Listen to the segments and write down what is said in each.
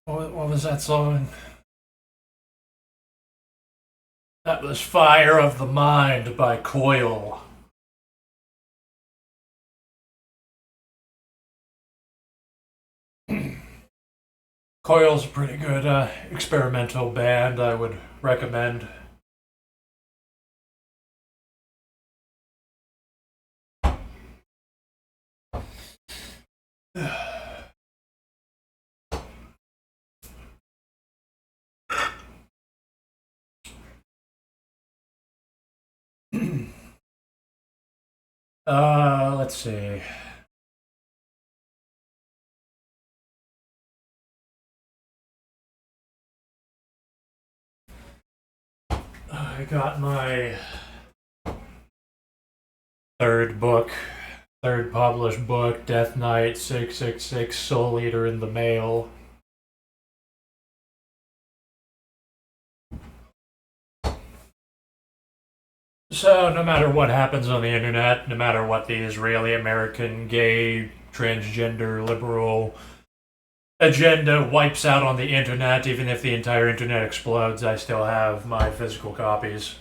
What was that song? That was Fire of the Mind by Coil. Coil's a pretty good experimental band I would recommend. Let's see. I got my third published book, Death Knight 666 Soul Eater in the mail. So, no matter what happens on the internet, no matter what the Israeli American gay, transgender, liberal agenda wipes out on the internet, even if the entire internet explodes, I still have my physical copies.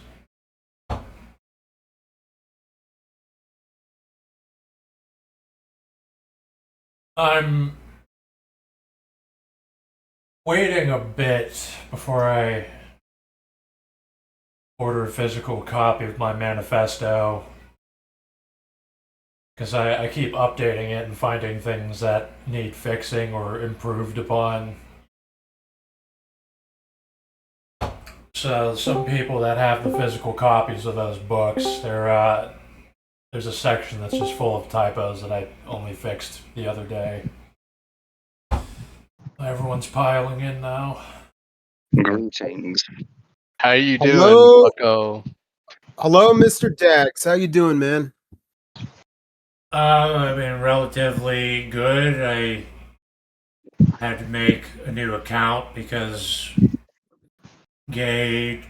I'm waiting a bit before I order a physical copy of my manifesto because I keep updating it and finding things that need fixing or improved upon. So some people that have the physical copies of those books, there's a section that's just full of typos that I only fixed the other day. Everyone's piling in now. Greetings. How you doing, Hello? Falco? Hello, Mr. Dax. How you doing, man? I've been relatively good. I had to make a new account because gay,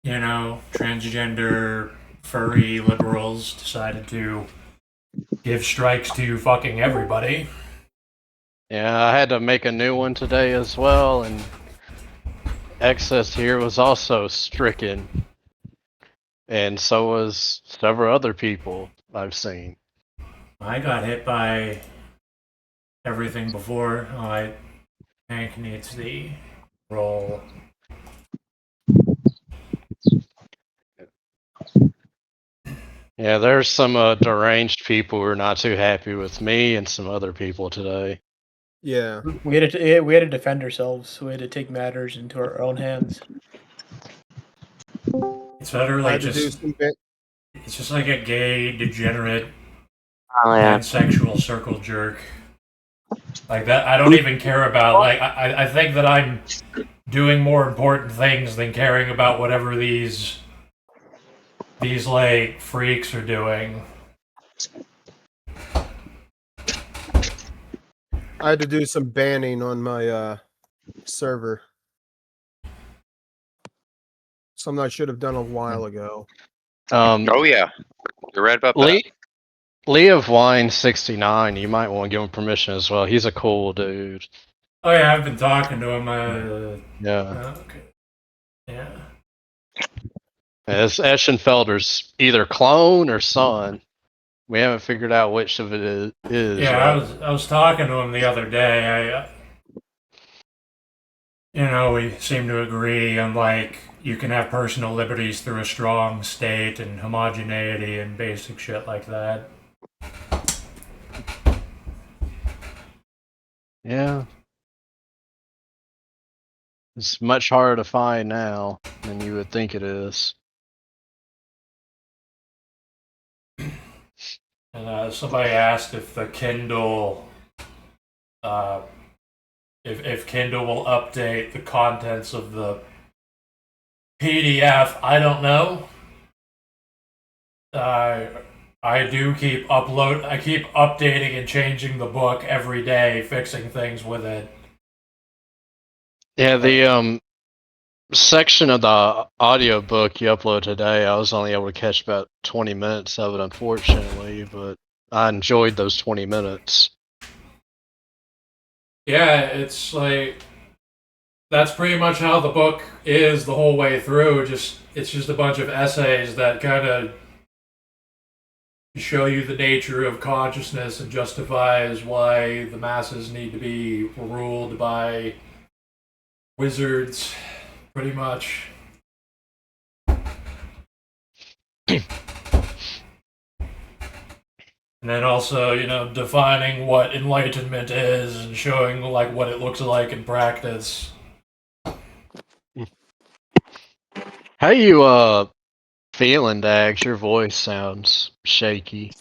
transgender, furry liberals decided to give strikes to fucking everybody. Yeah, I had to make a new one today as well, and Excess here was also stricken. And so was several other people I've seen. I got hit by everything before. Hank needs the roll. Yeah, there's some deranged people who are not too happy with me and some other people today. Yeah. We had to defend ourselves. We had to take matters into our own hands. It's literally Had to do just some bit. it's just like a gay, degenerate, Oh yeah. pansexual circle jerk. Like that, I don't even care about. Like, I think that I'm doing more important things than caring about whatever these like freaks are doing. I had to do some banning on my server. Something I should have done a while ago. Oh yeah. You're right about that. Lee of Wine 69, you might want to give him permission as well. He's a cool dude. Oh yeah, I've been talking to him. Yeah. Okay. Yeah. It's Eschenfelder's either clone or son. We haven't figured out which of it is. Yeah, yet. I was talking to him the other day. We seem to agree on like you can have personal liberties through a strong state and homogeneity and basic shit like that. Yeah. It's much harder to find now than you would think it is. And somebody asked if the Kindle, if Kindle will update the contents of the PDF. I don't know. I do keep I keep updating and changing the book every day, fixing things with it. Yeah, section of the audiobook you uploaded today, I was only able to catch about 20 minutes of it, unfortunately, but I enjoyed those 20 minutes. Yeah, it's like that's pretty much how the book is the whole way through. It's just a bunch of essays that kind of show you the nature of consciousness and justifies why the masses need to be ruled by wizards, pretty much. And then also, you know, defining what enlightenment is and showing like what it looks like in practice. How you feeling, Dags? Your voice sounds shaky.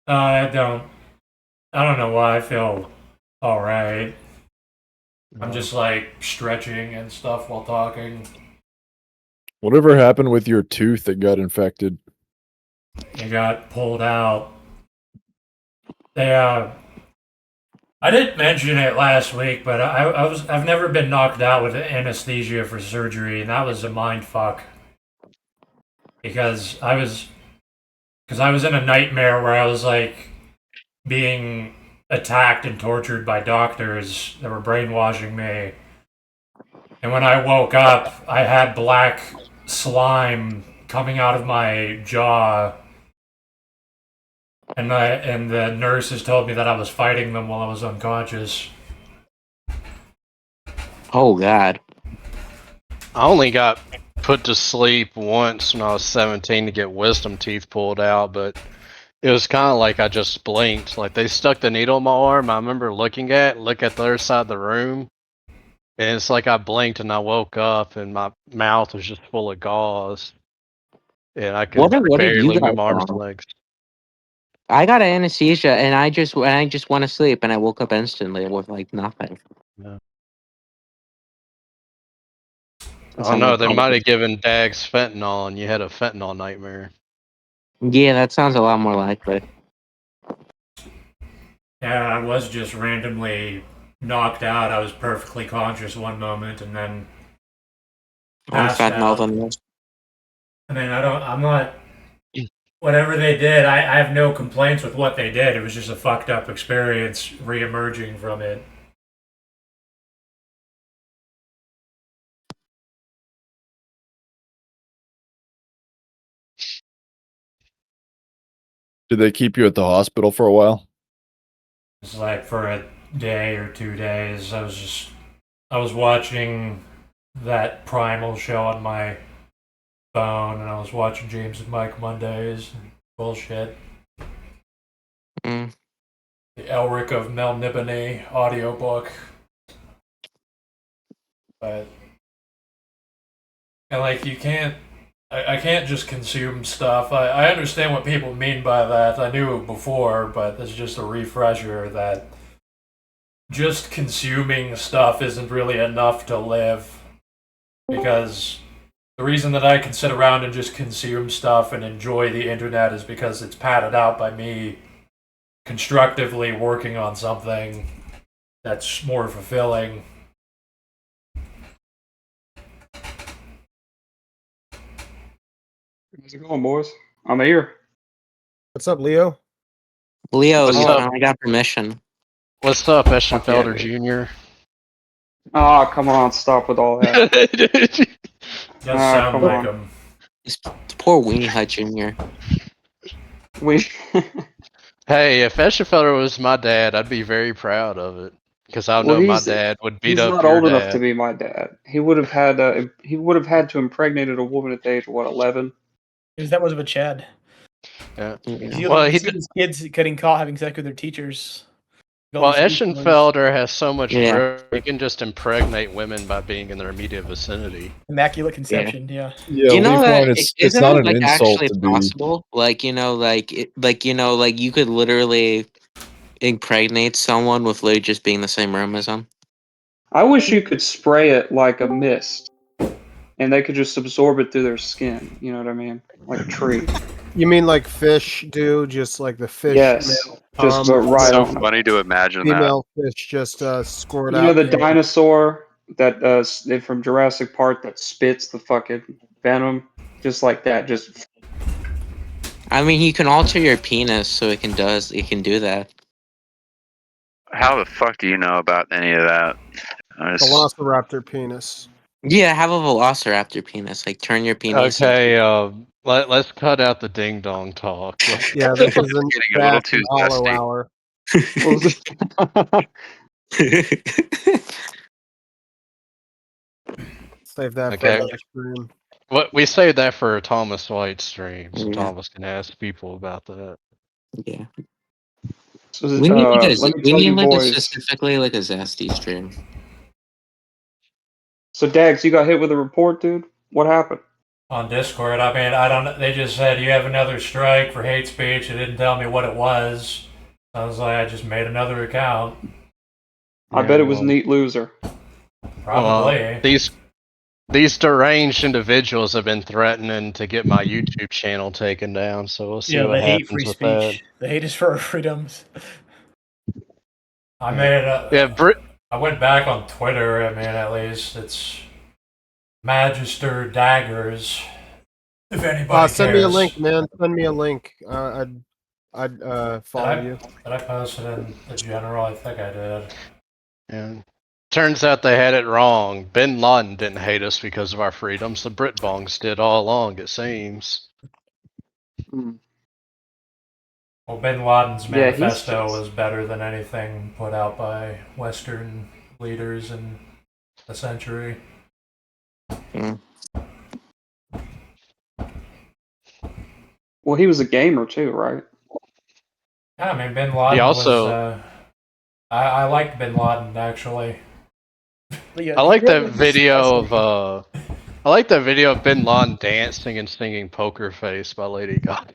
I don't know why I feel alright. I'm just like stretching and stuff while talking. Whatever happened with your tooth that got infected? It got pulled out. I didn't mention it last week, but I've never been knocked out with anesthesia for surgery, and that was a mind fuck. Because I was in a nightmare where I was like being attacked and tortured by doctors that were brainwashing me. And when I woke up, I had black slime coming out of my jaw. And the nurses told me that I was fighting them while I was unconscious. Oh God! I only got put to sleep once when I was 17 to get wisdom teeth pulled out, but it was kind of like I just blinked. Like they stuck the needle in my arm. I remember look at the other side of the room, and it's like I blinked and I woke up and my mouth was just full of gauze, and I could What did you barely guys move my arms and do? legs. I got anesthesia and I just went to sleep and I woke up instantly with like nothing. Yeah. That's Oh no, like, they might have given Dags fentanyl and you had a fentanyl nightmare. yeah, that sounds a lot more likely. Yeah, I was just randomly knocked out. I was perfectly conscious one moment and then On passed fentanyl out. than this. I mean, I'm not. Whatever they did, I have no complaints with what they did. It was just a fucked up experience re-emerging from it. Did they keep you at the hospital for a while? It's like for a day or 2 days. I was watching that Primal show on my phone, and I was watching James and Mike Mondays and bullshit. Mm. The Elric of Melnibone audiobook. But and like you can't I can't just consume stuff. I understand what people mean by that. I knew it before, but it's just a refresher that just consuming stuff isn't really enough to live. Because the reason that I can sit around and just consume stuff and enjoy the internet is because it's padded out by me constructively working on something that's more fulfilling. How's it going, boys? I'm here. What's up, Leo? Leo, What's you up? finally got permission. What's up, Eschenfelder Yeah, Jr.? Oh, come on, stop with all that. Does sound come like on. him. It's poor Weenie Hut Jr. We Hey, if Eschenfelder was my dad, I'd be very proud of it. Because I well, know my he's dad would beat he's up not your old enough to dad. be my dad. He would have had to impregnated a woman at the age of what, 11? Because that was of a Chad. Yeah. Yeah. Well, You see these kids getting caught having sex with their teachers. Well, Eschenfelder has so much Yeah. growth, he can just impregnate women by being in their immediate vicinity. Immaculate conception, yeah. Yeah, Do you know leave that one, it's isn't not it an like insult actually to be. possible? Like you could literally impregnate someone with literally just being in the same room as them. I wish you could spray it like a mist, and they could just absorb it through their skin. You know what I mean? Like a tree. You mean like fish do? Just like the fish Yes, male, just but right so on. funny to imagine that. female fish just squirt You know out. the dinosaur from Jurassic Park that spits the fucking venom, just like that. Just I mean, you can alter your penis so it can do that. How the fuck do you know about any of that? Velociraptor penis. Yeah, have a velociraptor penis. Like, turn your penis. Okay, let's cut out the ding dong talk. Yeah, this is Getting a little too hollow zesty. hour. Save that for Okay. another stream. What we saved that for Thomas White stream, so Yeah. Thomas can ask people about that. Yeah. So, We need like a, let me we tell need you like a boys. specifically like a zesty stream. So Dags, you got hit with a report, dude. What happened? On Discord, I mean, I don't. They just said you have another strike for hate speech. They didn't tell me what it was. I was like, I just made another account. I bet it was Neat Loser. Probably. These deranged individuals have been threatening to get my YouTube channel taken down, so we'll see Yeah, what they hate happens free with that. speech. The hate is for our freedoms. I made a. Yeah, I went back on Twitter. I mean, at least it's Magister Daggers. If anybody cares. Send me a link, man. Send me a link. I'd follow you. Did I post it in the general? I think I did. And turns out they had it wrong. Bin Laden didn't hate us because of our freedoms. The Britbongs did all along, it seems. Well, Bin Laden's Yeah, he's manifesto just- was better than anything put out by Western leaders in the century. Well, he was a gamer too, right? Yeah, I mean, Bin Laden He also- was. I liked Bin Laden actually. Yeah, I like yeah, that video of I like that video of Bin Laden dancing and singing Poker Face by Lady Gaga.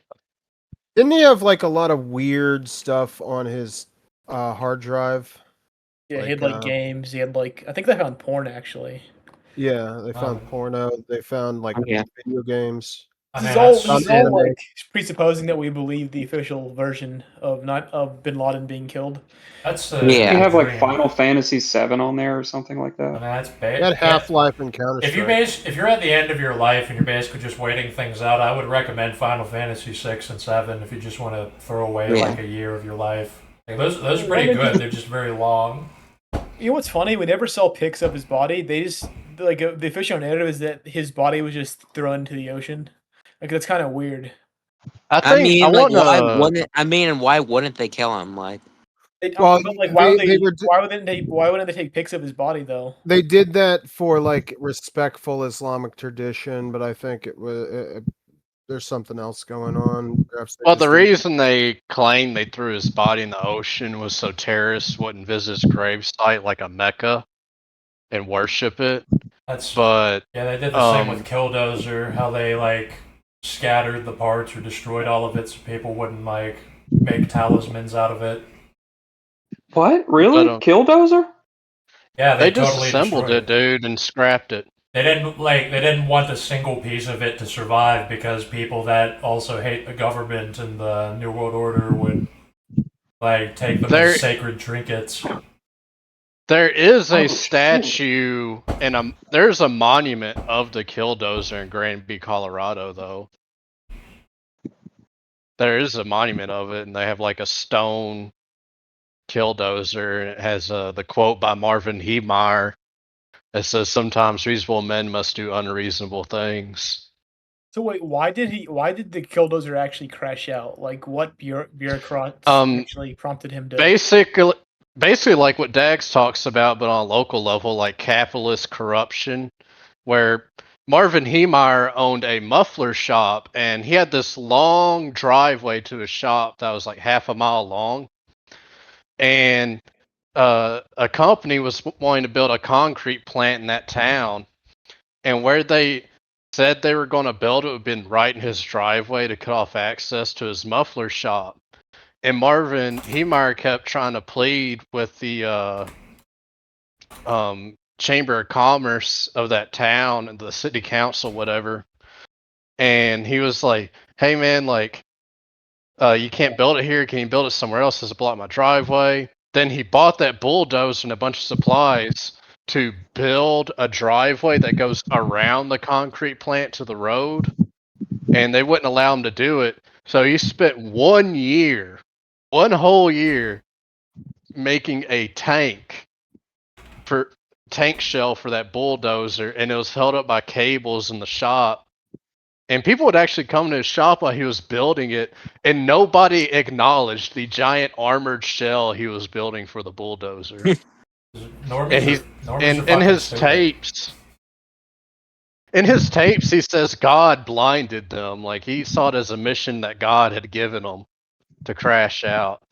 Didn't he have like a lot of weird stuff on his hard drive? Yeah, he had like games. He had like I think they found porn actually. Yeah, they found porno. They found like video games. I This mean, is all anime. like presupposing that we believe the official version of Bin Laden being killed. That's You have like dream. Final Fantasy VII on there or something like I mean, that. that's He bad. had Half-Life and Counter If you're at the end of your life and you're basically just waiting things out, I would recommend Final Fantasy 6 and 7 if you just want to throw away like a year of your life. Like, those are pretty good. They're just very long. You know what's funny? We never saw pics of his body. They just like the official narrative is that his body was just thrown into the ocean. Like that's kind of weird. I mean, why wouldn't they kill him? Like, why wouldn't they take pics of his body though? They did that for like respectful Islamic tradition, but I think it was there's something else going on. Perhaps Well, the reason they claimed they threw his body in the ocean was so terrorists wouldn't visit his gravesite like a Mecca and worship it. Yeah, they did the same with Killdozer, how they like scattered the parts or destroyed all of it so people wouldn't like make talismans out of it. What? Really? Killdozer? Yeah, they totally disassembled destroyed it, dude, and scrapped it. They didn't want a single piece of it to survive because people that also hate the government and the New World Order would like take them as sacred trinkets. There is a statue and there's a monument of the Killdozer in Granby, Colorado, though. There is a monument of it, and they have like a stone Killdozer, and it has the quote by Marvin Heemeyer. It says, "Sometimes reasonable men must do unreasonable things." So wait, why did the Killdozer actually crash out? Like, what bureaucrats actually prompted him to? Basically, like what Dax talks about, but on a local level, like capitalist corruption, where Marvin Heemeyer owned a muffler shop, and he had this long driveway to his shop that was like half a mile long, and a company was wanting to build a concrete plant in that town, and where they said they were going to build it would have been right in his driveway to cut off access to his muffler shop. And Marvin Heemeyer kept trying to plead with the Chamber of Commerce of that town and the city council, whatever. And he was like, "Hey man, like, you can't build it here. Can you build it somewhere else? Does it block my driveway?" Then he bought that bulldozer and a bunch of supplies to build a driveway that goes around the concrete plant to the road, and they wouldn't allow him to do it. So he spent 1 year, 1 whole year, making a tank shell for that bulldozer, and it was held up by cables in the shop. And people would actually come to his shop while he was building it, and nobody acknowledged the giant armored shell he was building for the bulldozer. Normies And are in fucking his stupid. tapes, he says God blinded them. Like, he saw it as a mission that God had given them to crash out.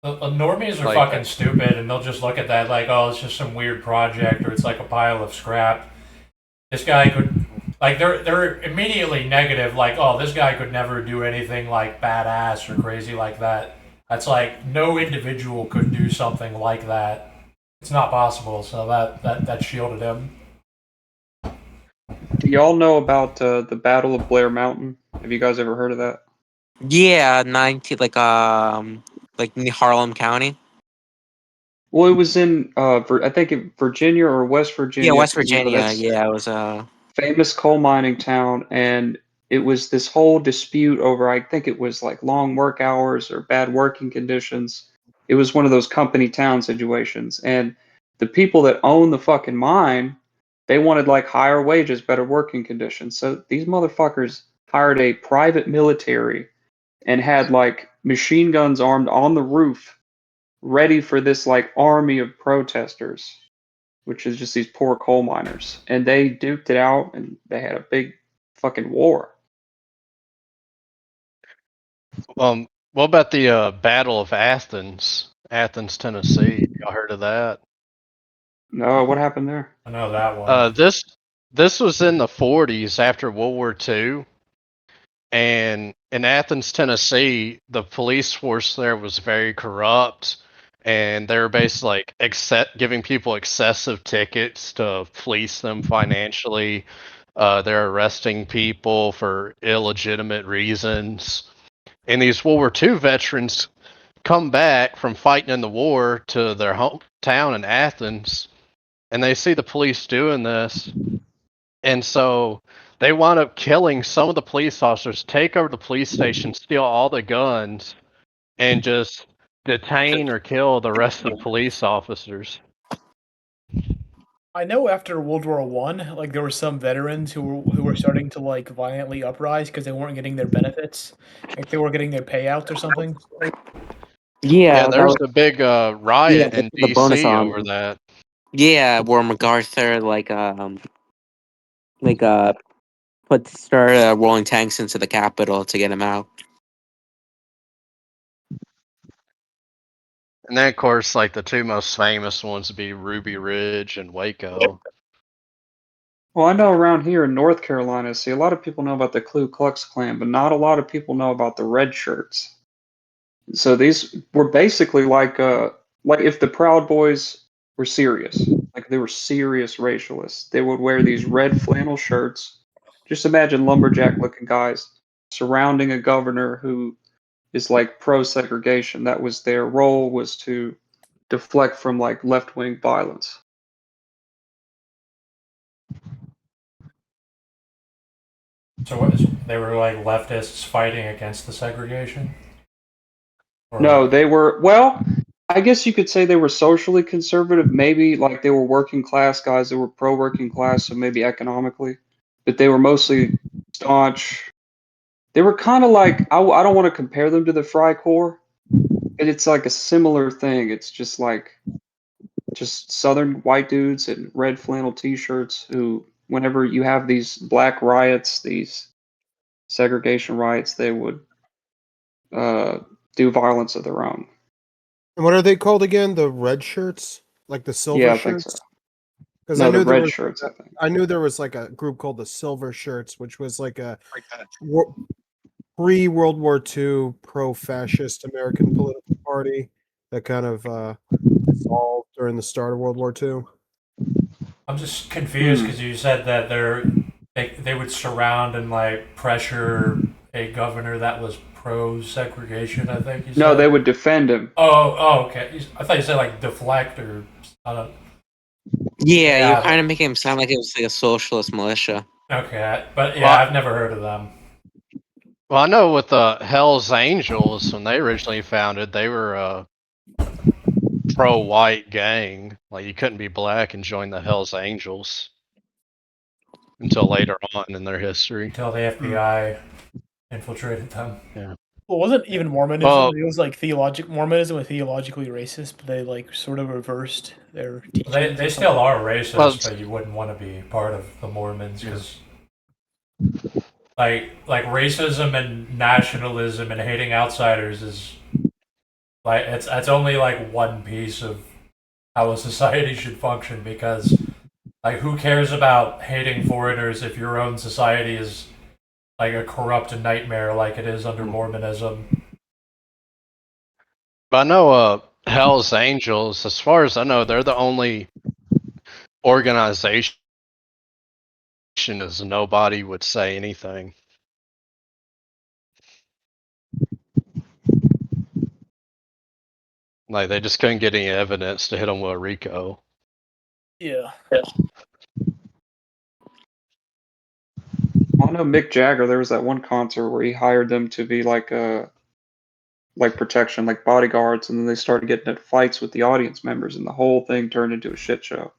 Normies are Like, fucking stupid, and they'll just look at that like, oh, it's just some weird project, or it's like a pile of scrap. This guy could, like, they're immediately negative, like, oh, this guy could never do anything like badass or crazy like that. That's like no individual could do something like that. It's not possible. So that shielded him. Do y'all know about the Battle of Blair Mountain? Have you guys ever heard of that? Yeah, 19 like in Harlem County. Well, it was in I think Virginia or West Virginia. Yeah, West 'cause, you know, Virginia. that's Yeah, it was famous coal mining town, and it was this whole dispute over, I think it was like long work hours or bad working conditions. It was one of those company town situations, and the people that own the fucking mine, they wanted like higher wages, better working conditions. So these motherfuckers hired a private military and had like machine guns armed on the roof, ready for this like army of protesters, which is just these poor coal miners. And they duked it out, and they had a big fucking war. what about the Battle of Athens, Tennessee? Y'all heard of that? No, what happened there? I know that one. This was in the 40s after World War II, and in Athens, Tennessee, the police force there was very corrupt, and they were basically like giving people excessive tickets to fleece them financially. They're arresting people for illegitimate reasons, and these World War II veterans come back from fighting in the war to their hometown in Athens, and they see the police doing this, and so they wind up killing some of the police officers, take over the police station, steal all the guns, and just detain or kill the rest of the police officers. I know after World War I, like there were some veterans who were starting to like violently uprise because they weren't getting their benefits, like they weren't getting their payouts or something. Yeah, that there was was, a big riot in the bonus DC on. over that. Yeah, where MacArthur like started rolling tanks into the Capitol to get him out. And then, of course, like the two most famous ones would be Ruby Ridge and Waco. Well, I know around here in North Carolina, see, a lot of people know about the Ku Klux Klan, but not a lot of people know about the red shirts. So these were basically like if the Proud Boys were serious, like they were serious racialists, they would wear these red flannel shirts. Just imagine lumberjack looking guys surrounding a governor who is like pro segregation. That was their role, was to deflect from like left wing violence. So they were like leftists fighting against the segregation? Or No, they were, well, I guess you could say they were socially conservative. Maybe like they were working class guys that were pro working class, so maybe economically, but they were mostly staunch. They were kind of like, I don't want to compare them to the Fry Corps, but it's like a similar thing. It's just like just Southern white dudes in red flannel T-shirts who, whenever you have these black riots, these segregation riots, they would do violence of their own. And what are they called again? The red shirts, like the silver Yeah, I think shirts. so. Because No, I knew the there red was, shirts, I think. I knew there was like a group called the Silver Shirts, which was like a pre-World War II pro-fascist American political party that kind of dissolved during the start of World War II. I'm just confused because you said that they would surround and like pressure a governor that was pro segregation. I think you said. No, they would defend him. Oh, okay. I thought you said like deflect or I don't. Yeah, Yeah, you're kind of making him sound like it was like a socialist militia. Okay, but yeah, Well- I've never heard of them. Well, I know with the Hell's Angels, when they originally founded, they were a pro-white gang. Like, you couldn't be black and join the Hell's Angels until later on in their history. Until the FBI infiltrated them. Well, it wasn't even Mormonism. Well- It was like Mormonism was theologically racist, but they like sort of reversed their teachings. They still are racist, Well, but you wouldn't want to be part of the Mormons because, like racism and nationalism and hating outsiders is like it's only like one piece of how a society should function because, like, who cares about hating foreigners if your own society is like a corrupt nightmare like it is under Mormonism? But I know Hell's Angels, as far as I know, they're the only organization as nobody would say anything. Like, they just couldn't get any evidence to hit them with a RICO. Yeah. I know Mick Jagger. There was that one concert where he hired them to be like protection, like bodyguards, and then they started getting into fights with the audience members, and the whole thing turned into a shit show.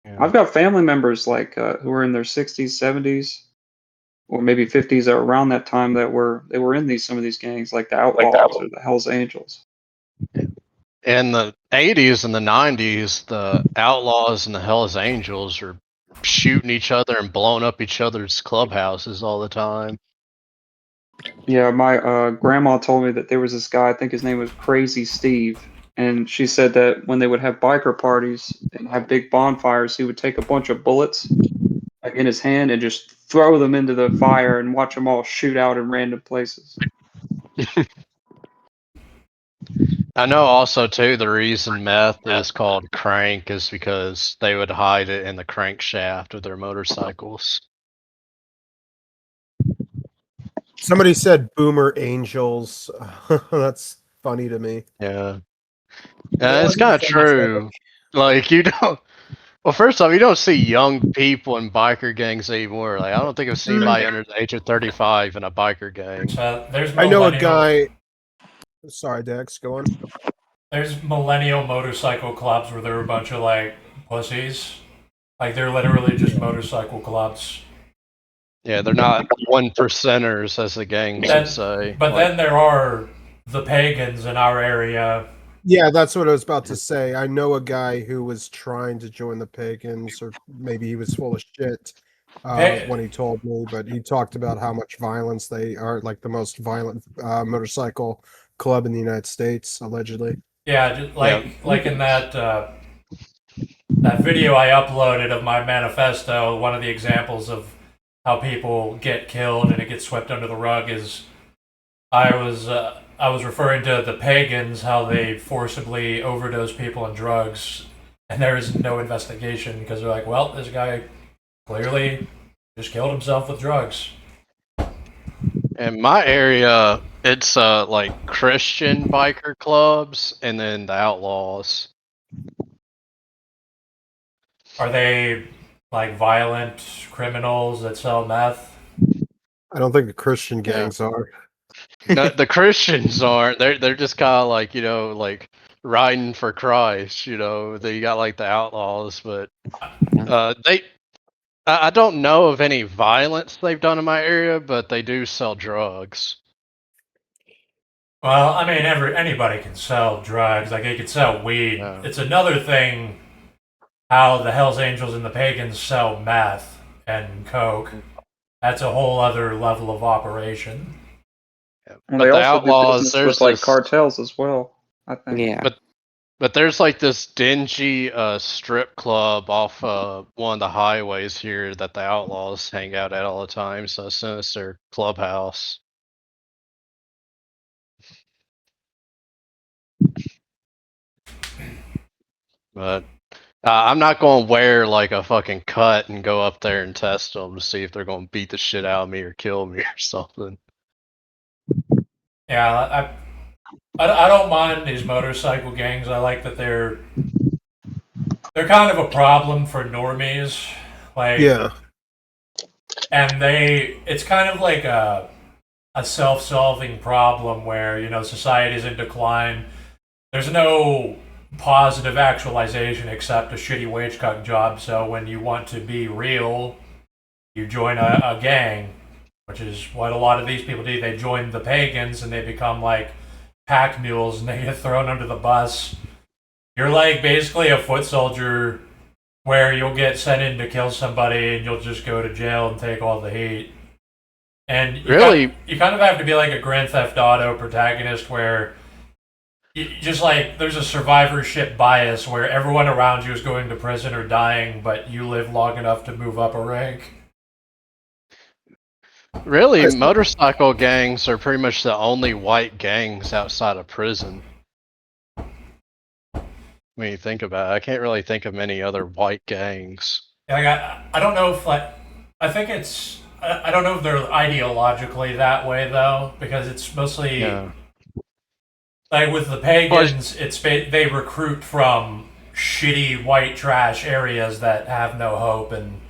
Yeah. I've got family members like who were in their 60s, 70s, or maybe 50s that were around that time that they were in some of these gangs, like the Outlaws or the Hells Angels. In the 80s and the 90s, the Outlaws and the Hells Angels were shooting each other and blowing up each other's clubhouses all the time. Yeah, my grandma told me that there was this guy, I think his name was Crazy Steve, and she said that when they would have biker parties and have big bonfires, he would take a bunch of bullets like in his hand and just throw them into the fire and watch them all shoot out in random places. I know also, too, the reason meth is called crank is because they would hide it in the crankshaft of their motorcycles. Somebody said Boomer Angels. That's funny to me. Yeah. Yeah, And it's kind of true. Like, you don't. Well, first off, you don't see young people in biker gangs anymore. Like, I don't think I've seen anybody under the age of 35 in a biker gang. There's I know a millennial- guy. Sorry, Dex, go on. There's millennial motorcycle clubs where there are a bunch of like pussies. Like they're literally just motorcycle clubs. Yeah, they're not one percenters, as the gangs would say. But then there are the pagans in our area. Yeah, that's what I was about to say. I know a guy who was trying to join the pagans, or maybe he was full of shit when he told me, but he talked about how much violence they are, like the most violent motorcycle club in the United States, allegedly. Yeah, just like in that that video I uploaded of my manifesto, one of the examples of how people get killed and it gets swept under the rug is I was referring to the pagans, how they forcibly overdose people on drugs, and there is no investigation because they're like, well, this guy clearly just killed himself with drugs. In my area, it's like Christian biker clubs and then the Outlaws. Are they like violent criminals that sell meth? I don't think the Christian gangs are. No, the Christians aren't. They're just kind of like, like riding for Christ. They got like the Outlaws, but I don't know of any violence they've done in my area, but they do sell drugs. Well, I mean, anybody can sell drugs. Like they could sell weed. Yeah. It's another thing how the Hells Angels and the pagans sell meth and coke. That's a whole other level of operation. And But they the also Outlaws, do business there's with like this- cartels as well, I think. Yeah. But there's like this dingy strip club off one of the highways here that the Outlaws hang out at all the time. So as soon as their clubhouse. But I'm not going to wear like a fucking cut and go up there and test them to see if they're going to beat the shit out of me or kill me or something. Yeah, I don't mind these motorcycle gangs. I like that they're they're kind of a problem for normies. Like, Yeah. and it's kind of like a self-solving problem where, you know, society's in decline. There's no positive actualization except a shitty wage cut job. So when you want to be real, you join a gang, which is what a lot of these people do. They join the pagans and they become like pack mules and they get thrown under the bus. You're like basically a foot soldier where you'll get sent in to kill somebody and you'll just go to jail and take all the heat. And you kind of have to be like a Grand Theft Auto protagonist where just like there's a survivorship bias where everyone around you is going to prison or dying, but you live long enough to move up a rank. Really, motorcycle gangs are pretty much the only white gangs outside of prison. When you think about it, I can't really think of many other white gangs. Like I don't know if I think it's I don't know if they're ideologically that way though, because it's mostly like with the pagans, they recruit from shitty white trash areas that have no hope and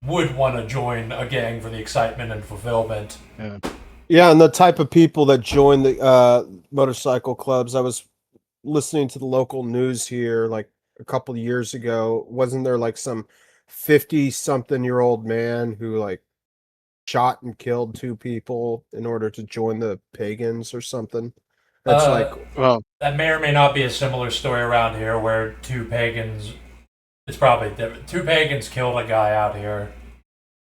would want to join a gang for the excitement and fulfillment. Yeah, and the type of people that join the motorcycle clubs. I was listening to the local news here like a couple of years ago. Wasn't there like some 50-something-year-old man who like shot and killed 2 people in order to join the pagans or something? That's that may or may not be a similar story around here where 2 pagans. It's probably different. 2 pagans killed a guy out here,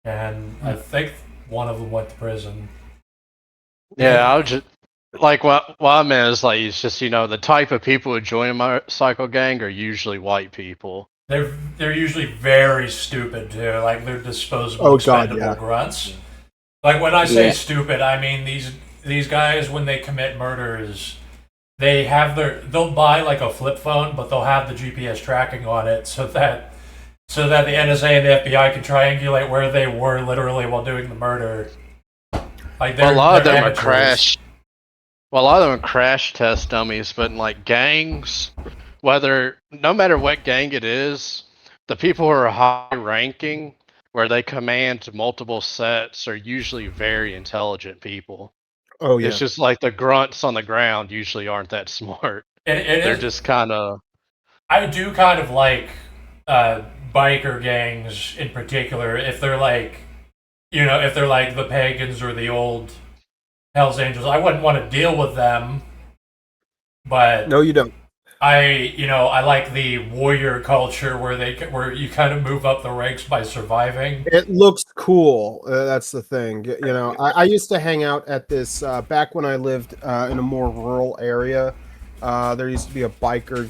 and I think one of them went to prison. Yeah, I would just like what I meant is like it's just, you know, the type of people who join a motorcycle gang are usually white people. They're usually very stupid too. Like they're disposable, expendable grunts. Like when I say stupid, I mean these guys when they commit murders, they'll buy like a flip phone, but they'll have the GPS tracking on it so that the NSA and the FBI can triangulate where they were literally while doing the murder. Like a lot of them are crash. Well, a lot of them are crash test dummies, but in like gangs, no matter what gang it is, the people who are high ranking, where they command multiple sets, are usually very intelligent people. Oh yeah. It's just like the grunts on the ground usually aren't that smart. They're just kind of. I do kind of like biker gangs in particular. If they're like, you know, if they're like the pagans or the old Hells Angels, I wouldn't want to deal with them. But no, you don't. I like the warrior culture where you kind of move up the ranks by surviving. It looks cool. That's the thing. You know, I used to hang out at this back when I lived in a more rural area. There used to be a biker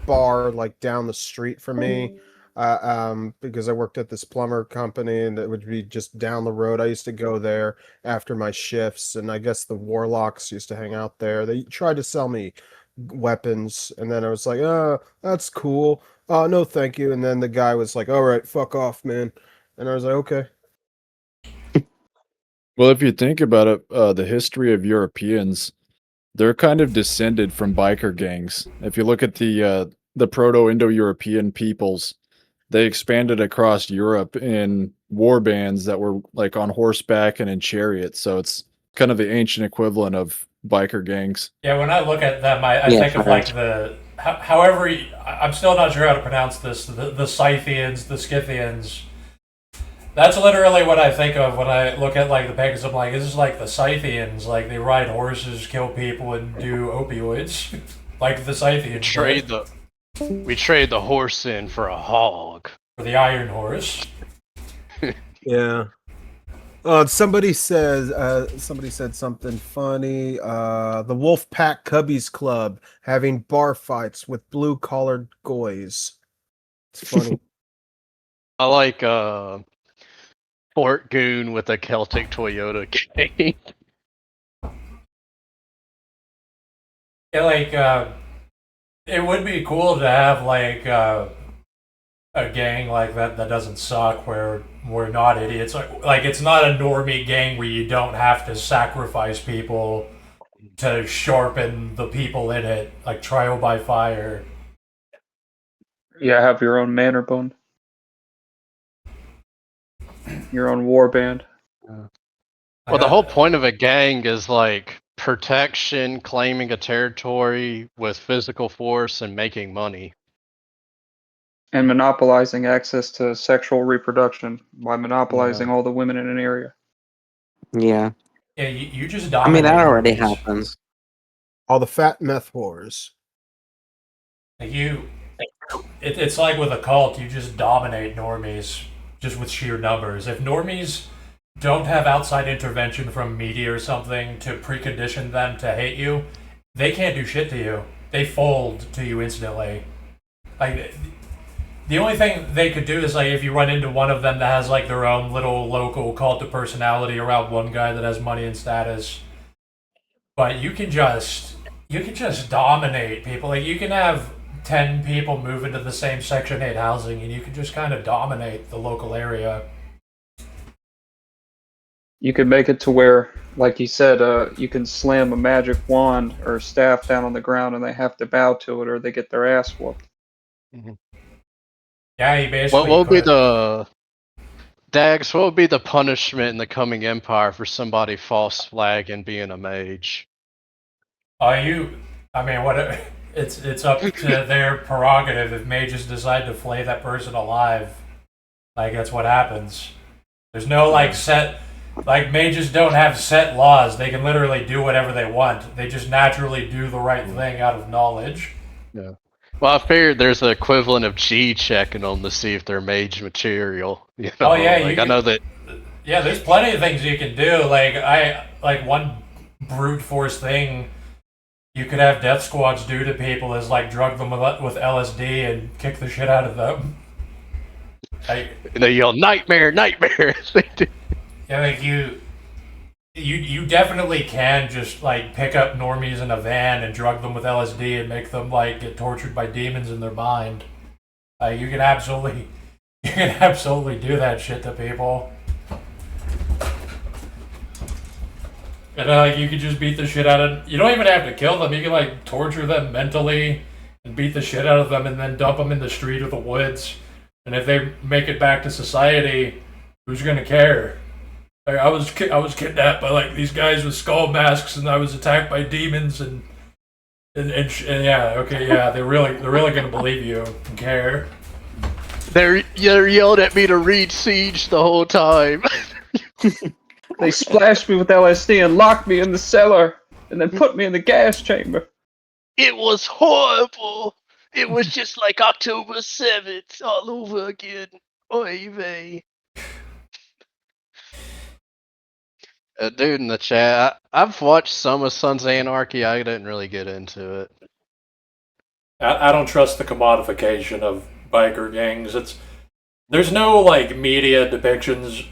bar like down the street from me because I worked at this plumber company and it would be just down the road. I used to go there after my shifts, and I guess the warlocks used to hang out there. They tried to sell me weapons, and then I was like, oh, that's cool. Oh, no, thank you. And then the guy was like, all right, fuck off, man. And I was like, okay. Well, if you think about it, the history of Europeans, they're kind of descended from biker gangs. If you look at the Proto-Indo-European peoples, they expanded across Europe in war bands that were like on horseback and in chariots. So it's kind of the ancient equivalent of biker gangs. Yeah, when I look at them, I think of like I'm still not sure how to pronounce this, the Scythians, the Scythians. That's literally what I think of when I look at like the pagans. I'm like, this is like the Scythians, like they ride horses, kill people, and do opioids, like the Scythians. We trade the horse in for a hog. For the iron horse. Yeah. Somebody said something funny. The Wolfpack Cubbies Club having bar fights with blue-collared goys. It's funny. I like Fort Goon with a Celtic Toyota gang. Yeah, like it would be cool to have like a gang like that doesn't suck, where we're not idiots. Like it's not a normie gang where you don't have to sacrifice people to sharpen the people in it, like trial by fire. Yeah, have your own manor bund. Your own war band. Well, the whole point of a gang is like protection, claiming a territory with physical force, and making money. And monopolizing access to sexual reproduction by monopolizing all the women in an area. Yeah. Yeah, you just I dominate. mean, that already normies. happens. All the fat meth whores. Like it's like with a cult, you just dominate normies just with sheer numbers. If normies don't have outside intervention from media or something to precondition them to hate you, they can't do shit to you. They fold to you instantly. Like the only thing they could do is like if you run into one of them that has like their own little local cult of personality around one guy that has money and status. But you can just dominate people. Like you can have 10 people move into the same Section 8 housing and you can just kind of dominate the local area. You can make it to where, like you said, you can slam a magic wand or staff down on the ground and they have to bow to it or they get their ass whooped. Yeah, you basically. What will be the Dags? What would be the punishment in the coming empire for somebody false flagging being a mage? I mean, what? It's up to their prerogative. If mages decide to flay that person alive, like that's what happens. There's no like set. Like mages don't have set laws. They can literally do whatever they want. They just naturally do the right thing out of knowledge. Yeah. Well, I figured there's an equivalent of G checking them to see if they're mage material. You know? Oh yeah, like, I know that. Yeah, there's plenty of things you can do. Like one brute force thing you could have death squads do to people is like drug them with LSD and kick the shit out of them. And they yell nightmare, nightmare. Yeah, like you definitely can just like pick up normies in a van and drug them with LSD and make them like get tortured by demons in their mind. You can absolutely do that shit to people. And like you could just beat the shit out of. You don't even have to kill them. You can like torture them mentally and beat the shit out of them, and then dump them in the street or the woods. And if they make it back to society, who's gonna care? Like, I was kidnapped by like these guys with skull masks, and I was attacked by demons, and yeah, okay, yeah, they're really gonna believe you and care. They yelled at me to read Siege the whole time. They splashed me with LSD and locked me in the cellar and then put me in the gas chamber. It was horrible. It was just like October 7th all over again. Oy vey. Dude in the chat, I've watched some of Sons of Anarchy. I didn't really get into it. I don't trust the commodification of biker gangs. There's no like media depictions.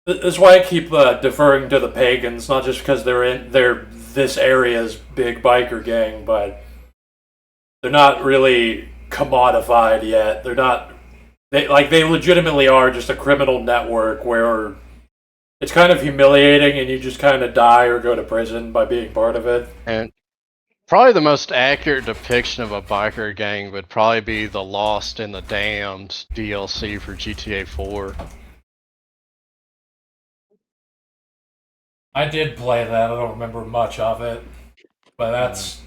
That's why I keep deferring to the pagans, not just because they're this area's big biker gang, but they're not really commodified yet. They're not. They legitimately are just a criminal network where it's kind of humiliating and you just kind of die or go to prison by being part of it. And probably the most accurate depiction of a biker gang would probably be the Lost and the Damned DLC for GTA 4. I did play that. I don't remember much of it, but that's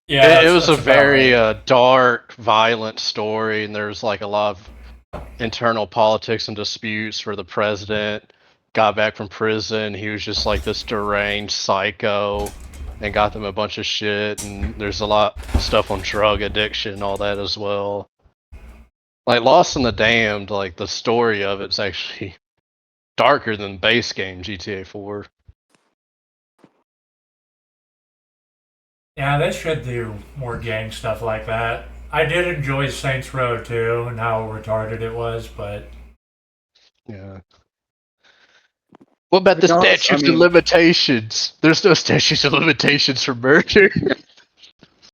It was a very right. dark, violent story, and there's like a lot of internal politics and disputes for the president. Got back from prison, he was just like this deranged psycho, and got them a bunch of shit. And there's a lot of stuff on drug addiction and all that as well. Like Lost and the Damned, like the story of it's actually darker than base game GTA 4. Yeah, they should do more gang stuff like that. I did enjoy Saints Row 2 and how retarded it was, but yeah. What about the statutes of limitations? There's no statutes of limitations for murder.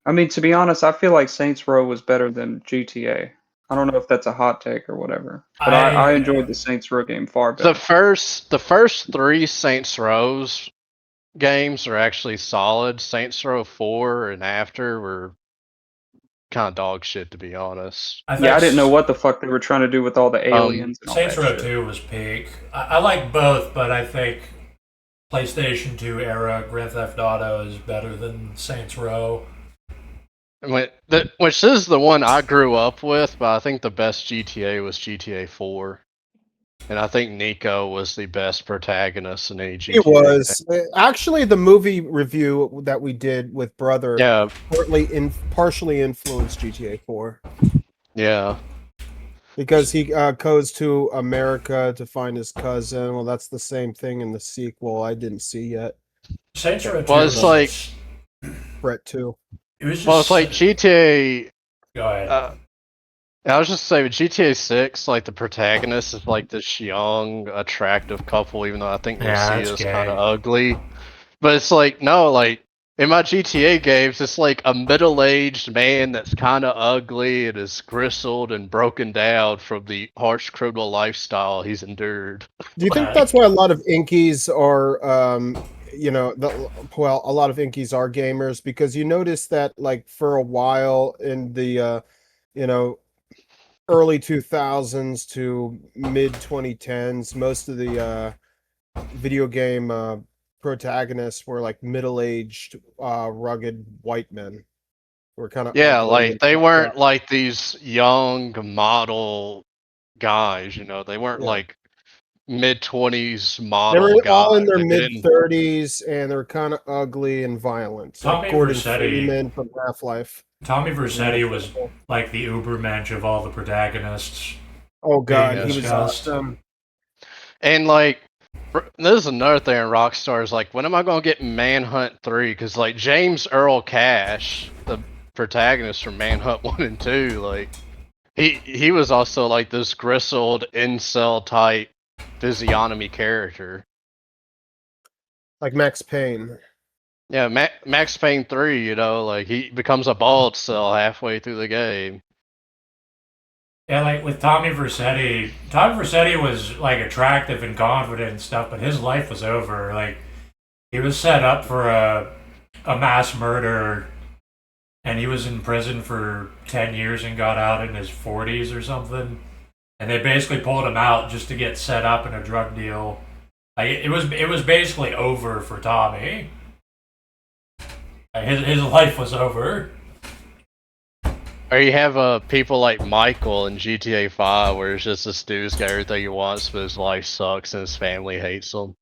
I mean, to be honest, I feel like Saints Row was better than GTA. I don't know if that's a hot take or whatever, but I enjoyed the Saints Row game far better. The first 3 Saints Rows games are actually solid. Saints Row 4 and after were kind of dog shit, to be honest. I didn't know what the fuck they were trying to do with all the aliens and all Saints that Row shit. 2 was peak. I like both, but I think PlayStation 2 era Grand Theft Auto is better than Saints Row. Which is the one I grew up with, but I think the best GTA was GTA 4. And I think Nico was the best protagonist in any GTA. He was. Actually, the movie review that we did with Brother Yeah, partially influenced GTA 4. yeah. Because he goes to America to find his cousin. Well, that's the same thing in the sequel I didn't see yet. Saints Row 2 Well, it's like... Brett 2. It was just, Well, it's like GTA... Go ahead. I was just saying, with GTA 6, like, the protagonist is like this young, attractive couple, even though I think Lucia is kind of ugly. But it's like, no, like, in my GTA games, it's like a middle-aged man that's kind of ugly and is gristled and broken down from the harsh criminal lifestyle he's endured. Do you think that's why a lot of Inkies are, a lot of Inkies are gamers? Because you notice that, like, for a while in the, early 2000s to mid 2010s, most of the video game protagonists were like middle-aged, rugged white men. Were kind of like they weren't like these young model guys, they weren't like mid-20s model They were guys. all in their mid-30s, and they're kind of ugly and violent. Tommy like Gordon Vercetti- Freeman from Half-Life. Tommy Vercetti was like the ubermensch of all the protagonists. Oh god, he was awesome. And like, this is another thing in Rockstar is like, when am I gonna get Manhunt 3? Because like James Earl Cash, the protagonist from Manhunt 1 and 2, like he was also like this gristled incel type physiognomy character. Like Max Payne. Yeah, Max Payne 3, like he becomes a bald cell halfway through the game. Yeah, like with Tommy Vercetti was like attractive and confident and stuff, but his life was over. Like he was set up for a mass murder, and he was in prison for 10 years and got out in his 40s or something. And they basically pulled him out just to get set up in a drug deal. Like it was basically over for Tommy. His life was over. Or you have people like Michael in GTA 5, where it's just this dude's got everything he wants, but his life sucks and his family hates him.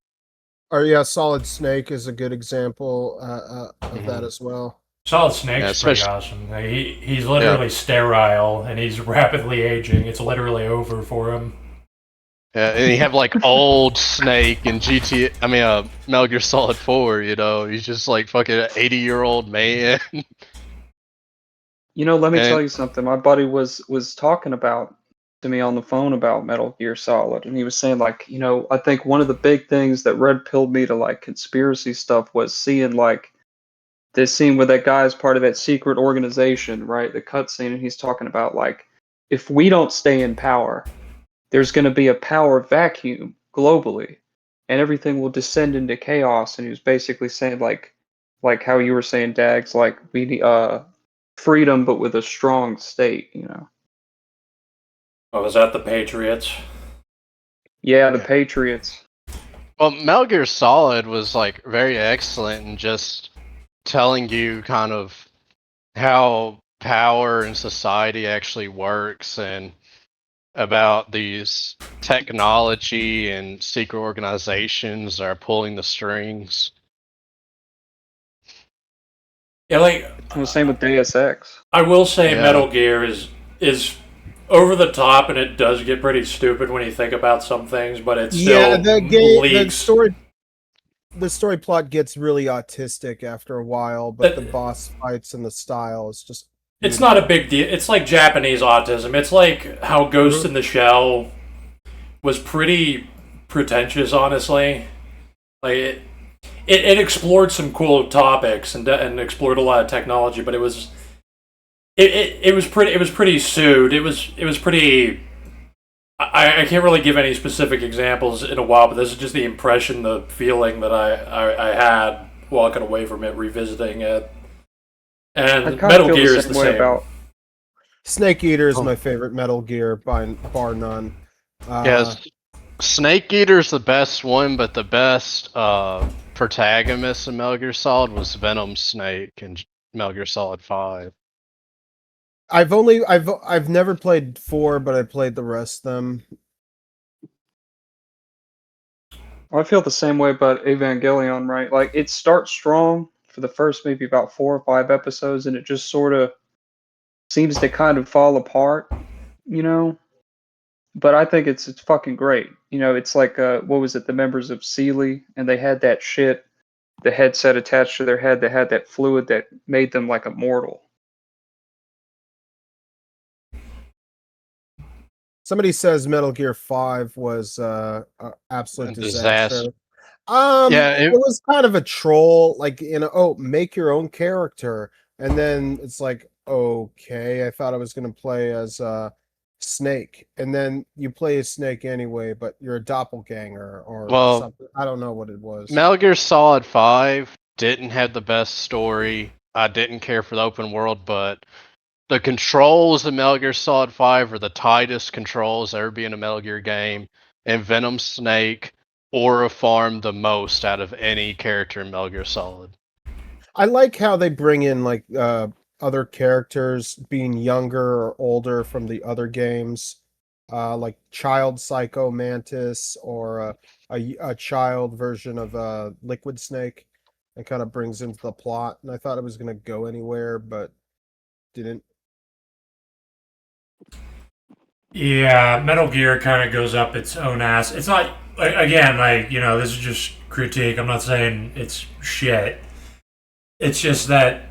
Or yeah, Solid Snake is a good example of that as well. Solid Snake's pretty awesome. He's literally sterile and he's rapidly aging. It's literally over for him. Yeah, and you have like old Snake in Metal Gear Solid 4, he's just like fucking 80-year-old man. Let me tell you something. My buddy was talking to me on the phone about Metal Gear Solid, and he was saying like, I think one of the big things that red pilled me to like conspiracy stuff was seeing like this scene where that guy is part of that secret organization, right? The cutscene, and he's talking about like, if we don't stay in power, there's going to be a power vacuum globally, and everything will descend into chaos. And he was basically saying like how you were saying, Dags, like we need freedom, but with a strong state, Oh, was that the Patriots? Yeah, the Patriots. Well, Metal Gear Solid was like very excellent in just telling you kind of how power and society actually works, and about these technology and secret organizations that are pulling the strings. Yeah, like the same with Deus Ex. I will say Metal Gear is over the top, and it does get pretty stupid when you think about some things, but it's still the story plot gets really autistic after a while, but the boss fights and the style is just... It's not a big deal. It's like Japanese autism. It's like how Ghost in the Shell was pretty pretentious, honestly. Like it explored some cool topics and explored a lot of technology, but it was pretty sued. It was pretty. I can't really give any specific examples in a while, but this is just the impression, the feeling that I had walking away from it, revisiting it. And Metal Gear is the same. Snake Eater is Oh. my favorite Metal Gear by bar none. Yes, Snake Eater's the best one, but the best protagonist in Metal Gear Solid was Venom Snake in Metal Gear Solid 5. I've never played 4, but I played the rest of them. I feel the same way about Evangelion, right? Like it starts strong for the first maybe about 4 or 5 episodes, and it just sort of seems to kind of fall apart, you know. But I think it's fucking great. You know, it's like what was it? The members of Sealy, and they had that shit, the headset attached to their head that had that fluid that made them like immortal. Somebody says Metal Gear 5 was a absolute A disaster. disaster. It was kind of a troll, like, make your own character. And then it's like, okay, I thought I was going to play as Snake. And then you play as Snake anyway, but you're a doppelganger or Well, something. I don't know what it was. Metal Gear Solid 5 didn't have the best story. I didn't care for the open world, but the controls in Metal Gear Solid 5 are the tightest controls ever be in a Metal Gear game, and Venom Snake aura farmed the most out of any character in Metal Gear Solid. I like how they bring in like other characters being younger or older from the other games, like Child Psycho Mantis or a child version of Liquid Snake. It kind of brings into the plot, and I thought it was going to go anywhere, but didn't. Yeah, Metal Gear kind of goes up its own ass. It's not, again, this is just critique. I'm not saying it's shit. It's just that,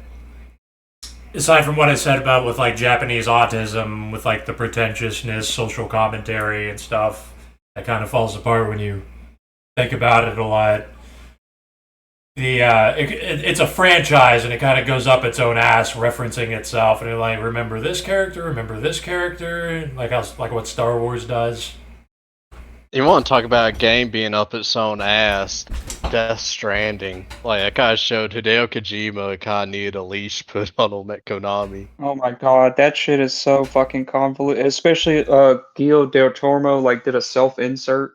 aside from what I said about with like Japanese autism, with like the pretentiousness, social commentary, and stuff, that kind of falls apart when you think about it a lot. It's a franchise, and it kind of goes up its own ass, referencing itself, and it like remember this character, like what Star Wars does. You want to talk about a game being up its own ass? Death Stranding. Like, I kind of showed Hideo Kojima kind of needed a leash put on him at Konami. Oh my god, that shit is so fucking convoluted. Especially Guillermo del Toro like did a self insert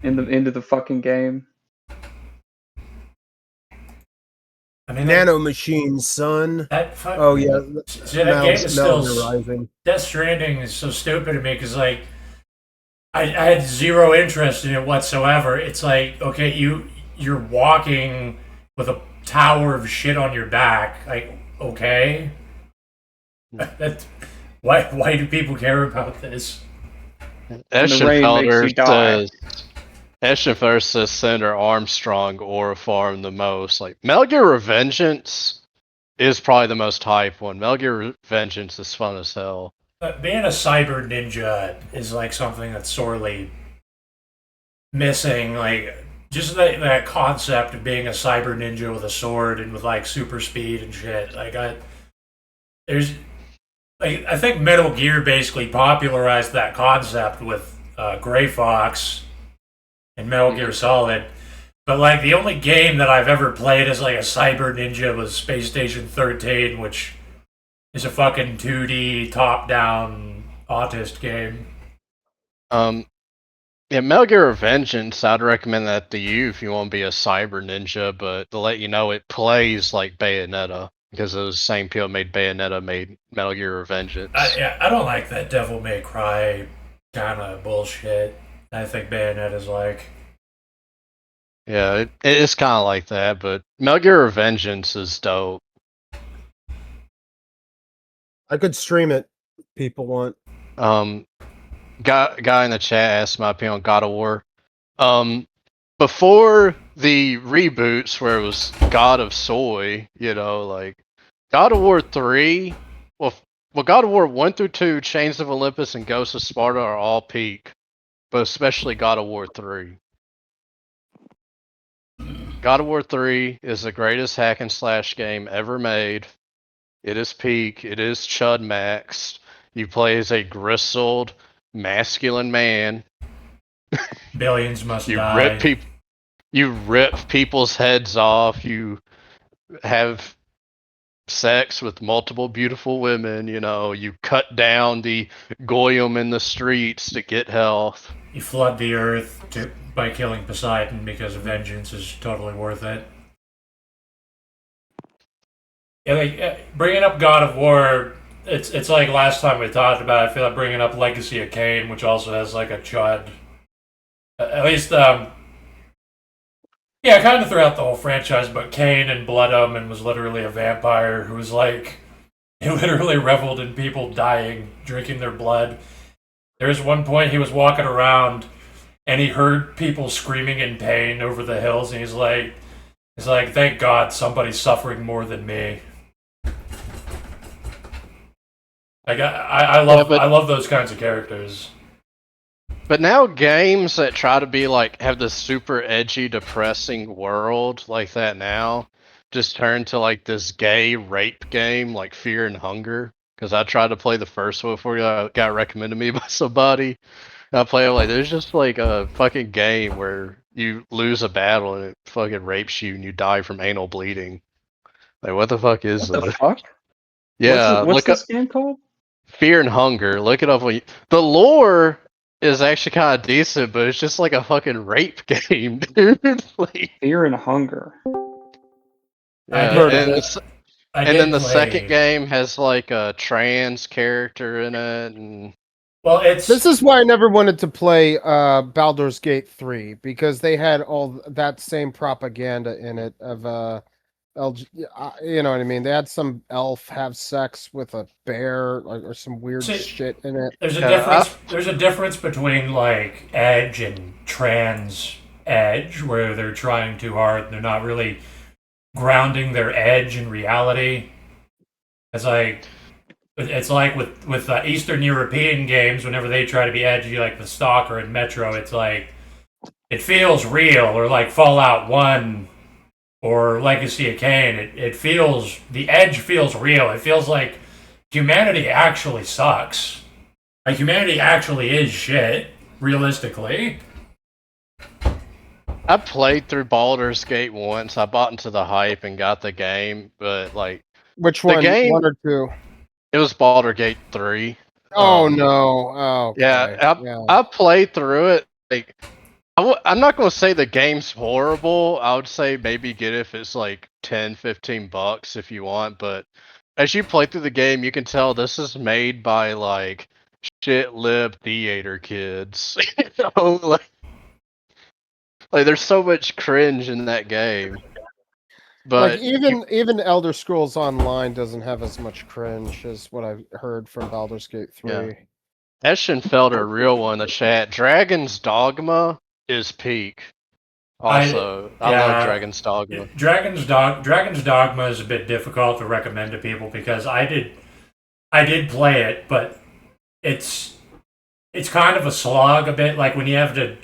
into the fucking game. I mean, Nano Machines, son. Oh yeah, that game is Metal still Gear Rising. Death Stranding is so stupid to me because like I had zero interest in it whatsoever. It's like, okay, you're walking with a tower of shit on your back. Like, okay, why do people care about this? Eschenfelder says Senator Armstrong aura farm the most. Like, Metal Gear Revengeance is probably the most hype one. Metal Gear Revengeance is fun as hell. Being a cyber ninja is like something that's sorely missing. Like, just that concept of being a cyber ninja with a sword and with like super speed and shit. I think Metal Gear basically popularized that concept with Gray Fox and Metal Gear Solid. But like the only game that I've ever played as like a cyber ninja was Space Station 13, which is a fucking 2D top-down autist game. Yeah, Metal Gear Revengeance, I'd recommend that to you if you want to be a cyber ninja, but to let you know, it plays like Bayonetta, because those same people made Bayonetta made Metal Gear Revengeance. I don't like that Devil May Cry kind of bullshit. I think Bayonetta's like... Yeah, it is kind of like that, but Metal Gear Revengeance is dope. I could stream it if people want. Guy in the chat asked my opinion on God of War. Before the reboots where it was God of Soy, like God of War 3, well God of War 1 through 2, Chains of Olympus, and Ghosts of Sparta are all peak, but especially God of War 3. God of War 3 is the greatest hack and slash game ever made. It is peak. It is Chud maxed. You play as a gristled, masculine man. Billions must die. You rip people's heads off. You have sex with multiple beautiful women. You know, you cut down the goyim in the streets to get health. You flood the earth by killing Poseidon because vengeance is totally worth it. Yeah, like bringing up God of War, it's like last time we talked about. I feel like bringing up Legacy of Kain, which also has like a chud. At least, yeah, kind of throughout the whole franchise. But Kain and Blood Omen was literally a vampire who was like, he literally reveled in people dying, drinking their blood. There was one point he was walking around and he heard people screaming in pain over the hills, and he's like, thank God somebody's suffering more than me. Like I love those kinds of characters. But now games that try to be like have this super edgy, depressing world like that now just turn to like this gay rape game like Fear and Hunger. Because I tried to play the first one before it got recommended to me by somebody. And I play it like there's just like a fucking game where you lose a battle and it fucking rapes you and you die from anal bleeding. Like what the fuck is What the this? fuck? Yeah, What's this game called? Fear and Hunger. Look it up. The lore is actually kind of decent, but it's just like a fucking rape game, dude. Like, Fear and Hunger. yeah, I and then the play- second game has like a trans character in it, and Well, it's This is why I never wanted to play Baldur's Gate 3, because they had all that same propaganda in it of you know what I mean? They had some elf have sex with a bear or some weird shit in it. There's a difference. There's a difference between like edge and trans edge, where they're trying too hard. They're not really grounding their edge in reality. It's like with Eastern European games. Whenever they try to be edgy, like the Stalker and Metro, it's like it feels real, or like Fallout 1 or Legacy of Kain. It feels, the edge feels real. It feels like humanity actually sucks. Like humanity actually is shit, realistically. I played through Baldur's Gate once. I bought into the hype and got the game, but like Which the one? game, 1 or 2? it was Baldur's Gate 3. Oh no! Oh okay. Yeah, I played through it. Like, I'm not going to say the game's horrible. I would say maybe get it if it's like $10-15 if you want. But as you play through the game, you can tell this is made by like shit lib theater kids. You know, like there's so much cringe in that game. But like even Elder Scrolls Online doesn't have as much cringe as what I've heard from Baldur's Gate 3. Yeah. Eschenfelder, a real one in the chat. Dragon's Dogma is peak. Also, I love Dragon's Dogma. Dragon's Dogma is a bit difficult to recommend to people because I did play it, but it's kind of a slog a bit. Like when you have to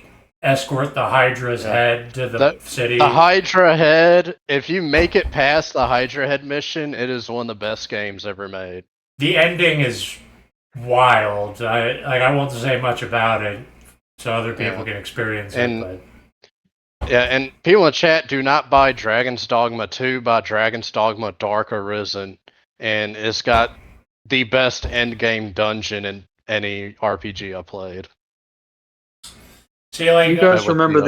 escort the Hydra's head to the city. The Hydra head, if you make it past the Hydra head mission, it is one of the best games ever made. The ending is wild. I won't say much about it so other people can experience it. But. Yeah, and people in the chat, do not buy Dragon's Dogma 2, buy Dragon's Dogma Dark Arisen. And it's got the best endgame dungeon in any RPG I played. See, like, you guys remember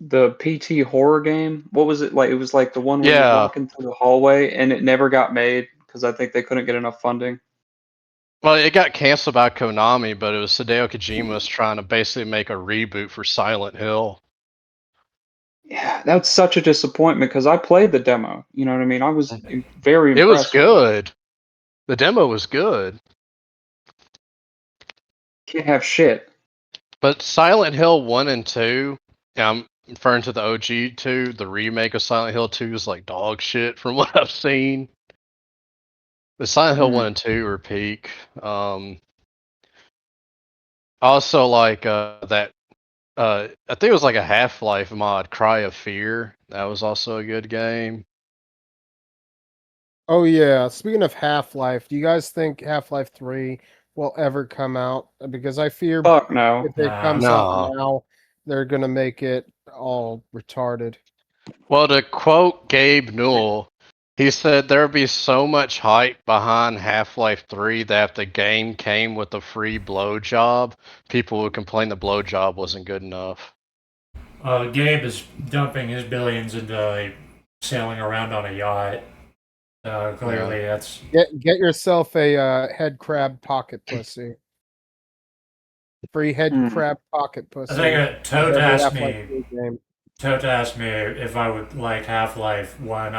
the PT horror game? What was it like? It was like the one where you're walking through the hallway, and it never got made because I think they couldn't get enough funding. Well, it got canceled by Konami, but it was Hideo Kojima was trying to basically make a reboot for Silent Hill. Yeah, that's such a disappointment because I played the demo. You know what I mean? I was very impressed. It was good. The demo was good. Can't have shit. But Silent Hill 1 and 2, I'm referring to the OG 2, the remake of Silent Hill 2 is like dog shit from what I've seen. The Silent Hill 1 and 2 are peak. Also like that, I think it was like a Half-Life mod, Cry of Fear. That was also a good game. Oh yeah, speaking of Half-Life, do you guys think Half-Life 3 will ever come out? Because I fear Fuck no. if it comes out now, they're gonna make it all retarded. Well, to quote Gabe Newell, He said there'd be so much hype behind Half-Life 3 that if the game came with a free blowjob, people would complain the blowjob wasn't good enough. Gabe is dumping his billions into sailing around on a yacht. Clearly, that's Get yourself a head crab pocket pussy. Free head crab pocket pussy. I think Toad Every asked Half-Life me. 3 game. Toad asked me if I would like Half-Life One.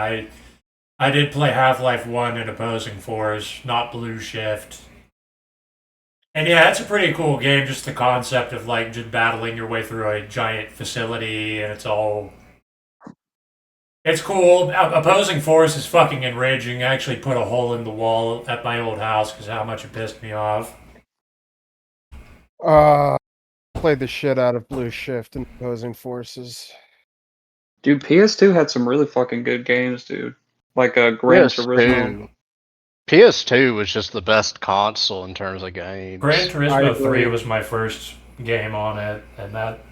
I did play Half-Life 1 in Opposing Force, not Blue Shift. And yeah, it's a pretty cool game, just the concept of like just battling your way through a giant facility and it's cool. Opposing Force is fucking enraging. I actually put a hole in the wall at my old house because how much it pissed me off. Played the shit out of Blue Shift and Opposing Forces. Dude, PS2 had some really fucking good games, dude. Like Gran Turismo. PS2 was just the best console in terms of games. Gran Turismo 3 was my first game on it, and that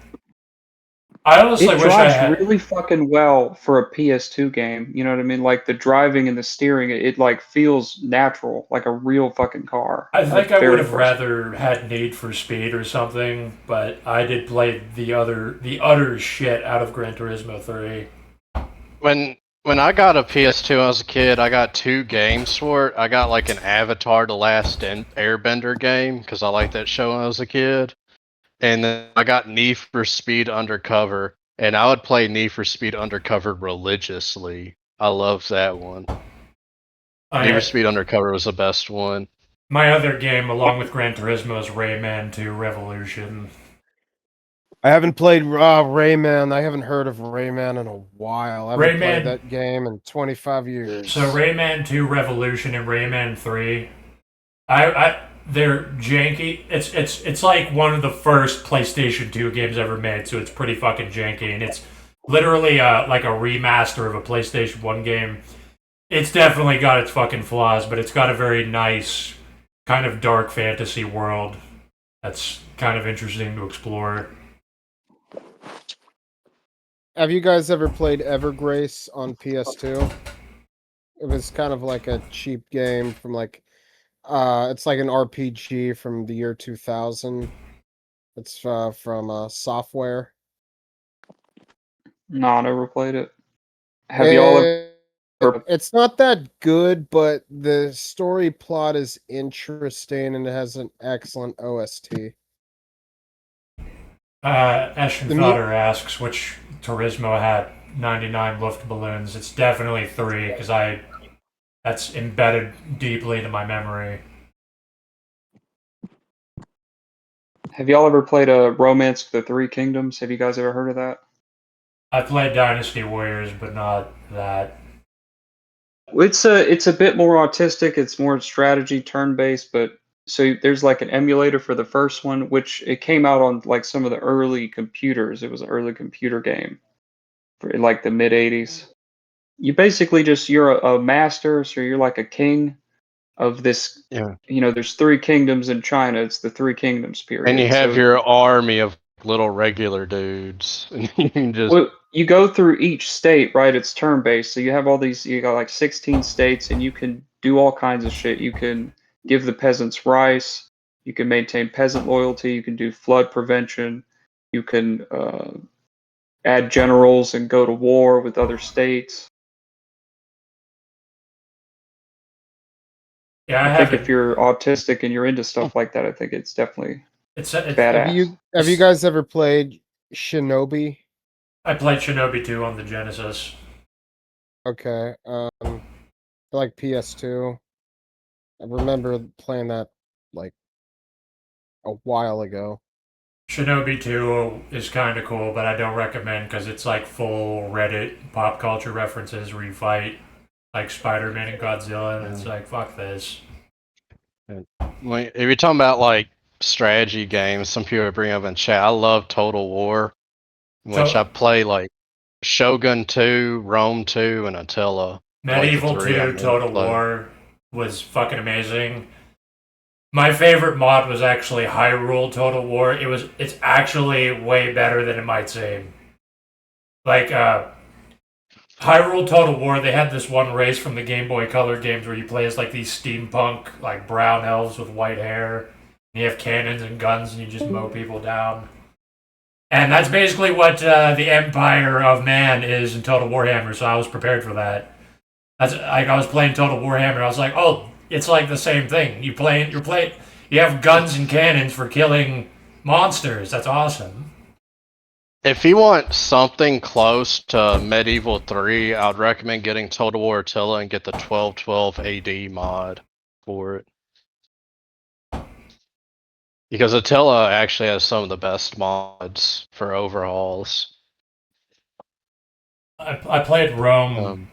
I honestly It wish I drives had. really fucking well for a PS2 game. You know what I mean? Like the driving and the steering, it like feels natural, like a real fucking car. I think Like, I very would have impressive. rather had Need for Speed or something, but I did play the utter shit out of Gran Turismo 3. When I got a PS2 when I was a kid, I got 2 games for it. I got like an Avatar: The Last Airbender game because I liked that show when I was a kid, and then I got Need for Speed Undercover, and I would play Need for Speed Undercover religiously. I loved that one. Need for Speed Undercover was the best one. My other game, along with Gran Turismo, is Rayman 2 Revolution. I haven't played Rayman. I haven't heard of Rayman in a while. I haven't played that game in 25 years. So Rayman 2 Revolution and Rayman 3, they're janky. It's like one of the first PlayStation 2 games ever made, so it's pretty fucking janky, and it's literally like a remaster of a PlayStation 1 game. It's definitely got its fucking flaws, but it's got a very nice kind of dark fantasy world that's kind of interesting to explore. Have you guys ever played Evergrace on PS2? It was kind of like a cheap game from like it's like an RPG from the year 2000. It's from Software. No, I never played it. Have y'all ever? It's not that good, but the story plot is interesting and it has an excellent OST. Eschenfather asks which Turismo had 99 Luftballoons. It's definitely 3 because that's embedded deeply into my memory. Have y'all ever played a Romance of the Three Kingdoms? Have you guys ever heard of that? I played Dynasty Warriors, but not that. It's a bit more autistic. It's more strategy, turn-based, but so there's like an emulator for the first one, which it came out on like some of the early computers. It was an early computer game for like the mid 80s. You basically you're a master, so you're like a king of this. Yeah. You know, there's 3 kingdoms in China. It's the 3 kingdoms period. And you have So your army of little regular dudes. And you can just well, you go through each state, right? It's turn-based, so you have all these. You got like 16 states, and you can do all kinds of shit. You can give the peasants rice. You can maintain peasant loyalty. You can do flood prevention. You can add generals and go to war with other states. Yeah, I think if you're autistic and you're into stuff like that, I think it's definitely it's badass. Have you guys ever played Shinobi? I played Shinobi 2 on the Genesis. Okay. Like PS2. I remember playing that like a while ago. Shinobi 2 is kind of cool, but I don't recommend because it's like full Reddit pop culture references where you fight like Spider-Man and Godzilla, and it's like, fuck this. if you're talking about like strategy games, some people bring up in chat. I love Total War, which I play like Shogun 2, Rome 2, and Attila. Medieval 2 Total War was fucking amazing. My favorite mod was actually Hyrule Total War. It's actually way better than it might seem. Like Hyrule Total War, they had this one race from the Game Boy Color games where you play as like these steampunk, like brown elves with white hair. And you have cannons and guns and you just mow people down. And that's basically what the Empire of Man is in Total Warhammer, so I was prepared for that. That's like I was playing Total Warhammer, I was like, oh, it's like the same thing. You have guns and cannons for killing monsters. That's awesome. If you want something close to Medieval 3, I would recommend getting Total War Attila and get the 1212 AD mod for it. Because Attila actually has some of the best mods for overhauls. I played Rome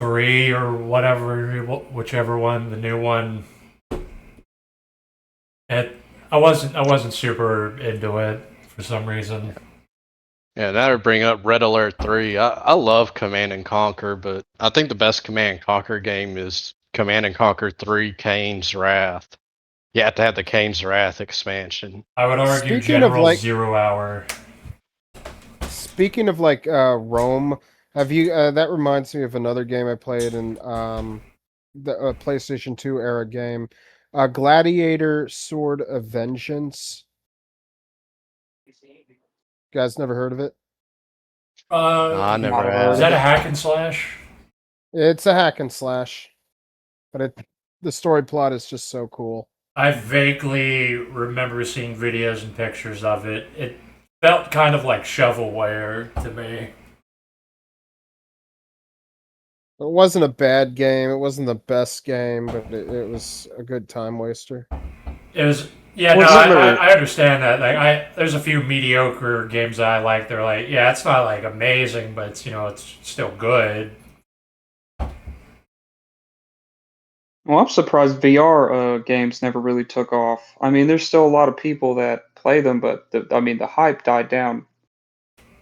3 or whatever, whichever one, the new one. I wasn't super into it for some reason. Yeah, that would bring up Red Alert 3. I love Command and Conquer, but I think the best Command and Conquer game is Command and Conquer 3 Kane's Wrath. You have to have the Kane's Wrath expansion. I would argue Speaking of, General like- 0 Hour. Speaking of like Rome, have you? That reminds me of another game I played in the PlayStation 2 era game, Gladiator Sword of Vengeance. You guys never heard of it? No, I never Not have. Is that a hack and slash? It's a hack and slash, but the story plot is just so cool. I vaguely remember seeing videos and pictures of it. It felt kind of like shovelware to me. It wasn't a bad game. It wasn't the best game, but it was a good time waster. It was, yeah, no, I understand that. Like, there's a few mediocre games that I like. They're like, yeah, it's not like amazing, but it's, it's still good. Well, I'm surprised VR games never really took off. I mean, there's still a lot of people that play them, but the hype died down.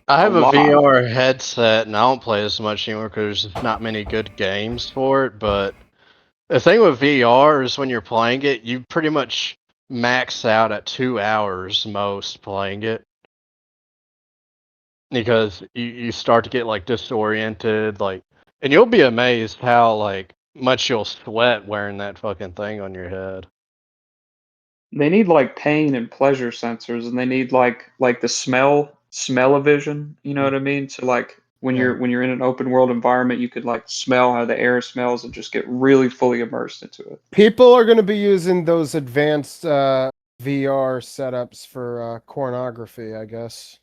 I have a lot. VR headset and I don't play as much anymore because there's not many good games for it. But the thing with VR is when you're playing it, you pretty much max out at 2 hours most playing it. Because you start to get like disoriented, and you'll be amazed how much you'll sweat wearing that fucking thing on your head. They need like pain and pleasure sensors, and they need like the smell-o-vision. You know what I mean? So like when you're in an open world environment, you could like smell how the air smells and just get really fully immersed into it. People are going to be using those advanced VR setups for pornography, I guess.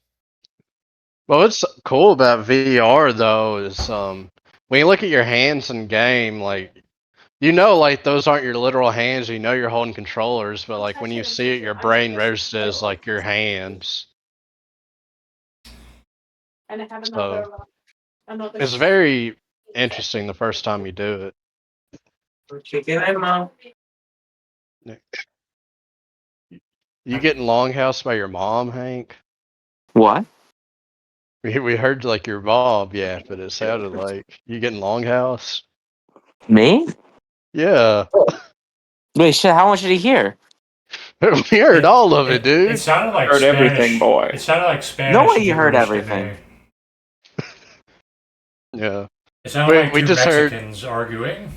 Well, what's cool about VR though is when you look at your hands in game, those aren't your literal hands. You know you're holding controllers, but when you see it, your brain registers like your hands. And I have So another. it's very interesting the first time you do it. You getting longhouse by your mom, Hank? What? We heard your mom, yeah, but it sounded like you getting longhouse. Me? Yeah. Wait, shit, how much did he hear? We heard all of it, dude. It sounded like Heard Spanish. everything, boy. It sounded like Spanish. No way you heard gibberish to everything. me. Yeah. It sounded like we two just heard- Mexicans arguing.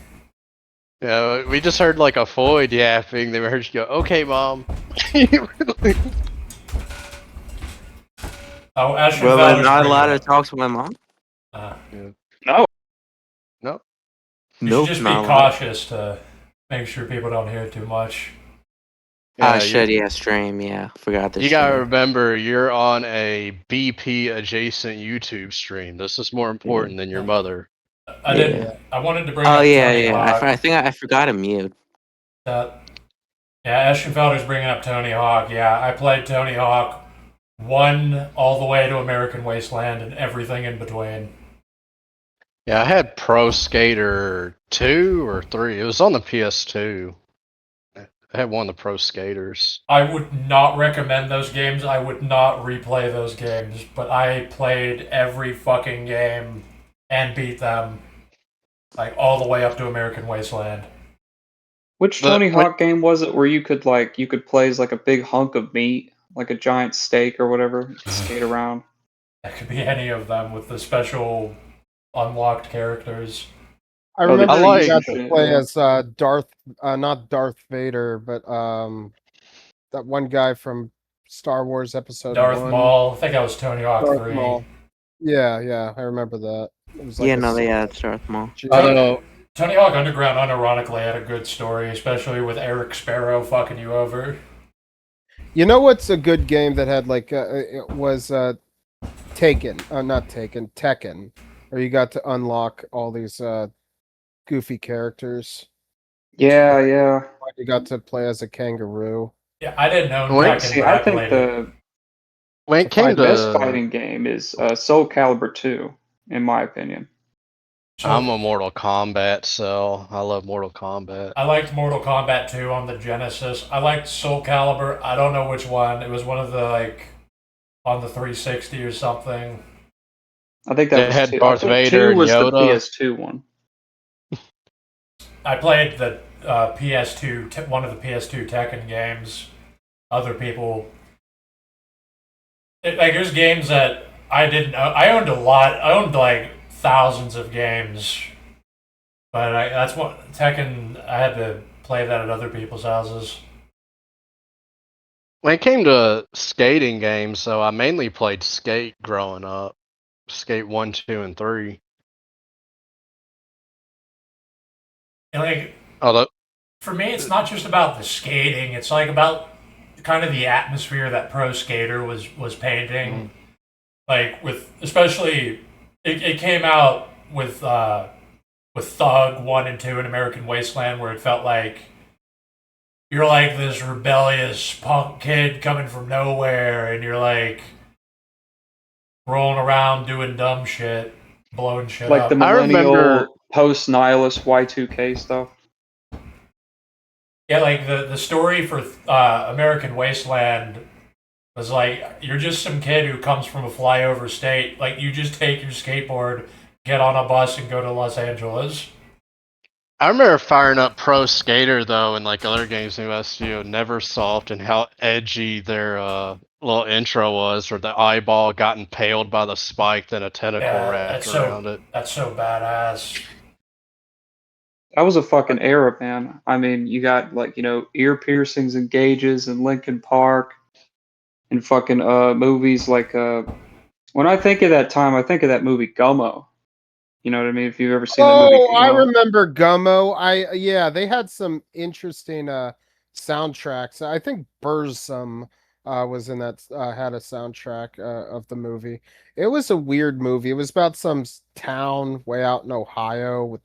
Yeah, we just heard a Floyd yapping. Then we heard you go, "Okay, mom." Oh, Ashton Well, Fowler's I'm not bringing allowed it to talk to my mom. up. No. No. You Nope, should just be not allowed. cautious to make sure people don't hear too much. Ah, Yeah, shit, yeah, stream, yeah. Forgot this. You gotta stream. remember, you're on a BP adjacent YouTube stream. This is more important than your mother. I didn't. I wanted to bring Oh up yeah, Tony yeah. Hawk. I think I forgot to mute. Yeah, Ashton Felder's bringing up Tony Hawk. Yeah, I played Tony Hawk 1 all the way to American Wasteland and everything in between. Yeah, I had Pro Skater 2 or 3. It was on the PS2. I had one of the Pro Skaters. I would not recommend those games. I would not replay those games. But I played every fucking game and beat them, all the way up to American Wasteland. Which Tony Hawk game was it where you could play as a big hunk of meat, like a giant steak or whatever, skate around? That could be any of them with the special unlocked characters. I Oh, the remember like- you got to shit, play yeah. as not Darth Vader, but that one guy from Star Wars Episode Darth 1. Maul. I think that was Tony Hawk Darth 3. Maul. Yeah, I remember that. It was Yeah, a no, s- yeah, it's Darth Maul. Although Tony Hawk Underground unironically had a good story, especially with Eric Sparrow fucking you over. You know what's a good game that had it was Taken, not Taken, Tekken, where you got to unlock all these goofy characters. Yeah. You got to play as a kangaroo. Yeah, I didn't know Wait, Tekken, See, but I I think played it. when it came the best to, fighting game is Soul Calibur 2, in my opinion. So, I'm a Mortal Kombat, so I love Mortal Kombat. I liked Mortal Kombat 2 on the Genesis. I liked Soul Calibur. I don't know which one. It was one of the on the 360 or something. I think that They was had 2. Darth I think Vader 2 and was Yoda. the PS2 one. I played the PS2, one of the PS2 Tekken games. Other people, there's games that I didn't know. I owned a lot. I owned like thousands of games, but that's what Tekken. I had to play that at other people's houses. When it came to skating games, so I mainly played Skate growing up. Skate 1, 2, and 3. And like Although, for me, it's not just about the skating. It's like about kind of the atmosphere that Pro Skater was painting. Like with especially, it came out with Thug 1 and 2 in American Wasteland, where it felt like you're like this rebellious punk kid coming from nowhere, and you're like rolling around doing dumb shit, blowing shit Like up. the I remember- millennial post-nihilist Y2K stuff. Yeah, like the story for American Wasteland was like you're just some kid who comes from a flyover state. Like you just take your skateboard, get on a bus, and go to Los Angeles. I remember firing up Pro Skater though, and like other games in SU, Neversoft, and how edgy their little intro was, where the eyeball got impaled by the spike, then a tentacle Yeah, wrapped that's around so it. that's so badass. That was a fucking era, man. I mean, you got like, ear piercings and gauges and Linkin Park and fucking movies like when I think of that time, I think of that movie Gummo. You know what I mean? If you've ever seen that movie Oh, I Gummo. remember Gummo. They had some interesting soundtracks. I think Burzum was in that had a soundtrack of the movie. It was a weird movie. It was about some town way out in Ohio with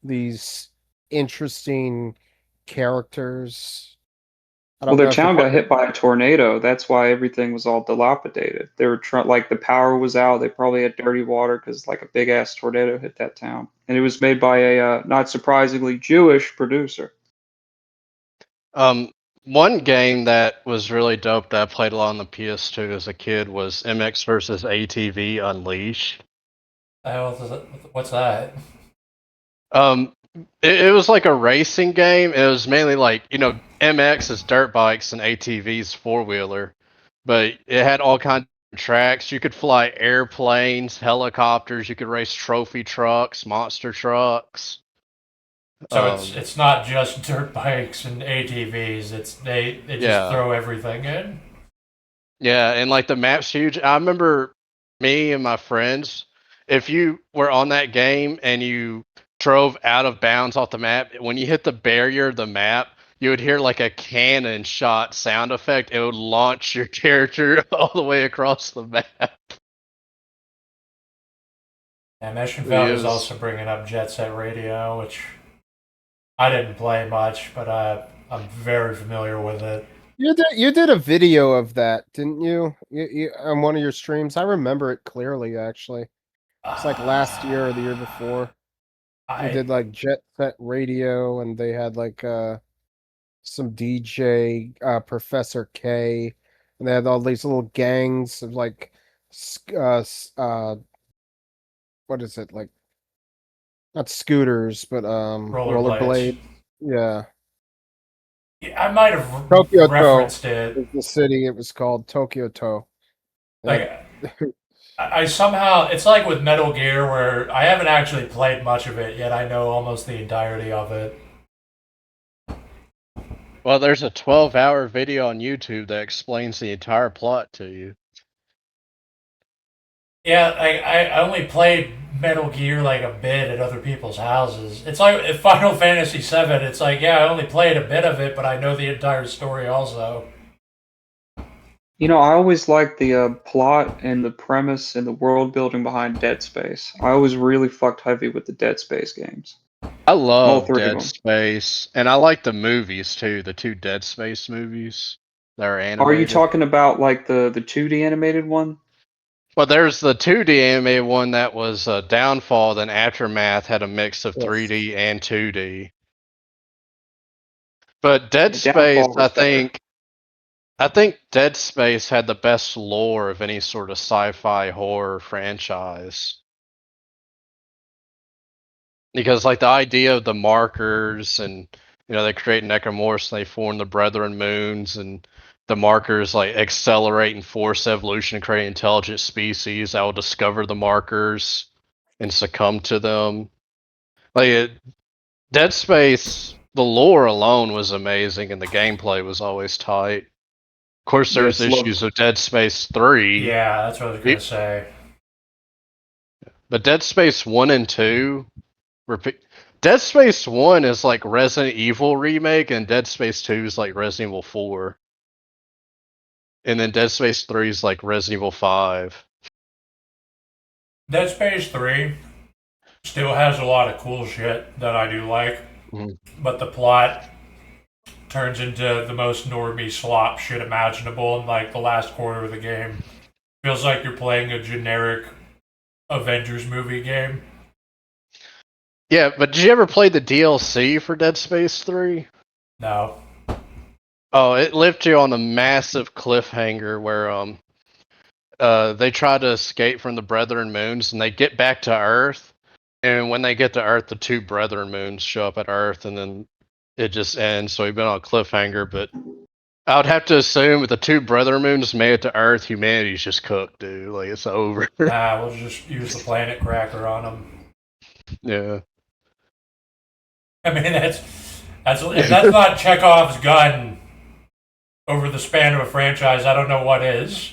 these interesting characters. I Well, don't know their if the town got hit by a tornado. That's why everything was all dilapidated. They were like the power was out. They probably had dirty water because like a big ass tornado hit that town. And it was made by a not surprisingly Jewish producer. One game that was really dope that I played a lot on the PS2 as a kid was MX versus ATV Unleashed. What's that? It was like a racing game. It was mainly like, MX is dirt bikes and ATVs four-wheeler, but it had all kinds of tracks. You could fly airplanes, helicopters. You could race trophy trucks, monster trucks. So it's not just dirt bikes and ATVs. They just throw everything in. Yeah, and like the map's huge. I remember me and my friends, if you were on that game and you drove out of bounds off the map, when you hit the barrier of the map, you would hear like a cannon shot sound effect. It would launch your character all the way across the map. And Mission Found is also bringing up Jet Set Radio, which I didn't play much, but I'm very familiar with it. You did a video of that, didn't you? You on one of your streams? I remember it clearly, actually. It's like last year or the year before. You did like Jet Set Radio, and they had like some DJ, Professor K, and they had all these little gangs of like, what is it, like? Not scooters, but rollerblades. Yeah. I might have Tokyo referenced it. Was the city it was called Tokyo To. Like I somehow, it's like with Metal Gear where I haven't actually played much of it yet. I know almost the entirety of it. Well, there's a 12-hour video on YouTube that explains the entire plot to you. Yeah, I only played Metal Gear like a bit at other people's houses. It's like Final Fantasy VII. It's like, yeah, I only played a bit of it, but I know the entire story also. You know, I always liked the plot and the premise and the world building behind Dead Space. I always really fucked heavy with the Dead Space games. I All love three of Dead them. Space, and I like the movies too. The 2 Dead Space movies that are Are you animated. talking about like the 2D animated one? Well, there's the 2D animated one that was Downfall. Then Aftermath had a mix of Yes. 3D and 2D. But Dead Yeah, Space, Downfall was better. I think Dead Space had the best lore of any sort of sci-fi horror franchise. Because like the idea of the markers and they create necromorphs and they form the Brethren moons and the markers like accelerate and force evolution and create intelligent species that will discover the markers and succumb to them. Dead Space, the lore alone was amazing and the gameplay was always tight. Of course, there's Yes, issues of Dead Space 3. Yeah, that's what I was gonna say. But Dead Space 1 and 2, Dead Space 1 is like Resident Evil remake, and Dead Space 2 is like Resident Evil 4. And then Dead Space 3 is like Resident Evil 5. Dead Space 3 still has a lot of cool shit that I do like, but the plot turns into the most normie slop shit imaginable in like the last quarter of the game. Feels like you're playing a generic Avengers movie game. Yeah, but did you ever play the DLC for Dead Space 3? No. Oh, it left you on a massive cliffhanger where they try to escape from the Brethren moons and they get back to Earth. And when they get to Earth, the 2 Brethren moons show up at Earth, and then it just ends. So we've been on a cliffhanger, but I would have to assume with the 2 Brethren moons made it to Earth, humanity's just cooked, dude. Like it's over. We'll just use the planet cracker on them. Yeah. I mean, if that's not Chekhov's gun over the span of a franchise, I don't know what is.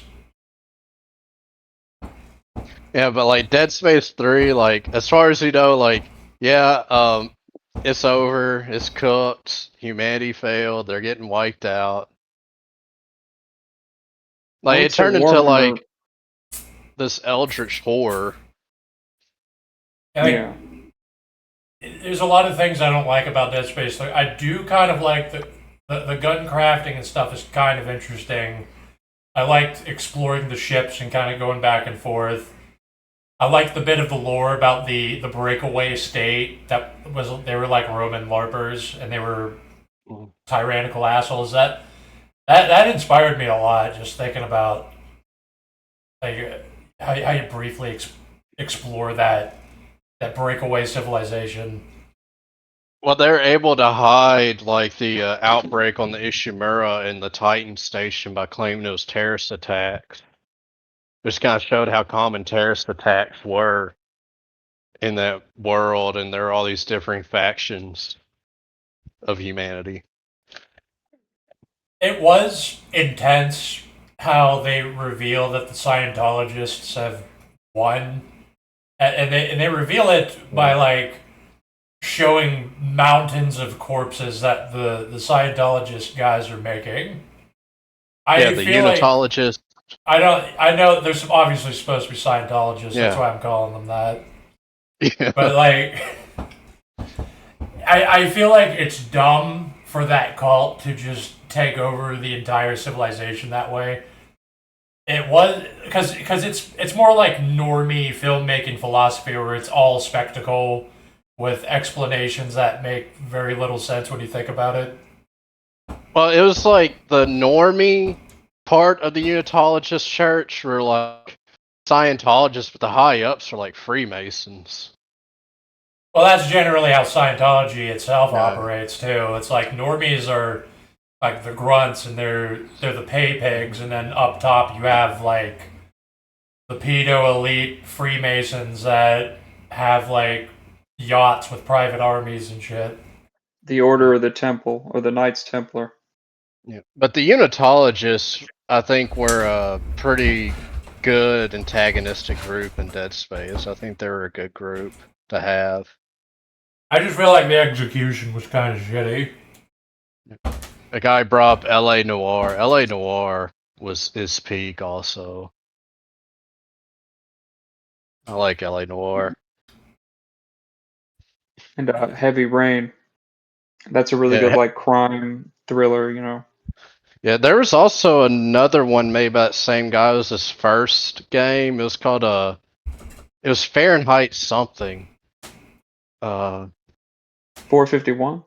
Yeah, but like Dead Space 3, like as far as you know, like it's over, it's cooked, humanity failed, they're getting wiped out. Like it turned into like this eldritch horror. Yeah. There's a lot of things I don't like about Dead Space 3. I do kind of like the gun crafting and stuff is kind of interesting. I liked exploring the ships and kind of going back and forth. I liked the bit of the lore about the breakaway state they were like Roman LARPers and they were tyrannical assholes. That inspired me a lot. Just thinking about like how you briefly explore that breakaway civilization. Well, they're able to hide like the outbreak on the Ishimura and the Titan station by claiming it was terrorist attacks. Just kind of showed how common terrorist attacks were in that world, and there are all these differing factions of humanity. It was intense how they reveal that the Scientologists have won, and they reveal it by like showing mountains of corpses that the Scientologist guys are making. The Unitologists. I know there's obviously supposed to be Scientologists. Yeah. That's why I'm calling them that. Yeah. But like, I feel like it's dumb for that cult to just take over the entire civilization that way. It was because it's more like normie filmmaking philosophy where it's all spectacle with explanations that make very little sense when you think about it. Well, it was like the normie part of the Unitologist church were like Scientologists, but the high ups are like Freemasons. Well, that's generally how Scientology itself operates too. It's like normies are like the grunts and they're the pay pigs, and then up top you have like the pedo elite Freemasons that have like yachts with private armies and shit. The Order of the Temple or the Knights Templar. Yeah. But the Unitologists, I think, were a pretty good antagonistic group in Dead Space. I think they were a good group to have. I just feel like the execution was kind of shitty. A guy brought up L.A. Noire. L.A. Noire was his peak also. I like L.A. Noire. And Heavy Rain. That's a really Yeah, good like crime thriller, you know. Yeah, there was also another one made by that same guy. It was his first game. It was called it was Fahrenheit something. 451.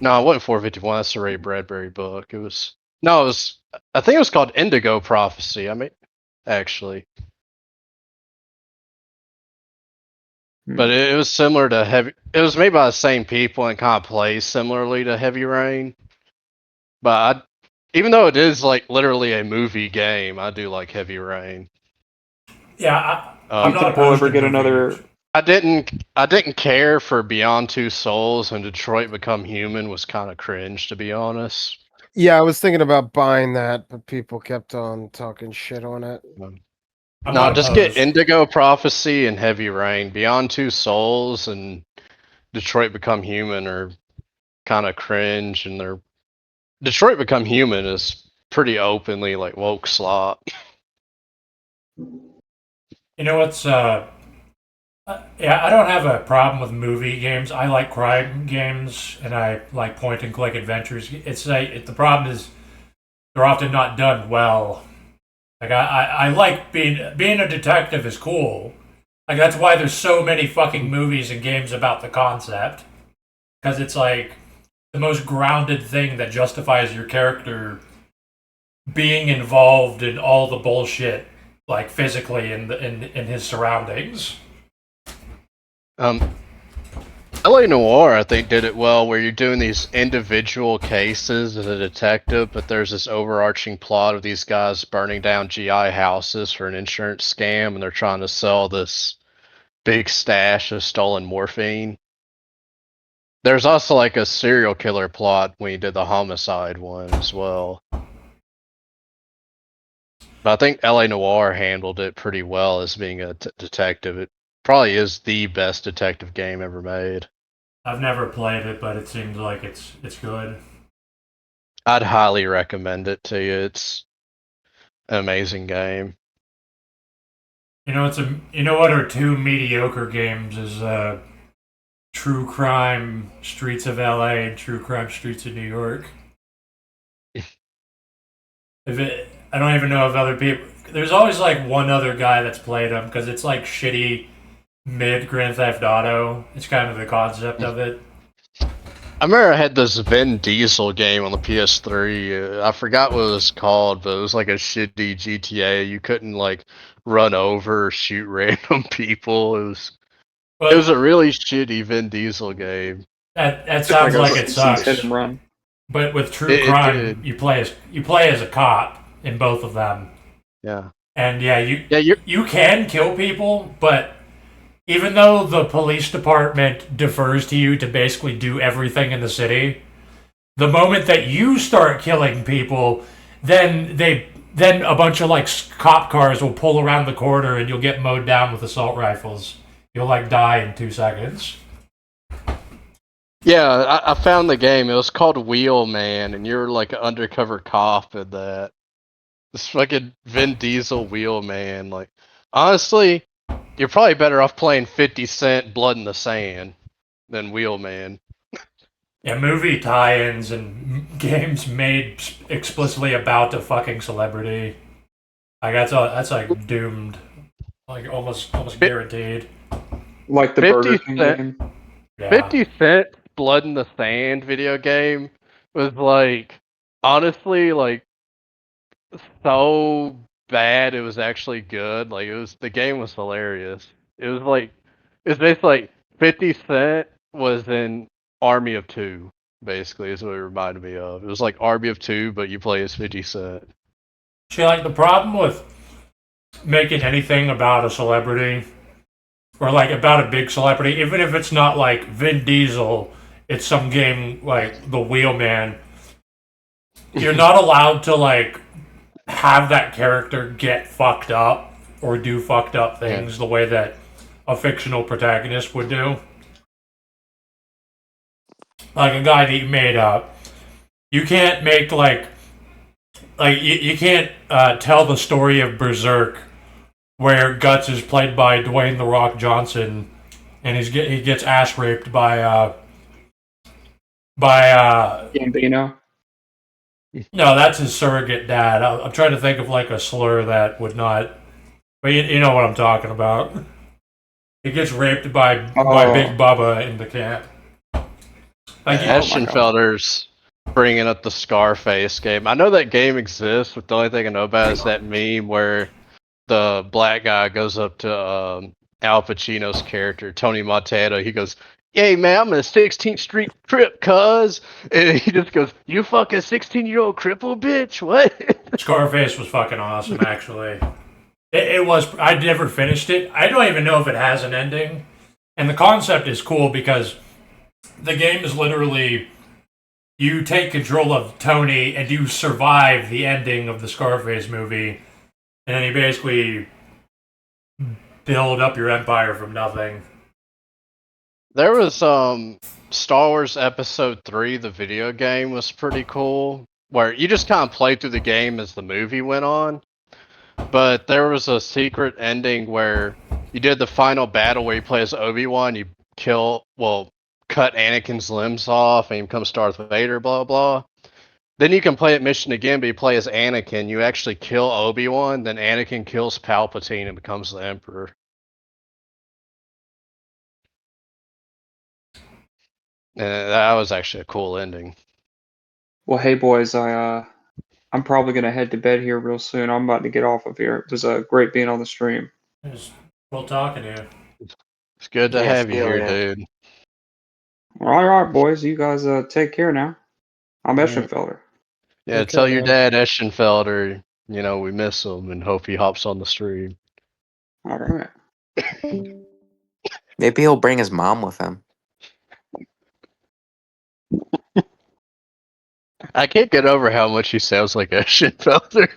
No, it wasn't 451. That's the Ray Bradbury book. It was no, it was. I think it was called Indigo Prophecy. I mean, actually, but it was similar to Heavy. It was made by the same people and kind of plays similarly to Heavy Rain. But even though it is like literally a movie game, I do like Heavy Rain. Yeah, I'm not opposed. We'll ever get another. I didn't care for Beyond Two Souls, and Detroit Become Human was kind of cringe, to be honest. Yeah, I was thinking about buying that, but people kept on talking shit on it. No, just get Indigo Prophecy and Heavy Rain. Beyond Two Souls and Detroit Become Human are kind of cringe, and they're Detroit Become Human is pretty openly like woke slop. You know what's yeah, I don't have a problem with movie games. I like crime games, and I like point and click adventures. It's like the problem is they're often not done well. Like I like being a detective is cool. Like that's why there's so many fucking movies and games about the concept, because it's like the most grounded thing that justifies your character being involved in all the bullshit, like physically in his surroundings. LA Noire, I think, did it well, where you're doing these individual cases as a detective, but there's this overarching plot of these guys burning down GI houses for an insurance scam, and they're trying to sell this big stash of stolen morphine. There's also like a serial killer plot when you did the homicide one as well. But I think LA Noire handled it pretty well as being a detective. It probably is the best detective game ever made. I've never played it, but it seems like it's good. I'd highly recommend it to you. It's an amazing game. You know what are two mediocre games is True Crime Streets of LA and True Crime Streets of New York. I don't even know if other people. There's always like one other guy that's played them because it's like shitty mid Grand Theft Auto. It's kind of the concept of it. I remember I had this Vin Diesel game on the PS3. I forgot what it was called, but it was like a shitty GTA. You couldn't like run over or shoot random people. It was a really shitty Vin Diesel game. That sounds like it sucks. Hit and run. But with True Crime, you play as a cop in both of them. Yeah. And you can kill people, but even though the police department defers to you to basically do everything in the city, the moment that you start killing people, then a bunch of like cop cars will pull around the corner and you'll get mowed down with assault rifles. You'll like die in 2 seconds. Yeah, I found the game. It was called Wheelman, and you're like an undercover cop in that. This fucking Vin Diesel Wheelman. Like, honestly, you're probably better off playing 50 Cent Blood in the Sand than Wheelman. Yeah, movie tie-ins and games made explicitly about a fucking celebrity. Like that's like doomed, like almost guaranteed. Like the Burger King game. Yeah. 50 Cent Blood in the Sand video game was like, honestly, like so bad it was actually good. Like the game was hilarious. It was basically like 50 Cent was in Army of Two, basically, is what it reminded me of. It was like Army of Two, but you play as 50 Cent. See, like the problem with making anything about a celebrity or like about a big celebrity, even if it's not like Vin Diesel, it's some game like The Wheelman. You're not allowed to like have that character get fucked up or do fucked up things the way that a fictional protagonist would do. Like a guy that you made up. You can't make you can't tell the story of Berserk where Guts is played by Dwayne the Rock Johnson, and he gets ass raped by Gambino. no, that's his surrogate dad. I'm trying to think of like a slur that would not, but you know what I'm talking about. He gets raped by Big Bubba in the camp. Like Eschenfelder's bringing up the Scarface game. I know that game exists, but the only thing I know about is that meme where the black guy goes up to Al Pacino's character, Tony Montana. He goes, "Hey man, I'm in a 16th Street Crip, cuz," and he just goes, "You fucking 16-year-old cripple bitch, what?" Scarface was fucking awesome, actually. It was. I never finished it. I don't even know if it has an ending, and the concept is cool because the game is literally you take control of Tony and you survive the ending of the Scarface movie, and then you basically build up your empire from nothing. There was Star Wars Episode 3, the video game, was pretty cool, where you just kind of played through the game as the movie went on. But there was a secret ending where you did the final battle where you play as Obi-Wan, you cut Anakin's limbs off and he becomes Darth Vader, blah blah. Then you can play that mission again, but you play as Anakin. You actually kill Obi-Wan, then Anakin kills Palpatine and becomes the Emperor. And that was actually a cool ending. Well, hey boys, I'm probably gonna head to bed here real soon. I'm about to get off of here. It was great being on the stream. It was cool talking to you. It's good to have you here, yeah. dude. All right, boys. You guys take care now. I'm Eschenfelder. Yeah, Take tell care, your man. dad Eschenfelder, we miss him and hope he hops on the stream. All right. Maybe he'll bring his mom with him. I can't get over how much he sounds like Eschenfelder.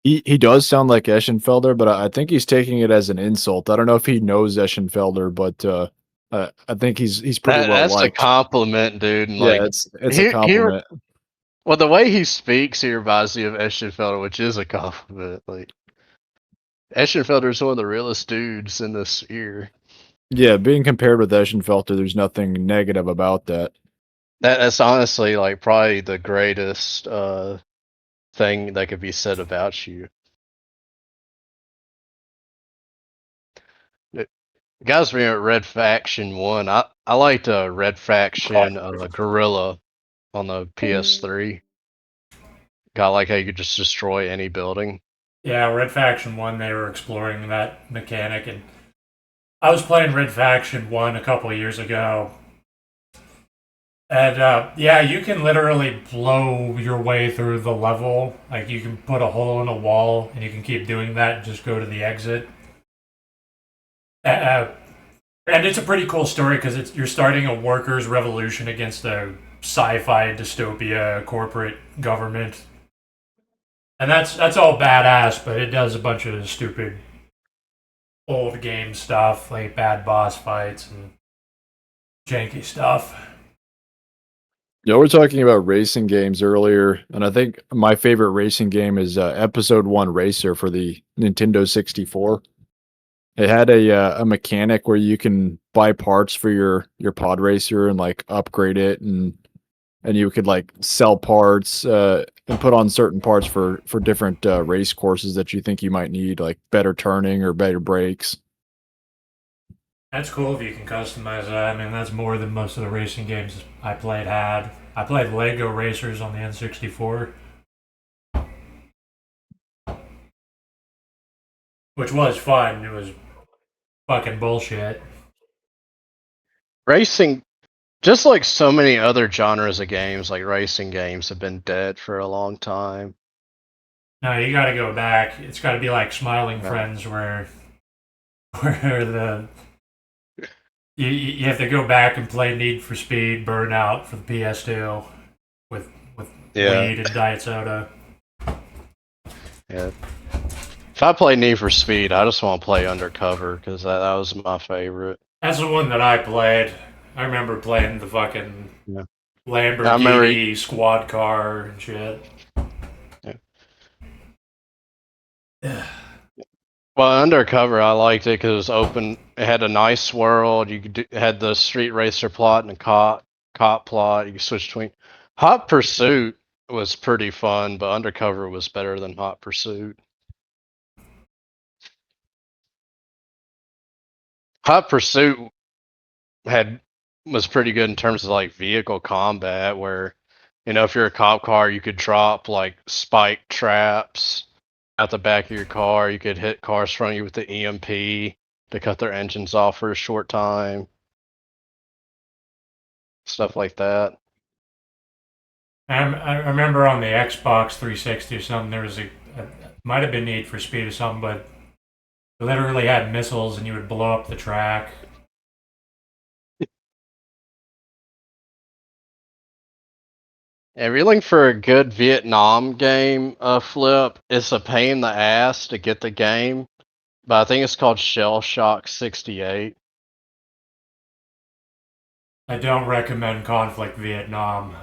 He does sound like Eschenfelder, but I think he's taking it as an insult. I don't know if he knows Eschenfelder, but I think he's pretty well That's liked. a compliment, dude. And Yeah, it's a compliment. Well, the way he speaks, he reminds me of Eschenfelder, which is a compliment. Like, Eschenfelder is one of the realest dudes in this sphere. Yeah, being compared with Eschenfelder, there's nothing negative about that. That's honestly like probably the greatest thing that could be said about you. Guys, we at Red Faction 1. I liked Red Faction Gorilla on the PS3. Got like how you could just destroy any building. Yeah, Red Faction 1, they were exploring that mechanic, and I was playing Red Faction 1 a couple of years ago. And yeah, you can literally blow your way through the level. Like, you can put a hole in a wall, and you can keep doing that and just go to the exit. And it's a pretty cool story because you're starting a workers' revolution against a sci-fi dystopia corporate government. And that's all badass, but it does a bunch of stupid old game stuff, like bad boss fights and janky stuff. Yeah, we're talking about racing games earlier, and I think my favorite racing game is Episode 1 Racer for the Nintendo 64. It had a mechanic where you can buy parts for your pod racer and like upgrade it, and you could like sell parts and put on certain parts for different race courses that you think you might need, like better turning or better brakes. That's cool if you can customize that. I mean, that's more than most of the racing games I played had. I played Lego Racers on the N64, which was fun. It was fucking bullshit. Racing, just like so many other genres of games, like racing games have been dead for a long time. No, you got to go back. It's got to be like Smiling Yeah. Friends, where the you have to go back and play Need for Speed Burnout for the PS2 with Yeah. weed and diet soda. Yeah. If I play Need for Speed, I just want to play Undercover because that was my favorite. That's the one that I played. I remember playing the fucking Yeah. Lamborghini squad car and shit. Yeah. Well, Undercover, I liked it because it was open. It had a nice world. You could had the street racer plot and the cop plot. You could switch between. Hot Pursuit was pretty fun, but Undercover was better than Hot Pursuit. Hot Pursuit was pretty good in terms of like vehicle combat, where if you're a cop car, you could drop like spike traps out the back of your car. You could hit cars in front of you with the EMP to cut their engines off for a short time. Stuff like that. I remember on the Xbox 360 or something, there was might have been Need for Speed or something, but it literally had missiles and you would blow up the track. If you're looking for a good Vietnam game, Flip, it's a pain in the ass to get the game, but I think it's called Shell Shock 68. I don't recommend Conflict Vietnam.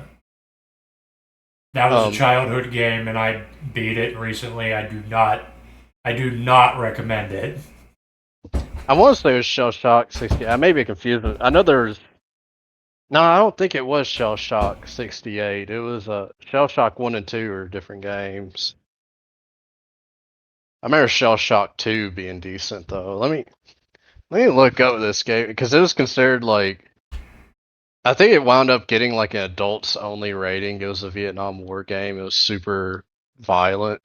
That was a childhood game, and I beat it recently. I do not recommend it. I want to say it was Shell Shock 68. I may be confused. I know there's. No, I don't think it was Shell Shock 68. It was Shell Shock 1 and 2 are different games. I remember Shell Shock 2 being decent though. Let me look up this game because it was considered like. I think it wound up getting like an adults only rating. It was a Vietnam War game. It was super violent.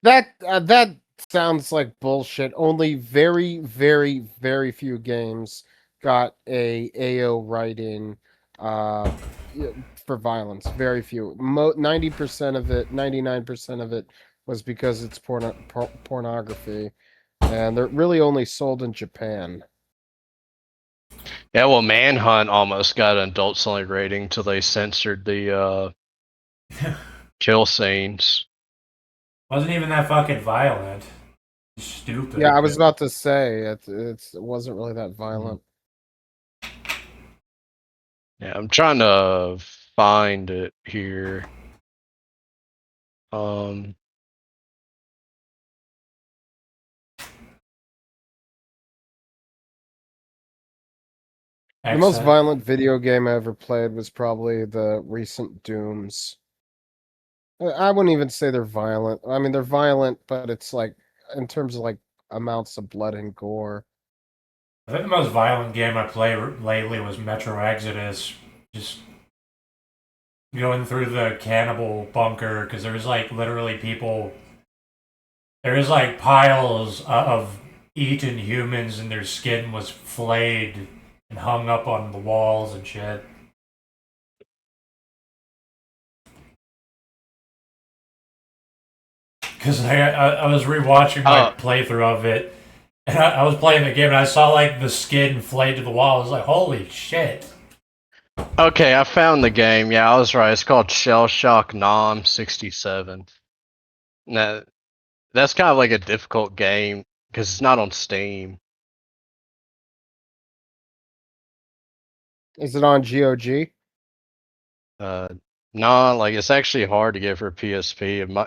That sounds like bullshit. Only very, very, very few games got a AO rating for violence. Very few. 90% of it, 99% of it was because it's pornography, and they're really only sold in Japan. Yeah, well, Manhunt almost got an adults only rating until they censored the kill scenes. Wasn't even that fucking violent. Stupid. Yeah, I was about to say it wasn't really that violent. Yeah, I'm trying to find it here. The most violent video game I ever played was probably the recent Dooms. I wouldn't even say they're violent. I mean, they're violent, but it's like in terms of like amounts of blood and gore. I think the most violent game I played lately was Metro Exodus. Just going through the cannibal bunker because there was like literally people. There was like piles of eaten humans and their skin was flayed and hung up on the walls and shit. Because I was rewatching my playthrough of it, and I was playing the game, and I saw like the skin flayed to the wall. I was like, "Holy shit!" Okay, I found the game. Yeah, I was right. It's called Shell Shock Nom 67. Now, that's kind of like a difficult game because it's not on Steam. Is it on GOG? No, like it's actually hard to get for PSP.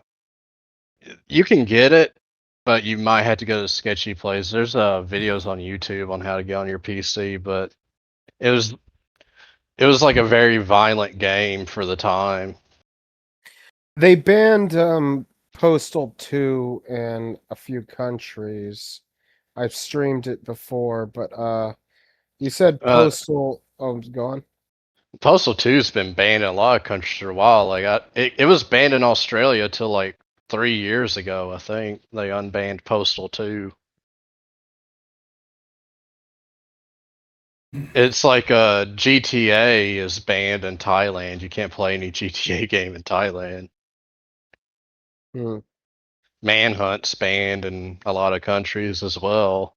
You can get it, but you might have to go to sketchy places. There's videos on YouTube on how to get on your PC, but it was like a very violent game for the time. They banned Postal 2 in a few countries. I've streamed it before, but you said Postal. Oh, go on. Postal 2's been banned in a lot of countries for a while. Like it was banned in Australia till like 3 years ago, I think. They unbanned Postal 2. It's like GTA is banned in Thailand. You can't play any GTA game in Thailand. Hmm. Manhunt's banned in a lot of countries as well.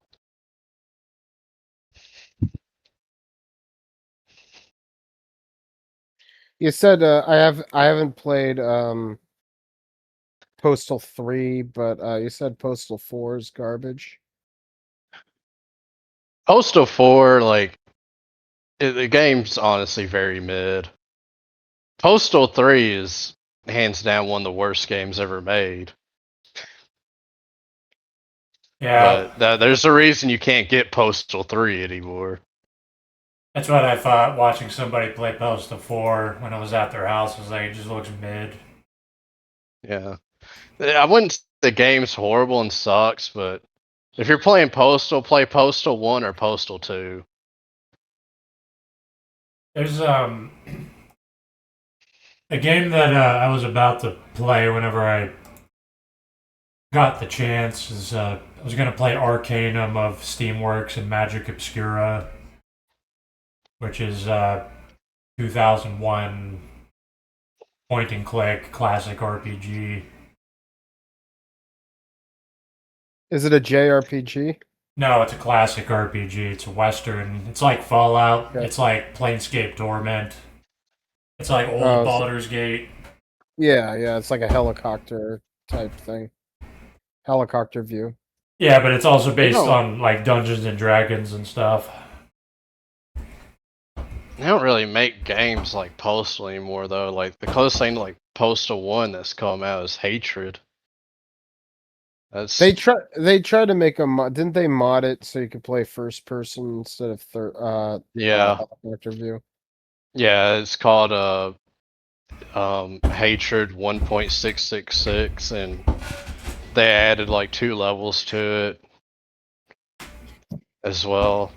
You said I haven't played Postal 3, but you said Postal 4 is garbage. Postal 4, like, the game's honestly very mid. Postal 3 is hands down one of the worst games ever made. Yeah, But there's a reason you can't get Postal 3 anymore. that's what I thought watching somebody play Postal 4 when I was at their house. I was like, it just looks mid. Yeah. I wouldn't say the game's horrible and sucks, but if you're playing Postal, play Postal 1 or Postal 2. There's a game that I was about to play whenever I got the chance is I was gonna play Arcanum of Steamworks and Magic Obscura, which is 2001 point and click classic RPG. Is it a JRPG? No, it's a classic RPG. It's a Western. It's like Fallout. Okay. It's like Planescape Torment. It's like old Oh, so- Baldur's Gate. Yeah, it's like a helicopter type thing. Helicopter view. Yeah, but it's also based No. on like Dungeons and Dragons and stuff. They don't really make games like Postal anymore, though. Like, the closest thing to like Postal 1 that's come out is Hatred. That's They try to make a mod. Didn't they mod it so you could play first person instead of yeah. helicopter view? Yeah, it's called Hatred 1.666, and they added like 2 levels to it as well.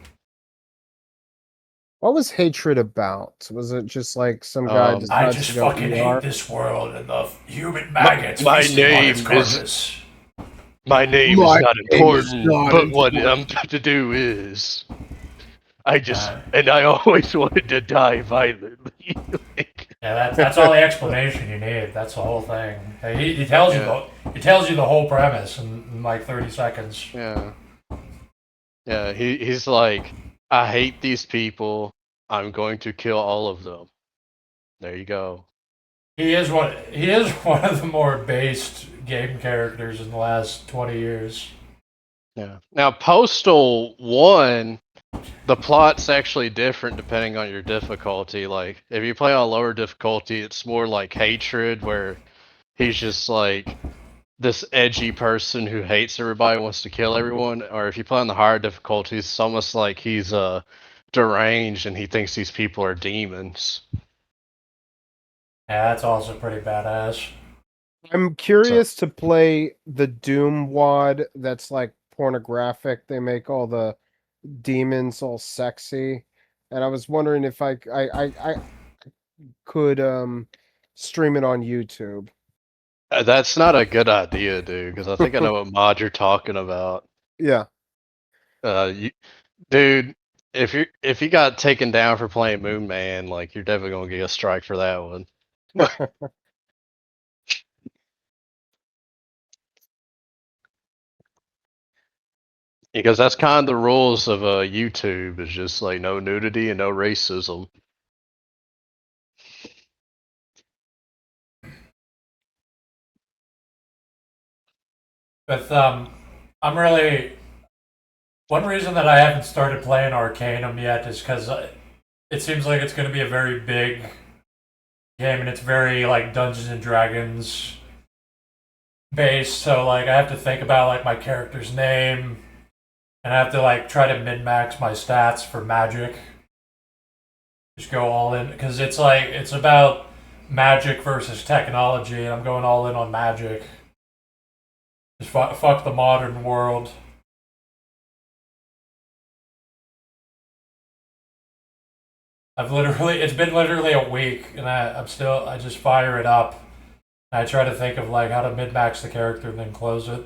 What was Hatred about? Was it just like some guy I decides I just to go fucking ER? hate this world and the human maggots my feasting on its name is- carcass. My name My is not name is important, not but what important. I'm about to do is. I just Uh, and I always wanted to die violently. Yeah, that's all the explanation you need. That's the whole thing. He tells you he tells you the whole premise in like 30 seconds. Yeah. Yeah, he's like, I hate these people. I'm going to kill all of them. There you go. He is one of the more based game characters in the last 20 years. Yeah. Now, Postal 1, the plot's actually different depending on your difficulty. Like, if you play on lower difficulty, it's more like Hatred, where he's just like this edgy person who hates everybody, wants to kill everyone. Or if you play on the higher difficulty, it's almost like he's deranged and he thinks these people are demons. Yeah, that's also pretty badass. I'm curious to play the Doom WAD that's like pornographic. They make all the demons all sexy, and I was wondering if I could stream it on YouTube. That's not a good idea, dude, because I think I know what mod you're talking about. Yeah. Dude, if you got taken down for playing Moon Man, like, you're definitely gonna get a strike for that one. Because that's kind of the rules of YouTube, is just like no nudity and no racism. But I'm really one reason that I haven't started playing Arcanum yet is because it seems like it's going to be a very big game and it's very like Dungeons and Dragons based. So like I have to think about like my character's name, and I have to like try to min max my stats for magic. Just go all in because it's like it's about magic versus technology, and I'm going all in on magic. Just fuck the modern world. It's been literally a week, and I just fire it up. And I try to think of like how to mid max the character and then close it.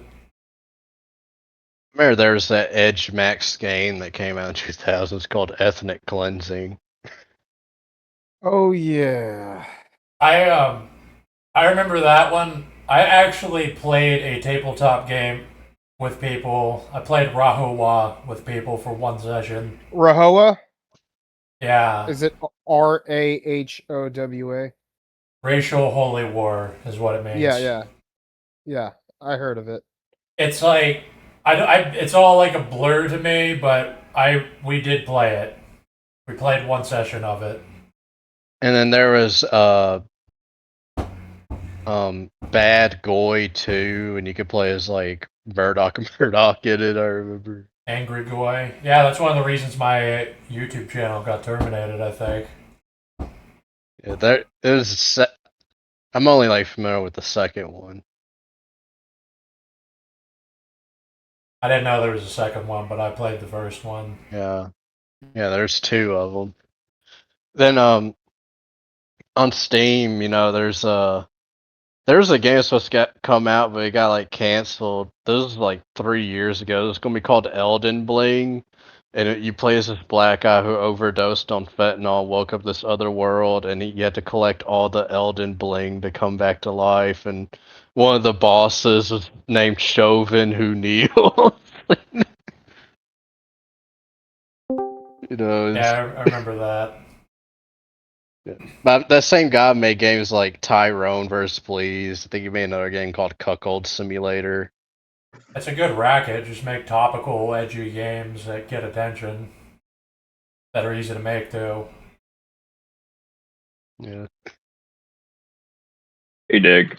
Remember, there's that Edge Max game that came out in 2000. It's called Ethnic Cleansing. Oh yeah. I remember that one. I actually played a tabletop game with people. I played Rahowa with people for one session. Rahowa? Yeah. Is it Rahowa? Racial Holy War is what it means. Yeah. I heard of it. It's like it's all like a blur to me, but we did play it. We played one session of it. And then there was Bad Goy 2, and you could play as like Murdoch in it, I remember. Angry Goy. Yeah, that's one of the reasons my YouTube channel got terminated, I think. Yeah, I'm only like familiar with the second one. I didn't know there was a second one, but I played the first one. Yeah, there's 2 of them. Then on Steam, there's a game that's supposed to come out, but it got like canceled. This was like 3 years ago. It's gonna be called Elden Bling, and you play as this black guy who overdosed on fentanyl, woke up this other world, and you had to collect all the Elden Bling to come back to life. And one of the bosses was named Chauvin who kneels. Yeah, I remember that. Yeah. But that same guy made games like Tyrone vs. Please. I think he made another game called Cuckold Simulator. It's a good racket. Just make topical, edgy games that get attention. That are easy to make, too. Yeah. Hey, Dig.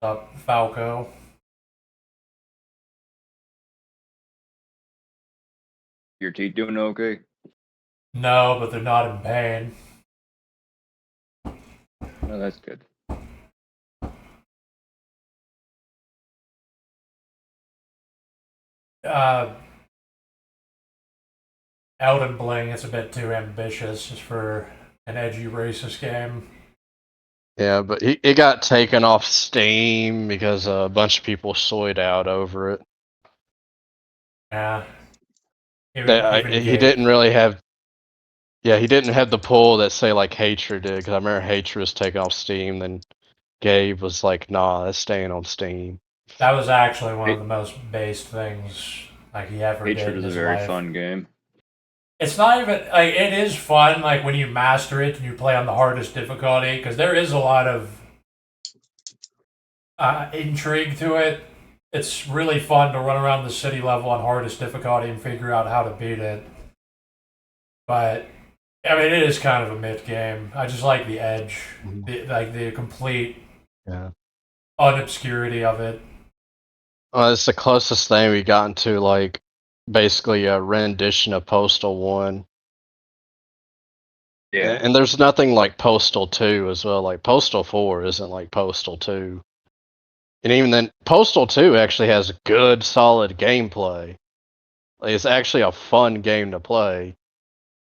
Falco. Your teeth doing okay? No, but they're not in pain. Oh, that's good. Elden Bling is a bit too ambitious just for an edgy racist game. Yeah, but it got taken off Steam because a bunch of people soyed out over it. Yeah. He didn't really have. Yeah, he didn't have the pull that say like Hatred did, because I remember Hatred was taken off Steam. Then Gabe was like, "Nah, that's staying on Steam." That was actually one of the most based things like he ever did. Hatred in is a his very life. fun game. It's not even like it is fun like when you master it and you play on the hardest difficulty because there is a lot of intrigue to it. It's really fun to run around the city level on hardest difficulty and figure out how to beat it. But I mean, it is kind of a mid game. I just like the edge, the complete unobscurity of it. It's the closest thing we gotten to like basically a rendition of Postal 1. Yeah. And there's nothing like Postal 2 as well. Like Postal 4 isn't like Postal 2. And even then, Postal 2 actually has good, solid gameplay. Like, it's actually a fun game to play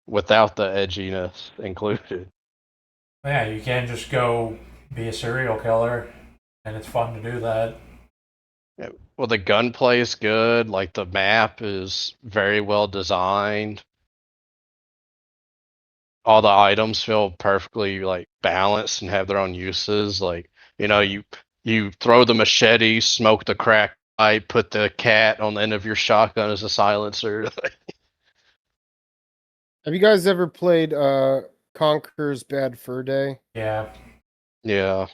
without the edginess included. Yeah, you can just go be a serial killer, and it's fun to do that. Yeah, well, the gunplay is good. Like, the map is very well designed. All the items feel perfectly like balanced and have their own uses. Like, you throw the machete, smoke the crack pipe, put the cat on the end of your shotgun as a silencer. Have you guys ever played Conker's Bad Fur Day? Yeah. Yeah.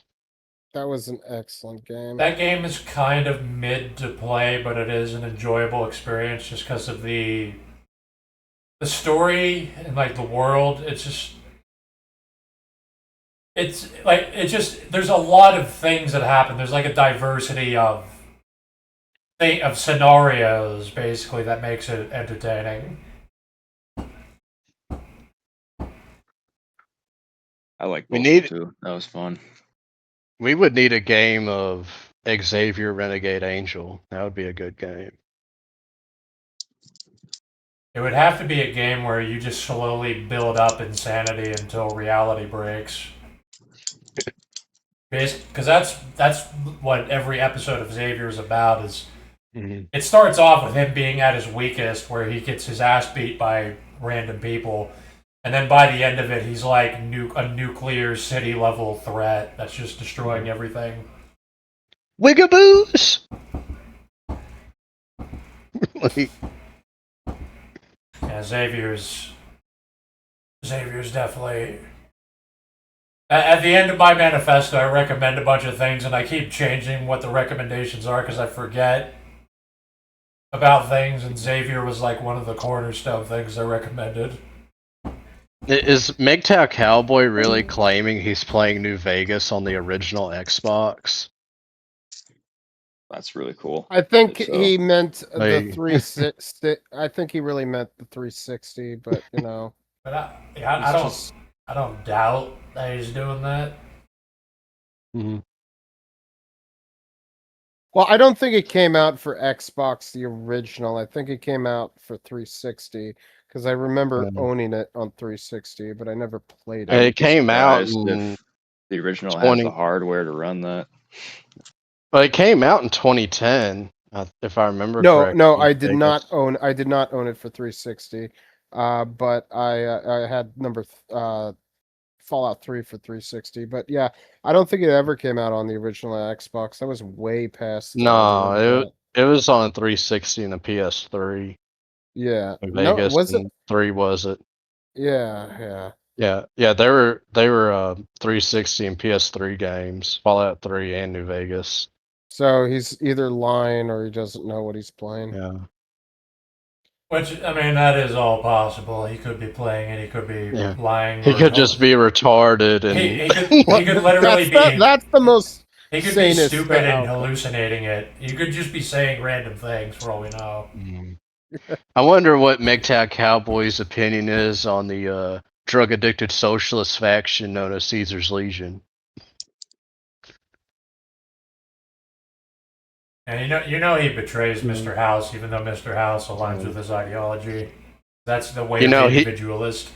That was an excellent game. That game is kind of mid to play, but it is an enjoyable experience just because of the story and like the world. It's there's a lot of things that happen. There's like a diversity of scenarios basically that makes it entertaining. I like Postal too. That was fun. We would need a game of Xavier Renegade Angel. That would be a good game. It would have to be a game where you just slowly build up insanity until reality breaks. Because that's what every episode of Xavier is about. It starts off with him being at his weakest, where he gets his ass beat by random people, and then by the end of it, he's like a nuclear city level threat that's just destroying everything. Wigaboos! Like, Yeah, Xavier's definitely. At the end of my manifesto, I recommend a bunch of things, and I keep changing what the recommendations are because I forget about things, and Xavier was like one of the cornerstone things I recommended. is MGTOW Cowboy really claiming he's playing New Vegas on the original Xbox? That's really cool. I think So- he meant the Like- 360. I think he really meant the 360, but you know. But I it's don't just- I don't doubt that he's doing that. Mhm. Well, I don't think it came out for Xbox the original. I think it came out for 360 because I remember Yeah. owning it on 360, but I never played And it. it came out Surprised in, if the original 20 has the hardware to run that. well, it came out in 2010, if I remember No, correctly. no, I did Vegas. not own. I did not own it for 360. But I had Fallout 3 for 360. But yeah, I don't think it ever came out on the original Xbox. That was way past. No, it was on 360 and a PS3. Yeah, In no, Vegas, was it? and 3 was it? Yeah. Yeah. They were 360 and PS3 games, Fallout 3 and New Vegas. So he's either lying or he doesn't know what he's playing. Yeah. Which, I mean, that is all possible. He could be playing and he could be Yeah. lying. He or could just be retarded and He could literally That's the most. He could be sanest stupid and outcome. hallucinating it. You could just be saying random things for all we know. I wonder what MGTOW Cowboy's opinion is on the drug-addicted socialist faction known as Caesar's Legion. And you know he betrays Mr. House, even though Mr. House aligns with his ideology. That's the way of the individualist.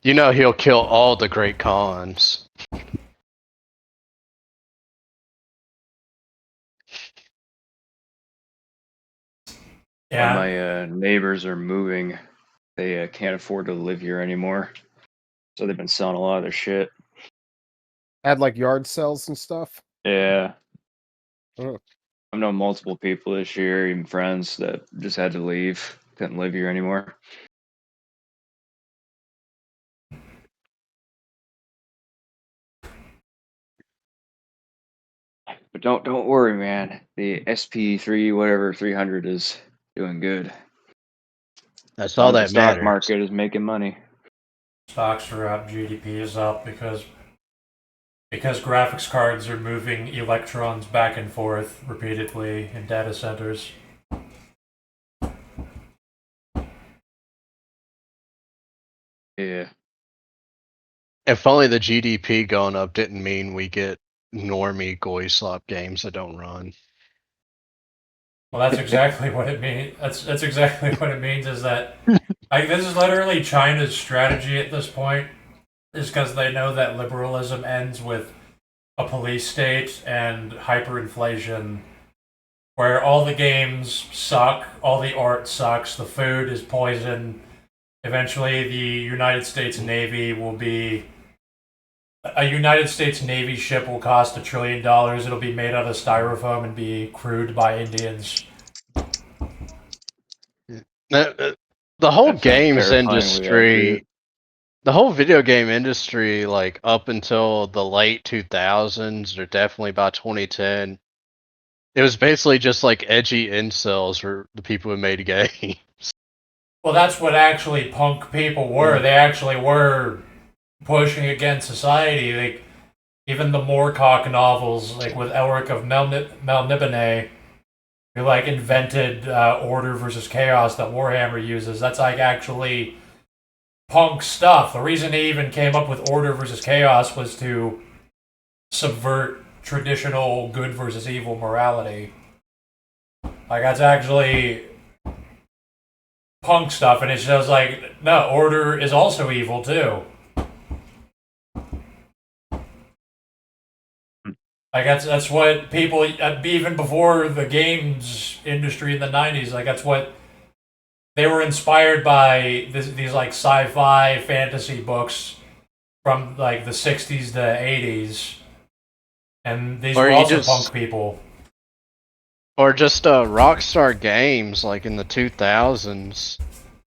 You know he'll kill all the great Khans. Yeah. My neighbors are moving. They can't afford to live here anymore. So they've been selling a lot of their shit. Had like yard sales and stuff. Yeah. Oh. I've known multiple people this year, even friends, that just had to leave. Couldn't live here anymore. But don't worry, man. The SP3 whatever 300 is doing good. That's all The that stock matters. market is making money. Stocks are up, GDP is up because graphics cards are moving electrons back and forth repeatedly in data centers. Yeah. If only the GDP going up didn't mean we get normie goy slop games that don't run. Well, that's exactly what it means. That's exactly what it means. Is that this is literally China's strategy at this point, is because they know that liberalism ends with a police state and hyperinflation, where all the games suck, all the art sucks, the food is poison. Eventually, the United States Navy will be. A United States Navy ship will cost $1 trillion. It'll be made out of styrofoam and be crewed by Indians. The whole That sounds games terrifyingly industry, accurate. the whole video game industry, like up until the late 2000s or definitely by 2010, it was basically just like edgy incels for the people who made games. Well, that's what actually punk people were. They actually were pushing against society. Like even the Moorcock novels, like with Elric of Melniboné, who like invented order versus chaos that Warhammer uses. That's like actually punk stuff. The reason they even came up with order versus chaos was to subvert traditional good versus evil morality. Like that's actually punk stuff, and it shows like no, order is also evil too. Like that's what people even before the games industry in the 90s, like that's what they were inspired by. These like sci-fi fantasy books from like the 60s to 80s, And these Or were you also just- punk people. Or just Rockstar Games, like in the 2000s.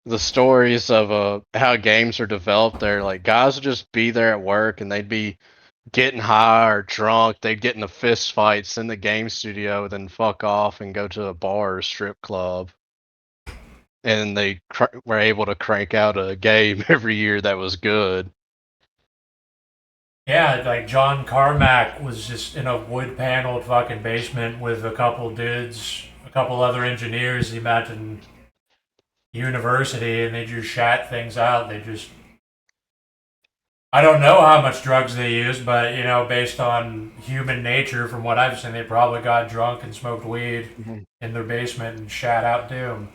The stories of how games are developed there, like guys would just be there at work and they'd be getting high or drunk, they'd get into fist fights in the game studio, then fuck off and go to a bar or strip club. And they were able to crank out a game every year that was good. Yeah, like John Carmack was just in a wood paneled fucking basement with a couple dudes, a couple other engineers he met in university, and they just shat things out. I don't know how much drugs they used, but based on human nature, from what I've seen, they probably got drunk and smoked weed in their basement and shat out doom.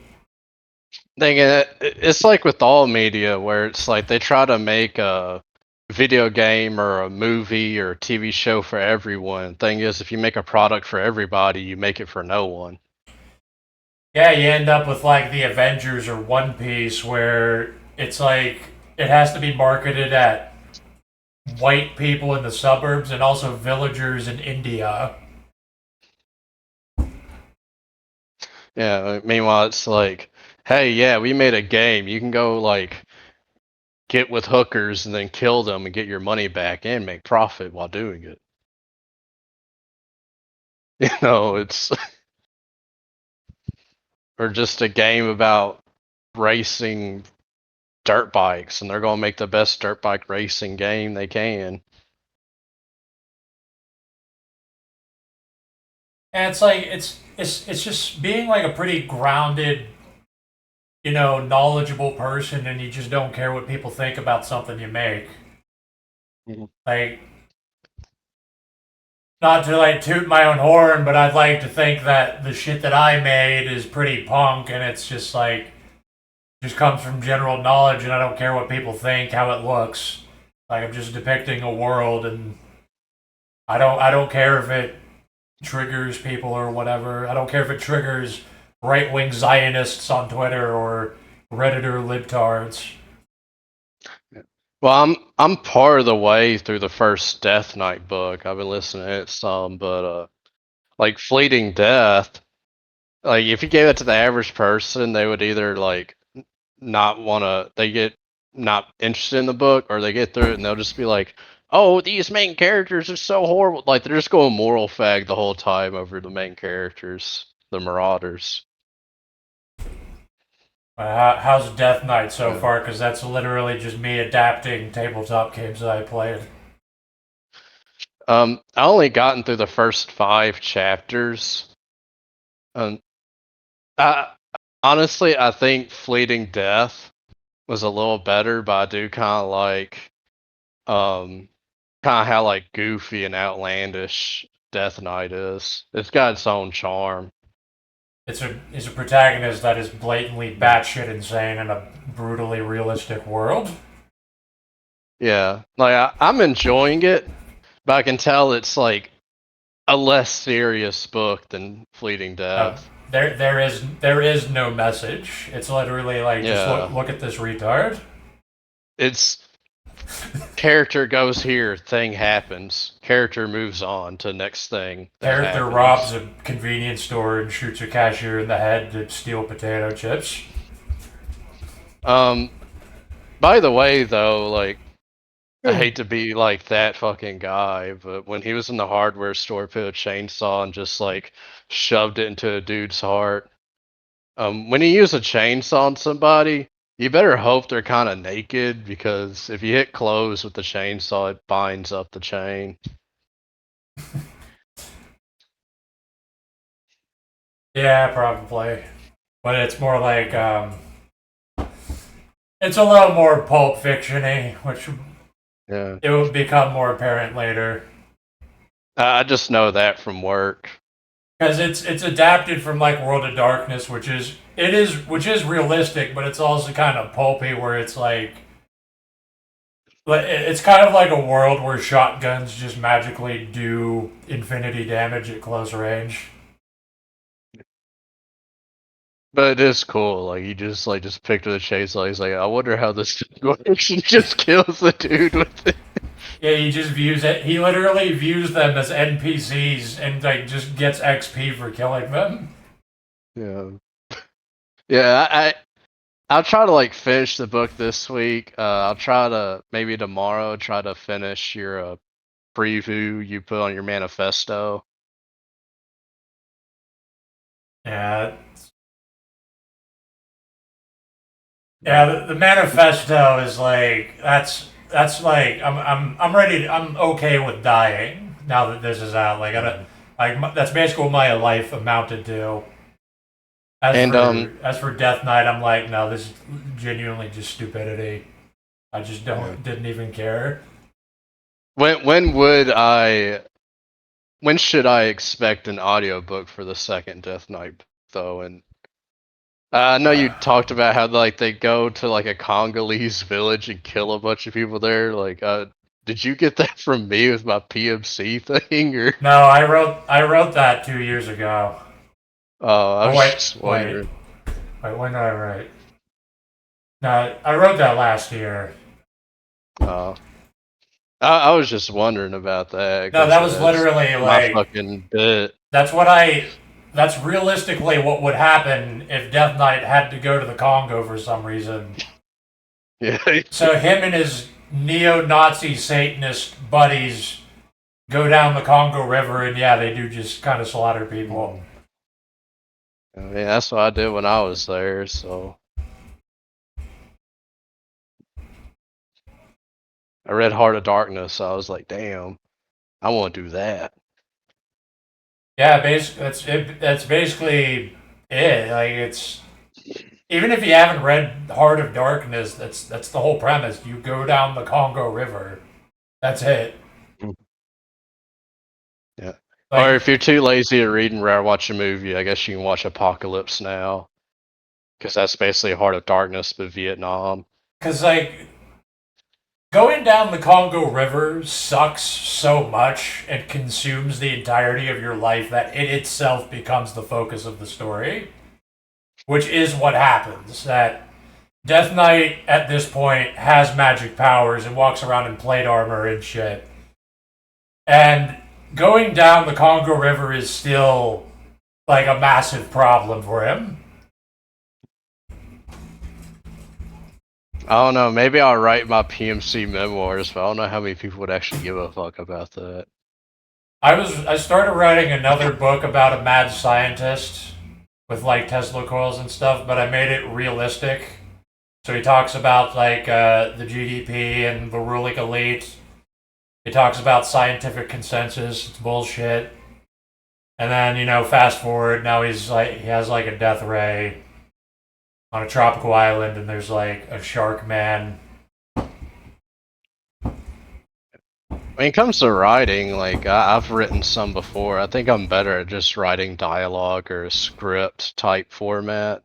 It's like with all media, where it's like they try to make a video game or a movie or a TV show for everyone. Thing is, if you make a product for everybody, you make it for no one. Yeah, you end up with like the Avengers or One Piece, where it's like it has to be marketed at white people in the suburbs and also villagers in India. Yeah. Meanwhile, it's like, hey, yeah, we made a game. You can go like get with hookers and then kill them and get your money back and make profit while doing it. It's or just a game about racing dirt bikes, and they're gonna make the best dirt bike racing game they can. And it's like it's just being like a pretty grounded, knowledgeable person, and you just don't care what people think about something you make. Mhm. Like, not to like toot my own horn, but I'd like to think that the shit that I made is pretty punk, and it's just like just comes from general knowledge, and I don't care what people think, how it looks. Like I'm just depicting a world, and I don't care if it triggers people or whatever. I don't care if it triggers right-wing Zionists on Twitter or Redditor libtards. Well, I'm part of the way through the first Death Knight book. I've been listening to it some, but like Fleeting Death, like if you gave it to the average person, they would either like not want to, they get not interested in the book, or they get through it and they'll just be like, oh, these main characters are so horrible. Like they're just going moral fag the whole time over the main characters, the Marauders. How's Death Knight so Yeah. far? Because that's literally just me adapting tabletop games that I played. I only gotten through the first 5 chapters. I honestly, I think Fleeting Death was a little better, but I do kind of like, kind of how like goofy and outlandish Death Knight is. It's got its own charm. It's a protagonist that is blatantly batshit insane in a brutally realistic world. Yeah, like I'm enjoying it, but I can tell it's like a less serious book than Fleeting Death. There is no message. It's literally like just look at this retard. It's character goes here, thing happens. Character moves on to next thing. Character robs a convenience store and shoots a cashier in the head to steal potato chips. By the way, though, like, I hate to be like that fucking guy, but when he was in the hardware store, put a chainsaw and just like shoved it into a dude's heart. When you use a chainsaw on somebody, you better hope they're kind of naked, because if you hit close with the chainsaw, it binds up the chain. Yeah, probably. But it's more like it's a little more Pulp Fiction-y, which it will become more apparent later. I just know that from work. Because it's adapted from like World of Darkness, which is realistic, but it's also kind of pulpy, where it's like it's kind of like a world where shotguns just magically do infinity damage at close range. But it is cool. Like you just picture the chainsaw. He's like, I wonder how this works. He just kills the dude with it. Yeah, he just views it. He literally views them as NPCs and like just gets XP for killing them. Yeah. Yeah, I'll try to like finish the book this week. I'll try to maybe tomorrow try to finish your preview you put on your manifesto. Yeah. Yeah, the manifesto is like that's like I'm ready. I'm okay with dying now that this is out. Like I don't, like that's basically what my life amounted to. As for Death Knight, I'm like, no, this is genuinely just stupidity. I just didn't even care. When should I expect an audiobook for the second Death Knight though? And I know you talked about how like they go to like a Congolese village and kill a bunch of people there. Like, did you get that from me with my PMC thing or? No, I wrote that 2 years ago. Oh, I was just wondering. Wait, when did I write? No, I wrote that last year. Oh. I was just wondering about that. No, that was literally like my fucking bit. That's realistically what would happen if Death Knight had to go to the Congo for some reason. Yeah. So him and his neo-Nazi Satanist buddies go down the Congo River, and yeah, they do just kind of slaughter people. I mean, that's what I did when I was there, so. I read Heart of Darkness, so I was like, damn, I want to do that. Yeah, that's basically it. Like it's even if you haven't read Heart of Darkness, that's the whole premise. You go down the Congo River. That's it. Yeah. Like, or if you're too lazy to read and rather watch a movie, I guess you can watch Apocalypse Now, because that's basically Heart of Darkness but Vietnam. Because like going down the Congo River sucks so much and consumes the entirety of your life that it itself becomes the focus of the story. Which is what happens. That Death Knight at this point has magic powers and walks around in plate armor and shit. And going down the Congo River is still like a massive problem for him. I don't know, maybe I'll write my PMC memoirs, but I don't know how many people would actually give a fuck about that. I started writing another book about a mad scientist with like Tesla coils and stuff, but I made it realistic. So he talks about like the GDP and the ruling elite. He talks about scientific consensus. It's bullshit. And then fast forward. Now he has like a death ray on a tropical island, and there's like a shark man. When it comes to writing, like I've written some before. I think I'm better at just writing dialogue or a script type format.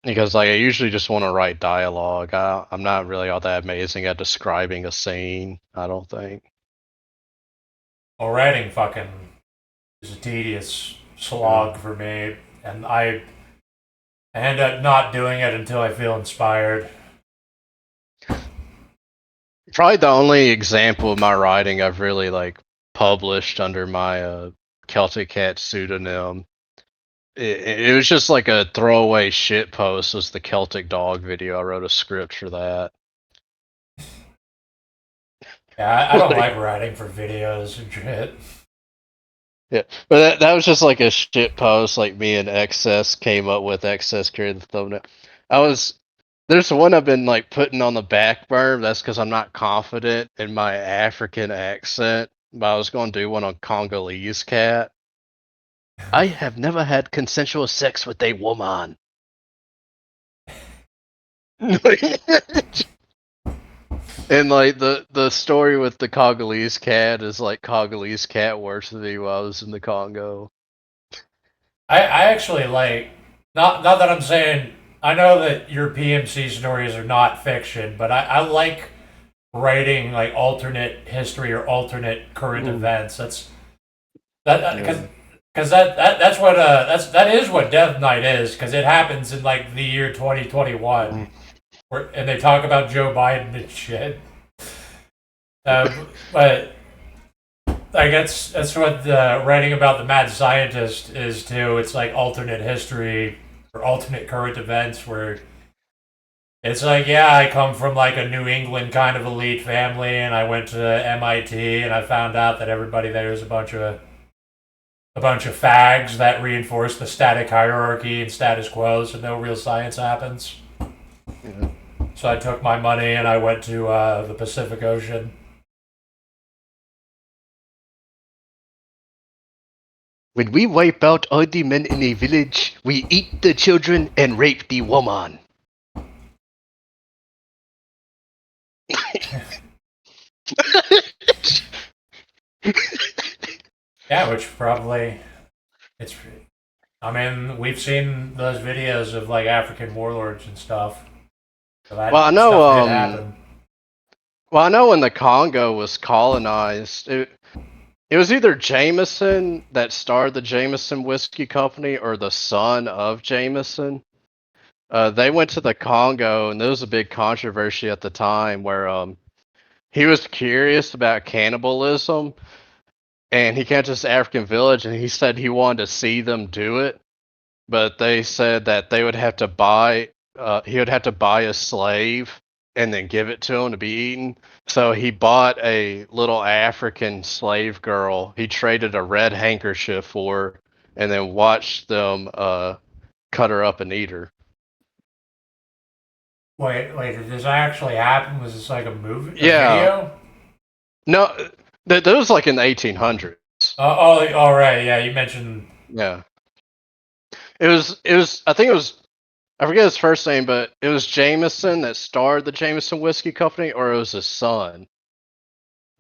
Because like I usually just want to write dialogue. I'm not really all that amazing at describing a scene, I don't think. Well, writing fucking is a tedious slog for me, and I end up not doing it until I feel inspired. Probably the only example of my writing I've really like published under my Celtic Cat pseudonym. It was just like a throwaway shit post. Was the Celtic Dog video? I wrote a script for that. Yeah, I don't like writing for videos and shit. Yeah, but that was just like a shit post. Like me and Excess came up with. Excess created the thumbnail. There's one I've been like putting on the back burner. That's because I'm not confident in my African accent. But I was going to do one on Congolese cat. I have never had consensual sex with a woman. And like the story with the Congolese cat is like Congolese cat worse than me while I was in the Congo. I actually like not that I'm saying I know that your PMC stories are not fiction, but I like writing like alternate history or alternate current events. That's because that's what that is what Death Knight is, because it happens in like the year 2021. and they talk about Joe Biden and shit. But I guess that's what writing about the mad scientist is too. It's like alternate history or alternate current events where it's like, yeah, I come from like a New England kind of elite family, and I went to MIT, and I found out that everybody there is a bunch of fags that reinforce the static hierarchy and status quo, so no real science happens. Yeah. So I took my money and I went to the Pacific Ocean. When we wipe out all the men in a village, we eat the children and rape the woman. Yeah, which probably it's. I mean, we've seen those videos of like African warlords and stuff. So that Well, I know. stuff did happen. Well, I know when the Congo was colonized, it was either Jameson that started the Jameson Whiskey Company or the son of Jameson. They went to the Congo, and there was a big controversy at the time where he was curious about cannibalism, and he came to this African village, and he said he wanted to see them do it, but they said that they would have to buy. He would have to buy a slave and then give it to him to be eaten. So he bought a little African slave girl. He traded a red handkerchief for her, and then watched them cut her up and eat her. Wait, did this actually happen? Was this like a movie? Yeah. Video? No, that was like in the 1800s. All right. Yeah, you mentioned. Yeah. It was. I think it was. I forget his first name, but it was Jameson that started the Jameson Whiskey Company, or it was his son.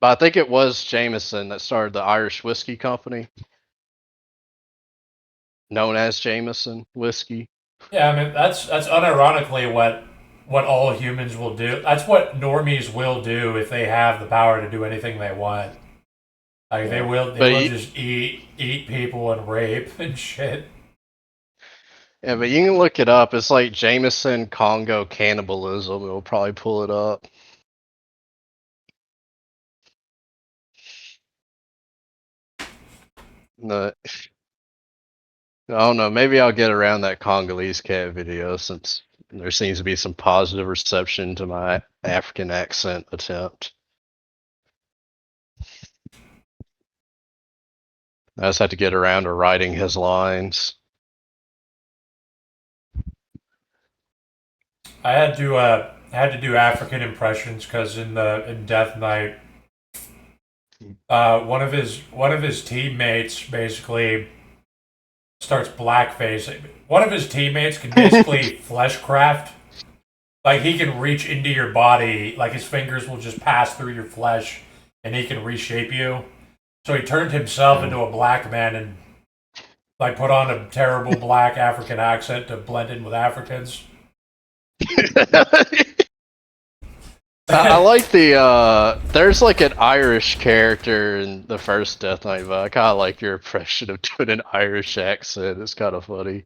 But I think it was Jameson that started the Irish Whiskey Company, known as Jameson Whiskey. Yeah, I mean that's unironically what all humans will do. That's what normies will do if they have the power to do anything they want. Like they will just eat people and rape and shit. Yeah, but you can look it up. It's like Jameson Congo cannibalism. It'll probably pull it up. No, I don't know. Maybe I'll get around that Congolese cat video since there seems to be some positive reception to my African accent attempt. I just have to get around to writing his lines. I had to do African impressions because in Death Knight, one of his teammates basically starts blackfacing. One of his teammates can basically fleshcraft. Like he can reach into your body, like his fingers will just pass through your flesh, and he can reshape you. So he turned himself into a black man and like put on a terrible black African accent to blend in with Africans. I like there's like an Irish character in the first Death Knight, but I kind of like your impression of doing an Irish accent. It's kind of funny.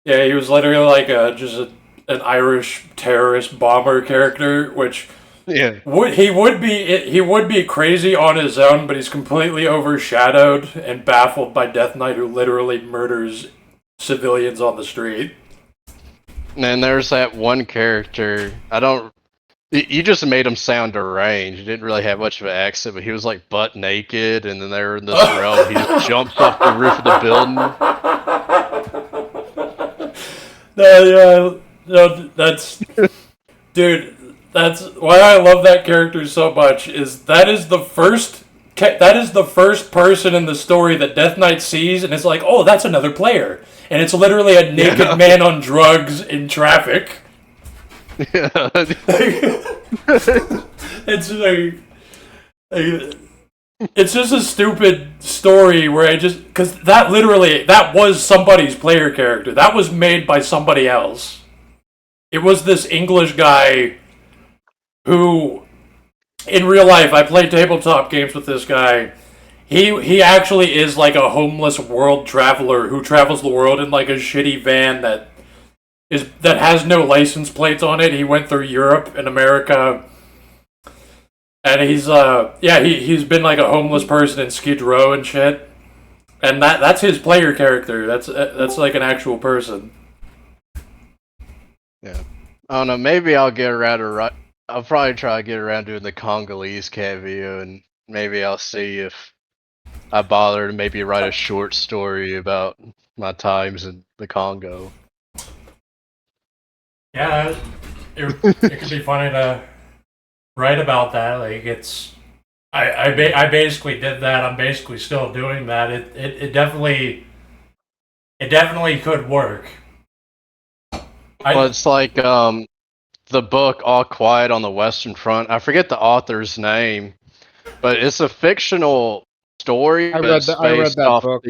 Yeah, he was literally like an Irish terrorist bomber character, which he would be crazy on his own, but he's completely overshadowed and baffled by Death Knight, who literally murders civilians on the street. And then there's that one character. You just made him sound deranged. He didn't really have much of an accent, but he was like butt naked, and then they were in this realm. He just jumps off the roof of the building. That's dude. That's why I love that character so much. That is the first person in the story that Death Knight sees, and it's like, oh, that's another player, and it's literally a naked man on drugs in traffic. Yeah. It's like it's just a stupid story where because that was somebody's player character. That was made by somebody else. It was this English guy who, in real life, I play tabletop games with this guy. He actually is like a homeless world traveler who travels the world in like a shitty van that that has no license plates on it. He went through Europe and America, and he's been like a homeless person in Skid Row and shit. And that's his player character. That's like an actual person. Yeah. I don't know. Maybe I'll get around to I'll probably try to get around doing the Congolese cameo, and maybe I'll see if I bother to maybe write a short story about my times in the Congo. Yeah, it could be funny to write about that. Like I basically did that. I'm basically still doing that. It definitely could work. Well, it's like the book All Quiet on the Western Front. I forget the author's name, but it's a fictional story. I read that book.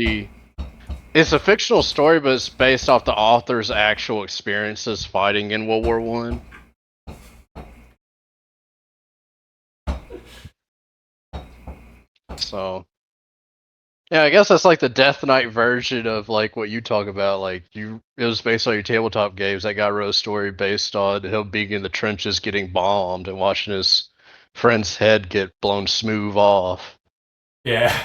It's a fictional story, but it's based off the author's actual experiences fighting in World War One. So, yeah, I guess that's like the Death Knight version of like what you talk about. Like it was based on your tabletop games. That guy wrote a story based on him being in the trenches, getting bombed, and watching his friend's head get blown smooth off. Yeah.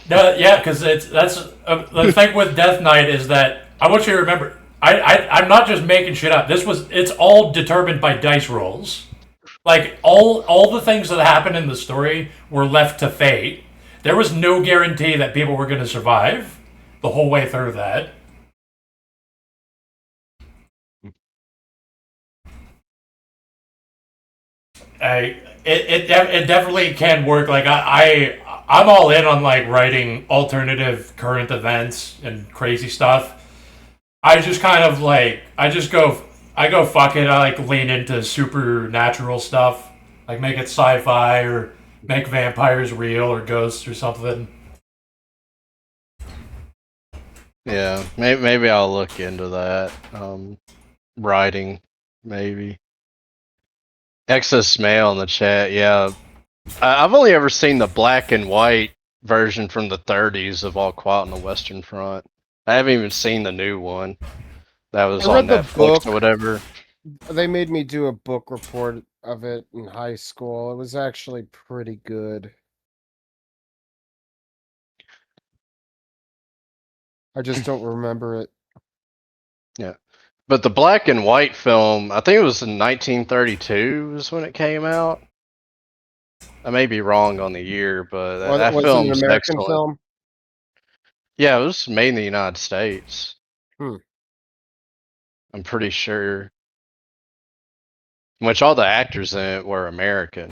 No, yeah, because that's the thing with Death Knight is that I want you to remember. I'm not just making shit up. It's all determined by dice rolls. Like all the things that happened in the story were left to fate. There was no guarantee that people were going to survive the whole way through that. It definitely can work. Like I'm all in on like writing alternative current events and crazy stuff. I just kind of like I go fuck it. I like lean into supernatural stuff, like make it sci-fi or make vampires real or ghosts or something. Yeah, maybe I'll look into that. Writing, maybe. Excess mail in the chat. Yeah, I've only ever seen the black and white version from the 30s of All Quiet on the Western Front. I haven't even seen the new one. That was I on read the Netflix book. or whatever. They made me do a book report of it in high school. It was actually pretty good. I just don't remember it. Yeah. But the black and white film, I think it was in 1932 is when it came out. I may be wrong on the year, but that Was it film an is American excellent. film? Yeah, it was made in the United States. Hmm. I'm pretty sure. Which all the actors in it were American.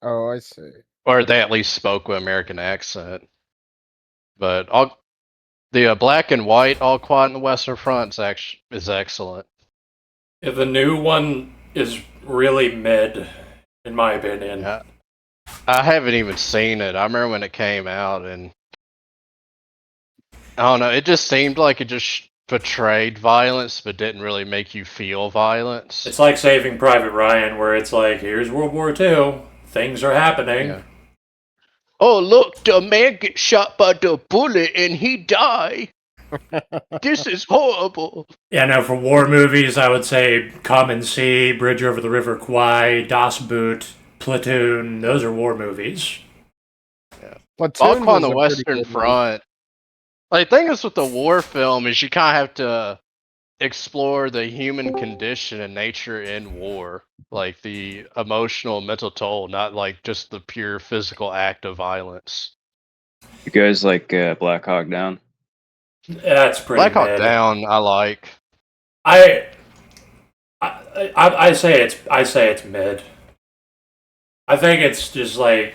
Oh, I see. Or they at least spoke with American accent. But the black and white All Quiet on the Western Front is excellent. Yeah, the new one is really mid, in my opinion. Yeah. I haven't even seen it. I remember when it came out, and I don't know, it just seemed like it just portrayed violence, but didn't really make you feel violence. It's like Saving Private Ryan, where it's like, here's World War II, things are happening. Yeah. Oh, look, the man gets shot by the bullet and he died. This is horrible. Yeah, no, for war movies, I would say Come and See, Bridge Over the River Kwai, Das Boot, Platoon, those are war movies. Yeah. Platoon Falco on was the a pretty Western good one. Front. Like, the thing is with the war film is you kind of have to explore the human condition and nature in war. Like the emotional, mental toll, not like just the pure physical act of violence. You guys like Black Hawk Down? That's pretty Black Hawk mid. Down, I like. I say it's mid. I think it's just like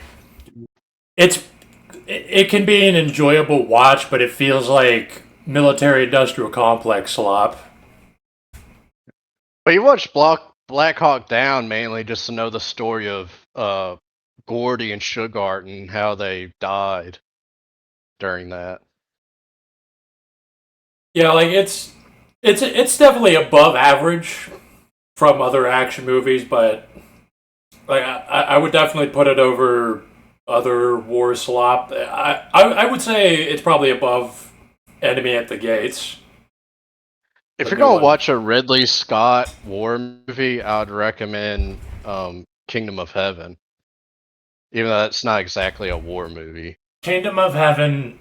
it can be an enjoyable watch, but it feels like military-industrial complex slop. But you watch Black Hawk Down mainly just to know the story of Gordy and Sugart and how they died during that. Yeah, like it's definitely above average from other action movies, but like I would definitely put it over other war slop. I would say it's probably above Enemy at the Gates. If The you're new gonna one. watch a Ridley Scott war movie, I would recommend Kingdom of Heaven. Even though that's not exactly a war movie. Kingdom of Heaven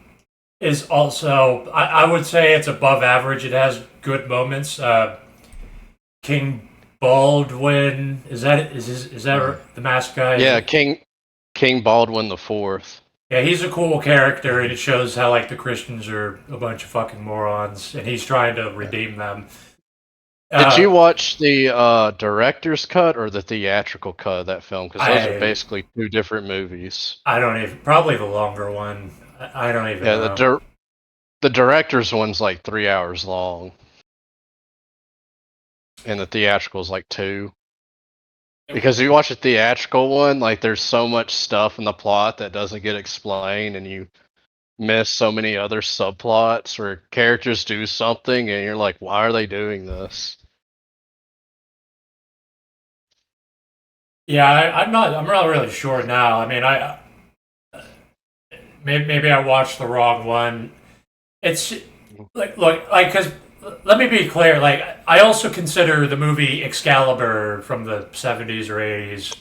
is also, I would say it's above average. It has good moments. King Baldwin, is that the masked guy? Yeah, King Baldwin the Fourth. Yeah, he's a cool character, and it shows how like the Christians are a bunch of fucking morons, and he's trying to redeem them. Did you watch the director's cut or the theatrical cut of that film? Because those are basically two different movies. I don't even. Probably the longer one. I don't even know. Yeah, the director's one's like 3 hours long, and the theatrical's like 2. Because if you watch a theatrical one, like there's so much stuff in the plot that doesn't get explained, and you miss so many other subplots where characters do something, and you're like, why are they doing this? Yeah, I'm not really sure now. I mean, maybe I watched the wrong one. It's like look like because let me be clear. Like I also consider the movie Excalibur from the 70s or 80s.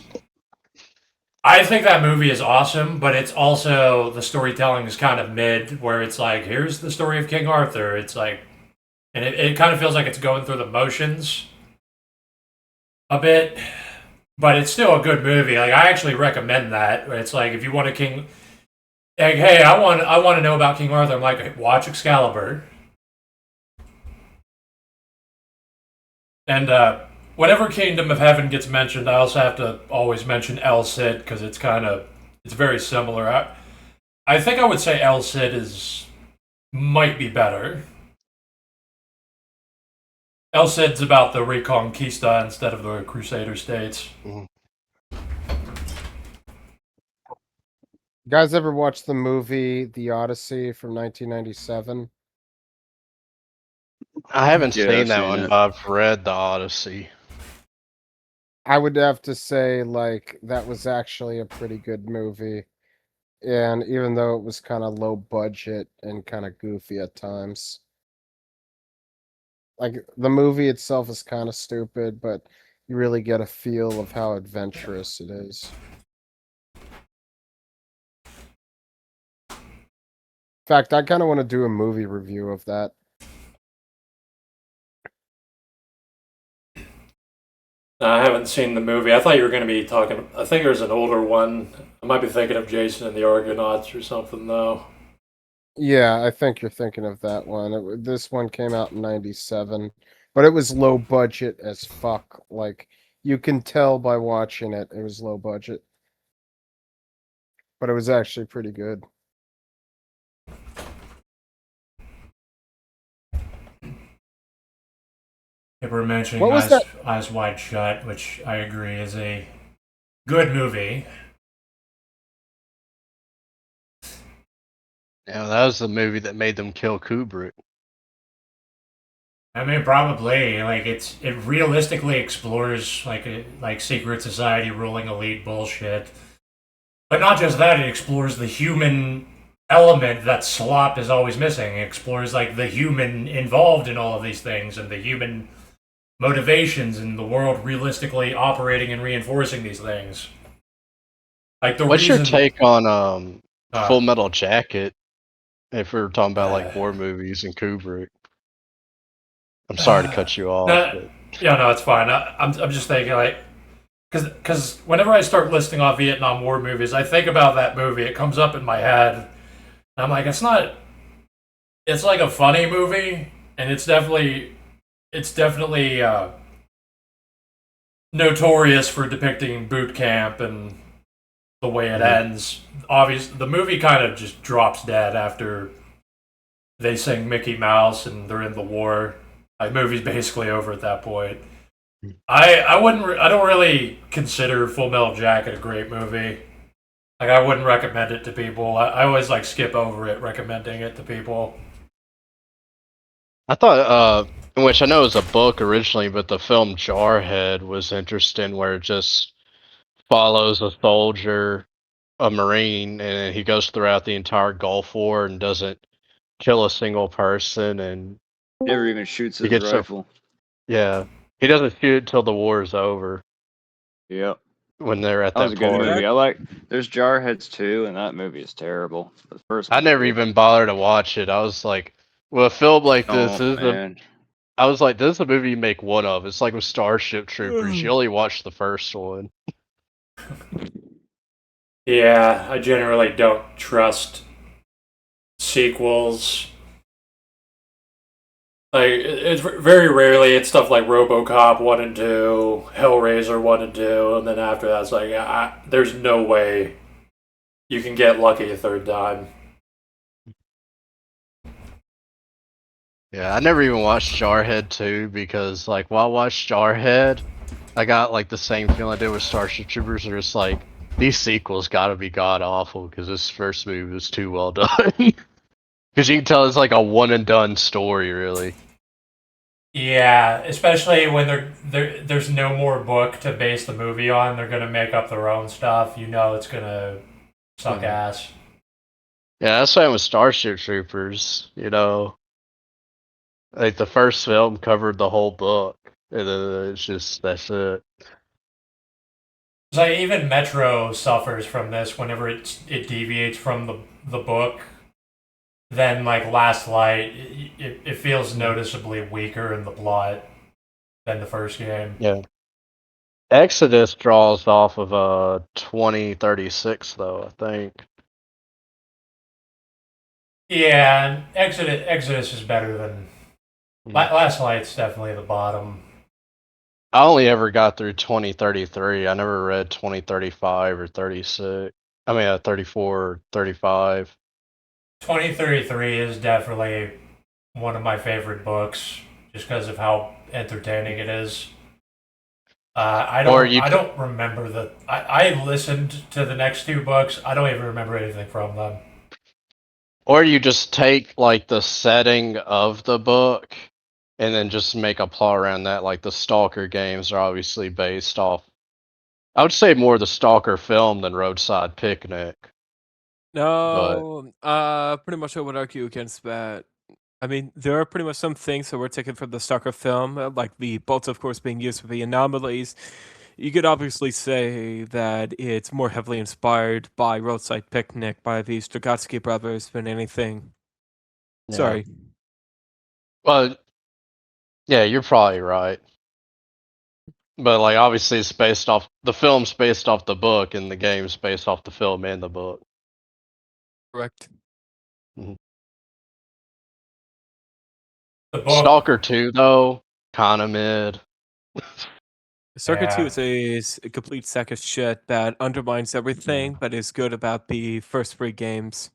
I think that movie is awesome, but it's also the storytelling is kind of mid. Where it's like, here's the story of King Arthur. It's like, and it kind of feels like it's going through the motions a bit. But it's still a good movie. Like I actually recommend that. It's like if you want a king, like hey, I want to know about King Arthur. I'm like watch Excalibur. And whenever Kingdom of Heaven gets mentioned, I also have to always mention El Cid because it's very similar. I think I would say El Cid might be better. El Cid's about the Reconquista instead of the Crusader states. Mm-hmm. You guys ever watch the movie The Odyssey from 1997? I haven't Yeah, seen I've that seen one, it. but I've read The Odyssey. I would have to say, like, that was actually a pretty good movie. And even though it was kind of low budget and kind of goofy at times. Like, the movie itself is kind of stupid, but you really get a feel of how adventurous it is. In fact, I kind of want to do a movie review of that. I haven't seen the movie. I thought you were going to be talking. I think there's an older one. I might be thinking of Jason and the Argonauts or something, though. Yeah, I think you're thinking of that one. This one came out in 97, but it was low budget as fuck. Like, you can tell by watching it, it was low budget. But it was actually pretty good. If we're mentioning What was that? Eyes Wide Shut, which I agree is a good movie. Yeah, that was the movie that made them kill Kubrick. I mean, probably like it realistically explores like secret society ruling elite bullshit, but not just that. It explores the human element that slop is always missing. It explores like the human involved in all of these things and the human motivations and the world realistically operating and reinforcing these things. Like What's your take on Full Metal Jacket? If we were talking about like war movies and Kubrick. I'm sorry to cut you off. Yeah, no, it's fine. I'm just thinking like, because whenever I start listing off Vietnam War movies, I think about that movie. It comes up in my head, and I'm like, it's not. It's like a funny movie, and it's definitely notorious for depicting boot camp and the way it ends. Obviously, the movie kind of just drops dead after they sing Mickey Mouse and they're in the war. The movie's basically over at that point. I don't really consider Full Metal Jacket a great movie. Like I wouldn't recommend it to people. I always like skip over it recommending it to people. I thought, which I know is a book originally, but the film Jarhead was interesting, where it just follows a soldier, a Marine, and he goes throughout the entire Gulf War and doesn't kill a single person, and Never even shoots He his gets so rifle. yeah. He doesn't shoot until the war is over Yep. when they're at That was that a good party. movie. I like. There's Jarheads too, and that movie is terrible. The first I one's never good. even bothered to watch it. I was like, well, a film like this Oh is a. man. I was like, this is a movie you make one of. It's like with Starship Troopers. You only watch the first one. Yeah, I generally don't trust sequels. Like, it's very rarely it's stuff like RoboCop 1 and 2, Hellraiser 1 and 2, and then after that it's like, there's no way you can get lucky a third time. Yeah, I never even watched Jarhead 2 because, like, while I watched Jarhead, I got, like, the same feeling I did with Starship Troopers. Where it's like, these sequels gotta be god awful because this first movie was too well done. Because you can tell it's like a one and done story, really. Yeah, especially when there's no more book to base the movie on. They're gonna make up their own stuff. You know it's gonna suck ass. Yeah, that's why with Starship Troopers, you know, like the first film covered the whole book, and then it's just that's it. It's like even Metro suffers from this whenever it deviates from the book. Then like Last Light, it feels noticeably weaker in the plot than the first game. Yeah. Exodus draws off of 2036 though, I think. Yeah, and Exodus is better than Last Light's definitely the bottom. I only ever got through 2033. I never read 2035 or 36. I mean, 34 or 35. 2033 is definitely one of my favorite books, just because of how entertaining it is. I don't remember I listened to the next two books. I don't even remember anything from them. Or you just take like the setting of the book and then just make a plot around that. Like the Stalker games are obviously based off. I would say more the Stalker film than Roadside Picnic. No, pretty much I would argue against that. I mean, there are pretty much some things that were taken from the Stalker film, like the bolts, of course, being used for the anomalies. You could obviously say that it's more heavily inspired by Roadside Picnic by the Strugatsky brothers than anything. Yeah. Sorry. Well, yeah, you're probably right. But like, obviously, it's based off the film's based off the book, and the game's based off the film and the book. Correct. The book, Stalker 2, though, kind of mid. Stalker 2 Yeah. is a complete sack of shit that undermines everything, but is good about the first three games.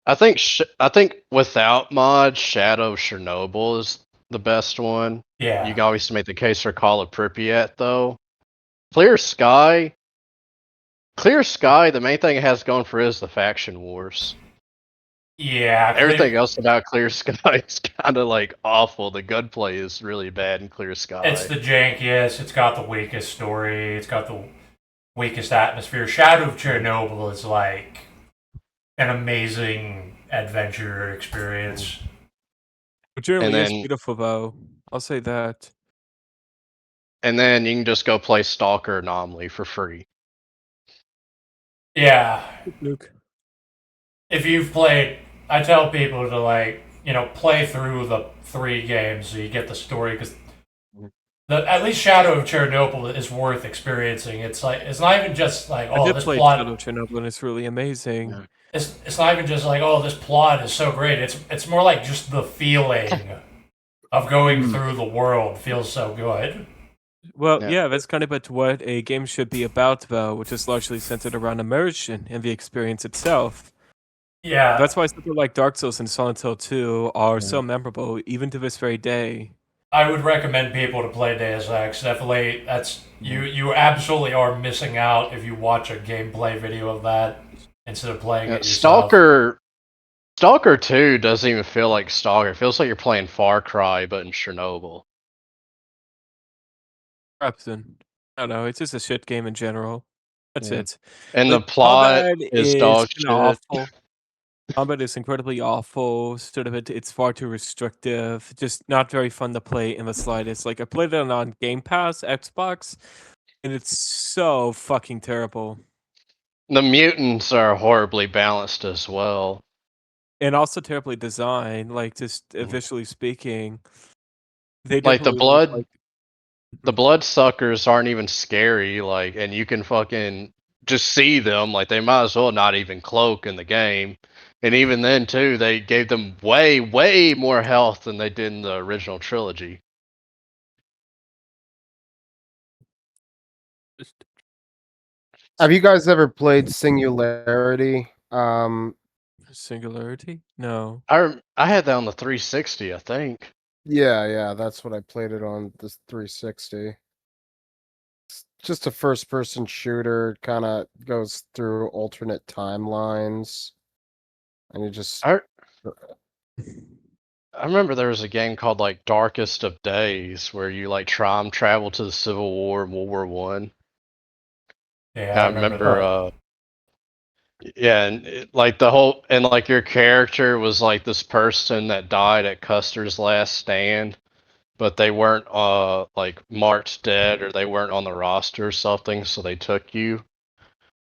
I think without mods, Shadow of Chernobyl is the best one. Yeah. You can always make the case for Call of Pripyat, though. Clear Sky, the main thing it has going for it is the faction wars. Yeah. Everything else about Clear Sky is kind of like awful. The gunplay is really bad in Clear Sky. It's the jankiest. It's got the weakest story. It's got the weakest atmosphere. Shadow of Chernobyl is like an amazing adventure experience. It generally And is then- beautiful, though. I'll say that. And then you can just go play Stalker Anomaly for free. Yeah. Luke. If you've played, I tell people to play through the three games so you get the story, because at least Shadow of Chernobyl is worth experiencing. It's not even just like, I oh, did this play plot. Shadow of Chernobyl, and it's really amazing. Yeah. It's not even just like, oh, this plot is so great. It's more like just the feeling of going through the world feels so good. Well, Yeah. yeah, that's kind of what a game should be about, though, which is largely centered around immersion and the experience itself. Yeah. That's why something like Dark Souls and Silent Hill 2 are so memorable, even to this very day. I would recommend people to play Deus Ex. Definitely, you absolutely are missing out if you watch a gameplay video of that instead of playing it yourself. Stalker 2 doesn't even feel like Stalker. It feels like you're playing Far Cry, but in Chernobyl. Perhaps then. I don't know, it's just a shit game in general. That's Yeah. it. And Like, the plot combat is dog kinda shit. awful. Combat is incredibly awful. Sort of it's far too restrictive. Just not very fun to play in the slightest. Like I played it on Game Pass, Xbox, and it's so fucking terrible. The mutants are horribly balanced as well. And also terribly designed, like just visually speaking. They Like the definitely look blood, the bloodsuckers aren't even scary. Like, and you can fucking just see them. Like, they might as well not even cloak in the game. And even then, too, they gave them way, way more health than they did in the original trilogy. Have you guys ever played Singularity? Singularity? No. I had that on the 360, I think. Yeah, that's what I played it on, this 360. It's just a first-person shooter, kind of goes through alternate timelines, and you just. I remember there was a game called like Darkest of Days where you like time travel to the Civil War and World War One. Yeah, I remember that. Yeah, and like the whole and like your character was like this person that died at Custer's last stand, but they weren't like marked dead or they weren't on the roster or something, so they took you.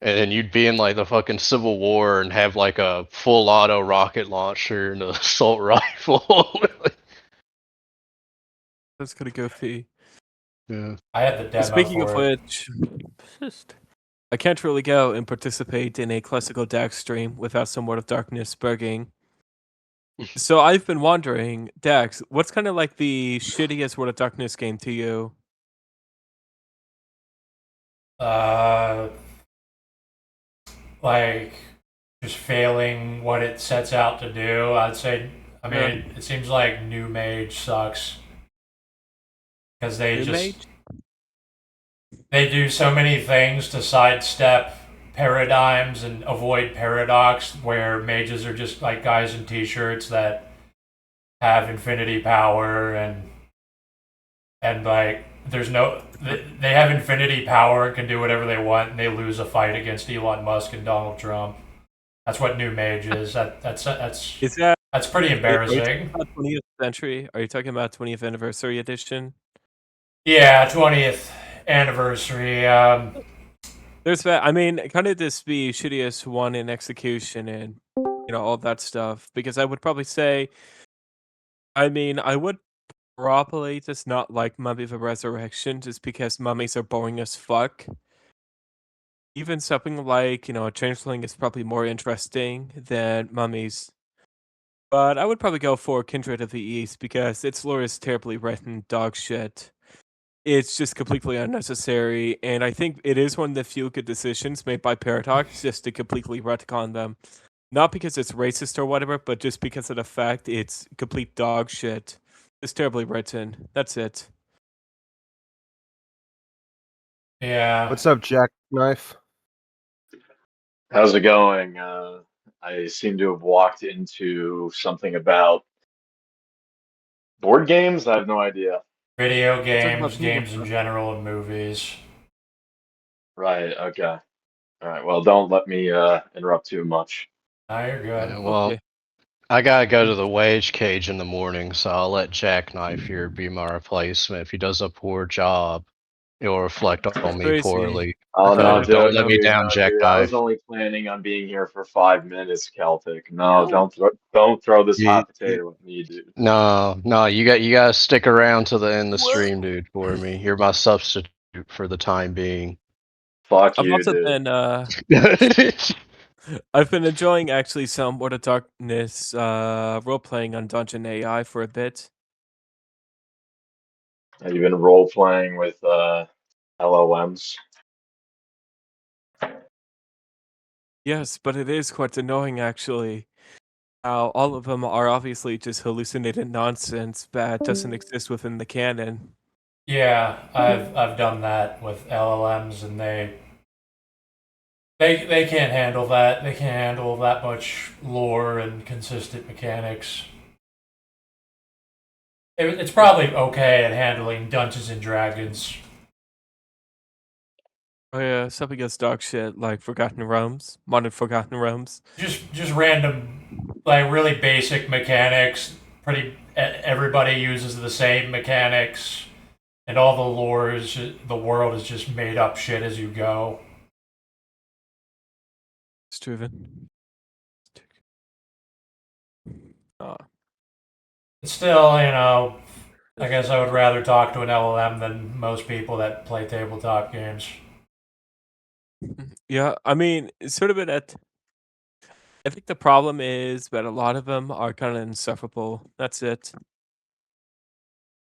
And then you'd be in like the fucking Civil War and have like a full auto rocket launcher and an assault rifle. That's gonna go fee. Yeah. I had the demo Speaking of for it. which, I can't really go and participate in a classical Dax stream without somewhat of darkness burging. So I've been wondering, Dax, what's kind of like the shittiest World of Darkness game to you? Like just failing what it sets out to do. I'd say. I mean, it seems like New Mage sucks because they do so many things to sidestep paradigms and avoid paradox, where mages are just like guys in t-shirts that have infinity power and like there's no they have infinity power and can do whatever they want, and they lose a fight against Elon Musk and Donald Trump. That's what New Mage is. That's pretty embarrassing. Are you talking about 20th century? Are you talking about 20th anniversary edition? Yeah, 20th anniversary. There's that. I mean, kind of this the shittiest one in execution and all that stuff. Because I would probably say, I mean, I would probably just not like Mummy the Resurrection, just because mummies are boring as fuck. Even something like a Changeling is probably more interesting than mummies. But I would probably go for Kindred of the East because its lore is terribly written dog shit. It's just completely unnecessary, and I think it is one of the few good decisions made by Paradox just to completely retcon them. Not because it's racist or whatever, but just because of the fact it's complete dog shit. It's terribly written. That's it. Yeah. What's up, Jackknife? How's it going? I seem to have walked into something about board games. I have no idea. Video games, games in general, and movies. Right. Okay. All right. Well, don't let me interrupt too much. No, you're good. Yeah, well, I gotta go to the wage cage in the morning, so I'll let Jackknife here be my replacement. If he does a poor job, it will reflect on me poorly. Oh no, dude, don't let me dude, down, no, dude. I Jackknife. was only planning on being here for 5 minutes, Celtic. No, don't throw this hot potato at me, dude. No, you gotta stick around to the end of the stream, dude, for me. You're my substitute for the time being. Fuck I've you, also dude. been I've been enjoying actually some World of Darkness role playing on Dungeon AI for a bit. Have you been role playing with LLMs? Yes, but it is quite annoying actually. How all of them are obviously just hallucinated nonsense that doesn't exist within the canon. Yeah, I've done that with LLMs, and they can't handle that. They can't handle that much lore and consistent mechanics. It's probably okay at handling Dungeons and Dragons. Oh yeah, stuff against dog shit like Forgotten Realms, Modern Forgotten Realms. Just random, like really basic mechanics. Everybody uses the same mechanics, and all the lore is the world is just made up shit as you go. It's driven. Still, I guess I would rather talk to an LLM than most people that play tabletop games. Yeah, I mean, it's sort of been at. I think the problem is that a lot of them are kind of insufferable. That's it.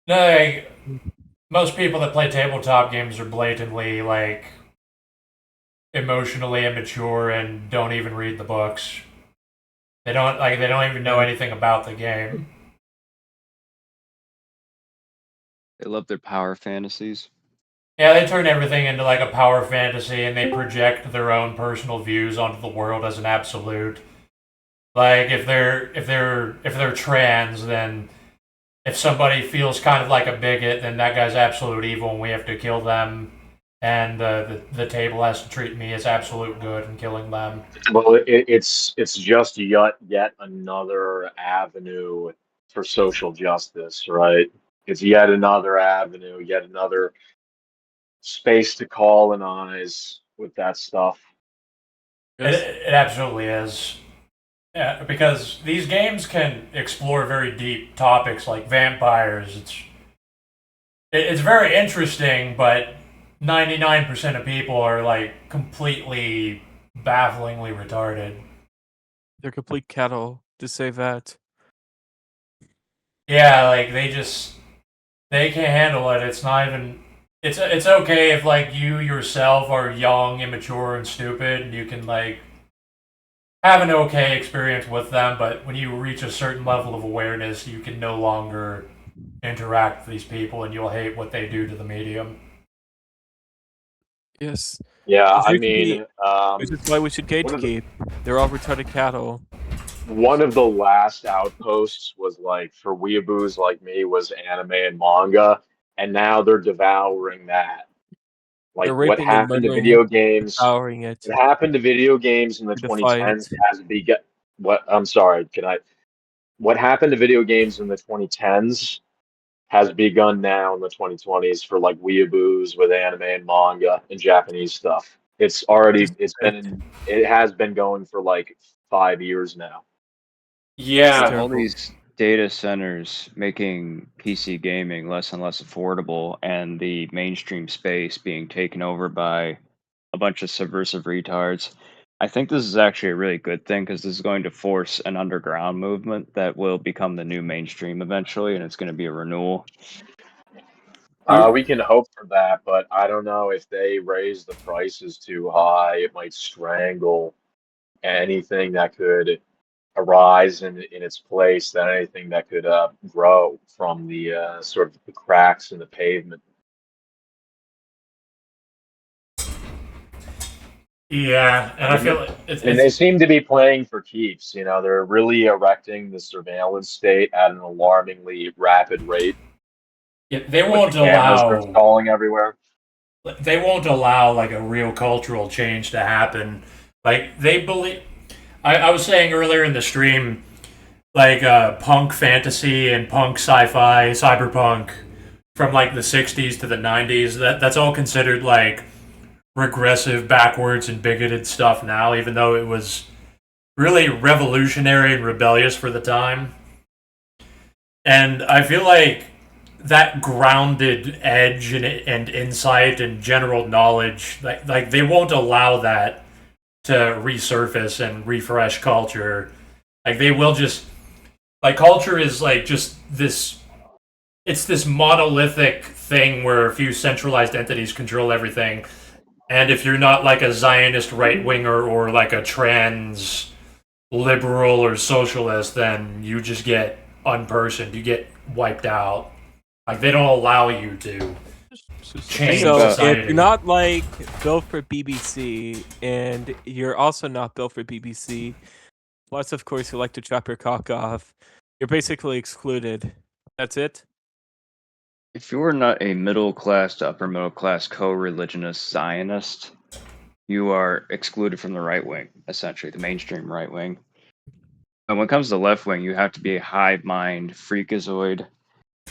No, most people that play tabletop games are blatantly like emotionally immature and don't even read the books. They don't even know anything about the game. They love their power fantasies. Yeah, they turn everything into like a power fantasy and they project their own personal views onto the world as an absolute. Like if they're trans, then if somebody feels kind of like a bigot, then that guy's absolute evil and we have to kill them. And the table has to treat me as absolute good in killing them. Well, it's just yet another avenue for social justice, right? It's yet another avenue, yet another space to colonize with that stuff. It absolutely is. Yeah, because these games can explore very deep topics like vampires. It's very interesting, but 99% of people are like completely bafflingly retarded. They're complete cattle, to say that. Yeah, like they can't handle it. It's not even it's okay if like you yourself are young, immature, and stupid, and you can like have an okay experience with them, but when you reach a certain level of awareness, you can no longer interact with these people and you'll hate what they do to the medium. Yes. Yeah, It's I usually- mean, which is why we should gatekeep. They're all retarded cattle. one of the last outposts was like for weeaboos like me was anime and manga, and now they're devouring that. Like They're what raping and happened to murdering video it, games? devouring it. What happened to video games in the Defy it. 2010s has begun. What I'm sorry, can I? What happened to video games in the 2010s has begun now in the 2020s for like weeaboos with anime and manga and Japanese stuff. It has been going for like 5 years now. Yeah. All these data centers making PC gaming less and less affordable, and the mainstream space being taken over by a bunch of subversive retards. I think this is actually a really good thing because this is going to force an underground movement that will become the new mainstream eventually, and it's going to be a renewal. We can hope for that, but I don't know if they raise the prices too high, it might strangle anything that could arise in its place, than anything that could grow from the sort of the cracks in the pavement. Yeah, and I feel And they seem to be playing for keeps. You know, they're really erecting the surveillance state at an alarmingly rapid rate. they won't Cameras are allow installing everywhere. they won't allow like a real cultural change to happen. Like they believe. I was saying earlier in the stream, like punk fantasy and punk sci-fi, cyberpunk from like the '60s to the '90s. That's all considered like regressive, backwards, and bigoted stuff now, even though it was really revolutionary and rebellious for the time. And I feel like that grounded edge and insight and general knowledge, like they won't allow that to resurface and refresh culture. Like they will just like culture is like just this. It's this monolithic thing where a few centralized entities control everything. And if you're not like a Zionist right winger or like a trans liberal or socialist, then you just get unpersoned. You get wiped out. Like they don't allow you to change So society. if you're not like built for BBC, and you're also not built for BBC, plus of course you like to chop your cock off, you're basically excluded. That's it. If you're not a middle class to upper middle class co religionist Zionist, you are excluded from the right wing, essentially, the mainstream right wing. And when it comes to the left wing, you have to be a hive mind, freakazoid,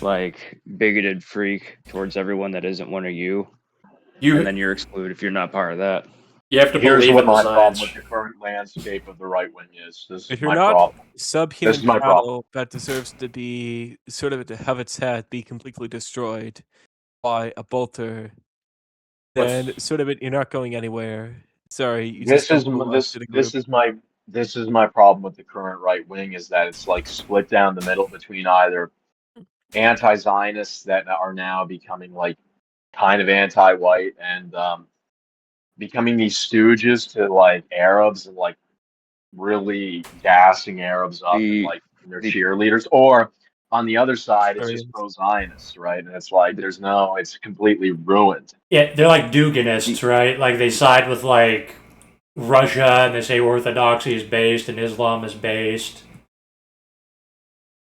like bigoted freak towards everyone that isn't one of you. And then you're excluded if you're not part of that. You have to Here's believe what in the my problem science. with the current landscape of the right wing is. This If is you're my not problem. subhuman This is my problem. cattle that deserves to be sort of to have its head be completely destroyed by a bolter, then sort of you're not going anywhere. Sorry, you just This is don't belong to the group. this is my problem with the current right wing is that it's like split down the middle between either anti-Zionists that are now becoming like kind of anti-white and becoming these stooges to like Arabs and like really gassing Arabs up and like their cheerleaders, or on the other side it's just pro-Zionist, right? And it's like it's completely ruined. Yeah, they're like Duganists, right? Like they side with like Russia and they say Orthodoxy is based and Islam is based.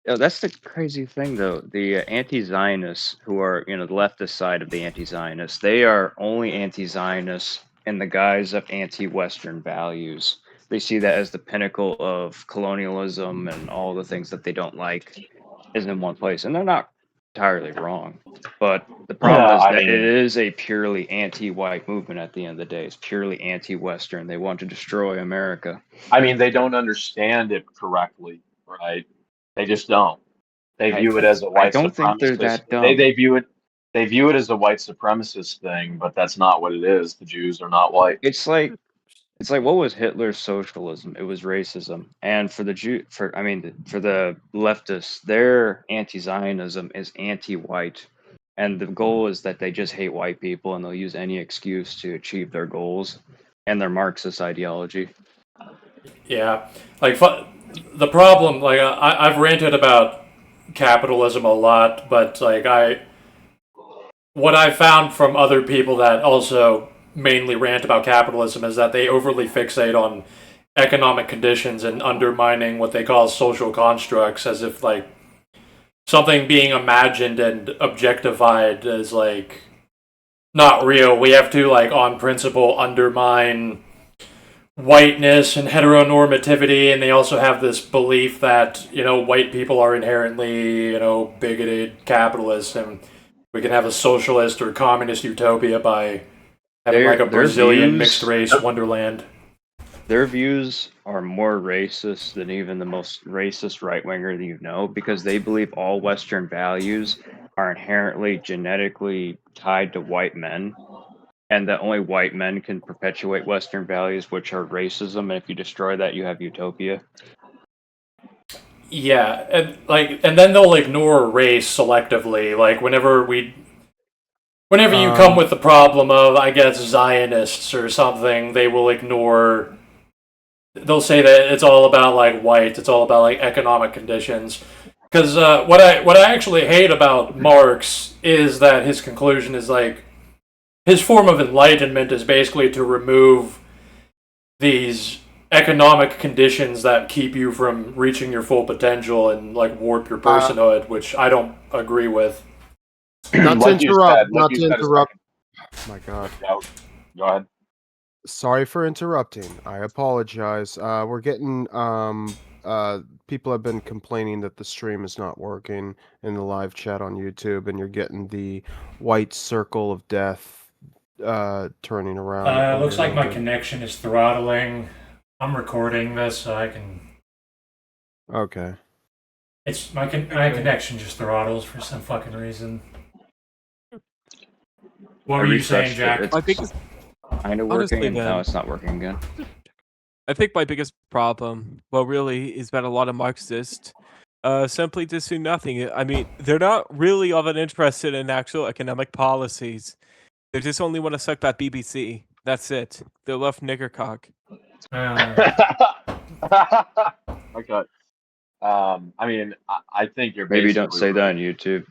Yeah, that's the crazy thing, though. The anti-Zionists, who are the leftist side of the anti-Zionists, they are only anti-Zionists in the guise of anti-Western values. They see that as the pinnacle of colonialism and all the things that they don't like is in one place, and they're not entirely wrong. But the problem is that it is a purely anti-white movement. At the end of the day, it's purely anti-Western. They want to destroy America. I mean, they don't understand it correctly, right? They just don't. They view it as a white I don't think they're supremacist. that dumb. They view it as a white supremacist thing, but that's not what it is. The Jews are not white. It's like what was Hitler's socialism? It was racism. And for the for the leftists, their anti-Zionism is anti-white. And the goal is that they just hate white people and they'll use any excuse to achieve their goals and their Marxist ideology. Yeah, like the problem, like I've ranted about capitalism a lot, but like what I found from other people that also mainly rant about capitalism is that they overly fixate on economic conditions and undermining what they call social constructs, as if like something being imagined and objectified is like not real. We have to like on principle undermine whiteness and heteronormativity, and they also have this belief that white people are inherently bigoted capitalists, and we can have a socialist or communist utopia by having like a Brazilian mixed race wonderland. Their views are more racist than even the most racist right-winger that you know, because they believe all Western values are inherently genetically tied to white men, and that only white men can perpetuate Western values, which are racism, and if you destroy that, you have utopia. Yeah, and then they'll ignore race selectively. Like whenever you come with the problem of, I guess, Zionists or something, they will ignore. They'll say that it's all about like white. It's all about like economic conditions. Because what I actually hate about Marx is that his conclusion is like his form of enlightenment is basically to remove these economic conditions that keep you from reaching your full potential and like warp your personhood, which I don't agree with. Not to interrupt. Oh my God. Go ahead. Sorry for interrupting. I apologize. We're getting people have been complaining that the stream is not working in the live chat on YouTube, and you're getting the white circle of death turning around. Looks like my connection is throttling. I'm recording this, so I can. Okay. It's my connection just throttles for some fucking reason. What were you saying, Jack? I think it's kind of working, and now it's not working again. I think my biggest problem, really, is that a lot of Marxists simply just do nothing. I mean, they're not really all that interested in actual economic policies. They just only want to suck that BBC. That's it. They love niggercock. Okay. I mean, I think you're maybe don't say that on YouTube.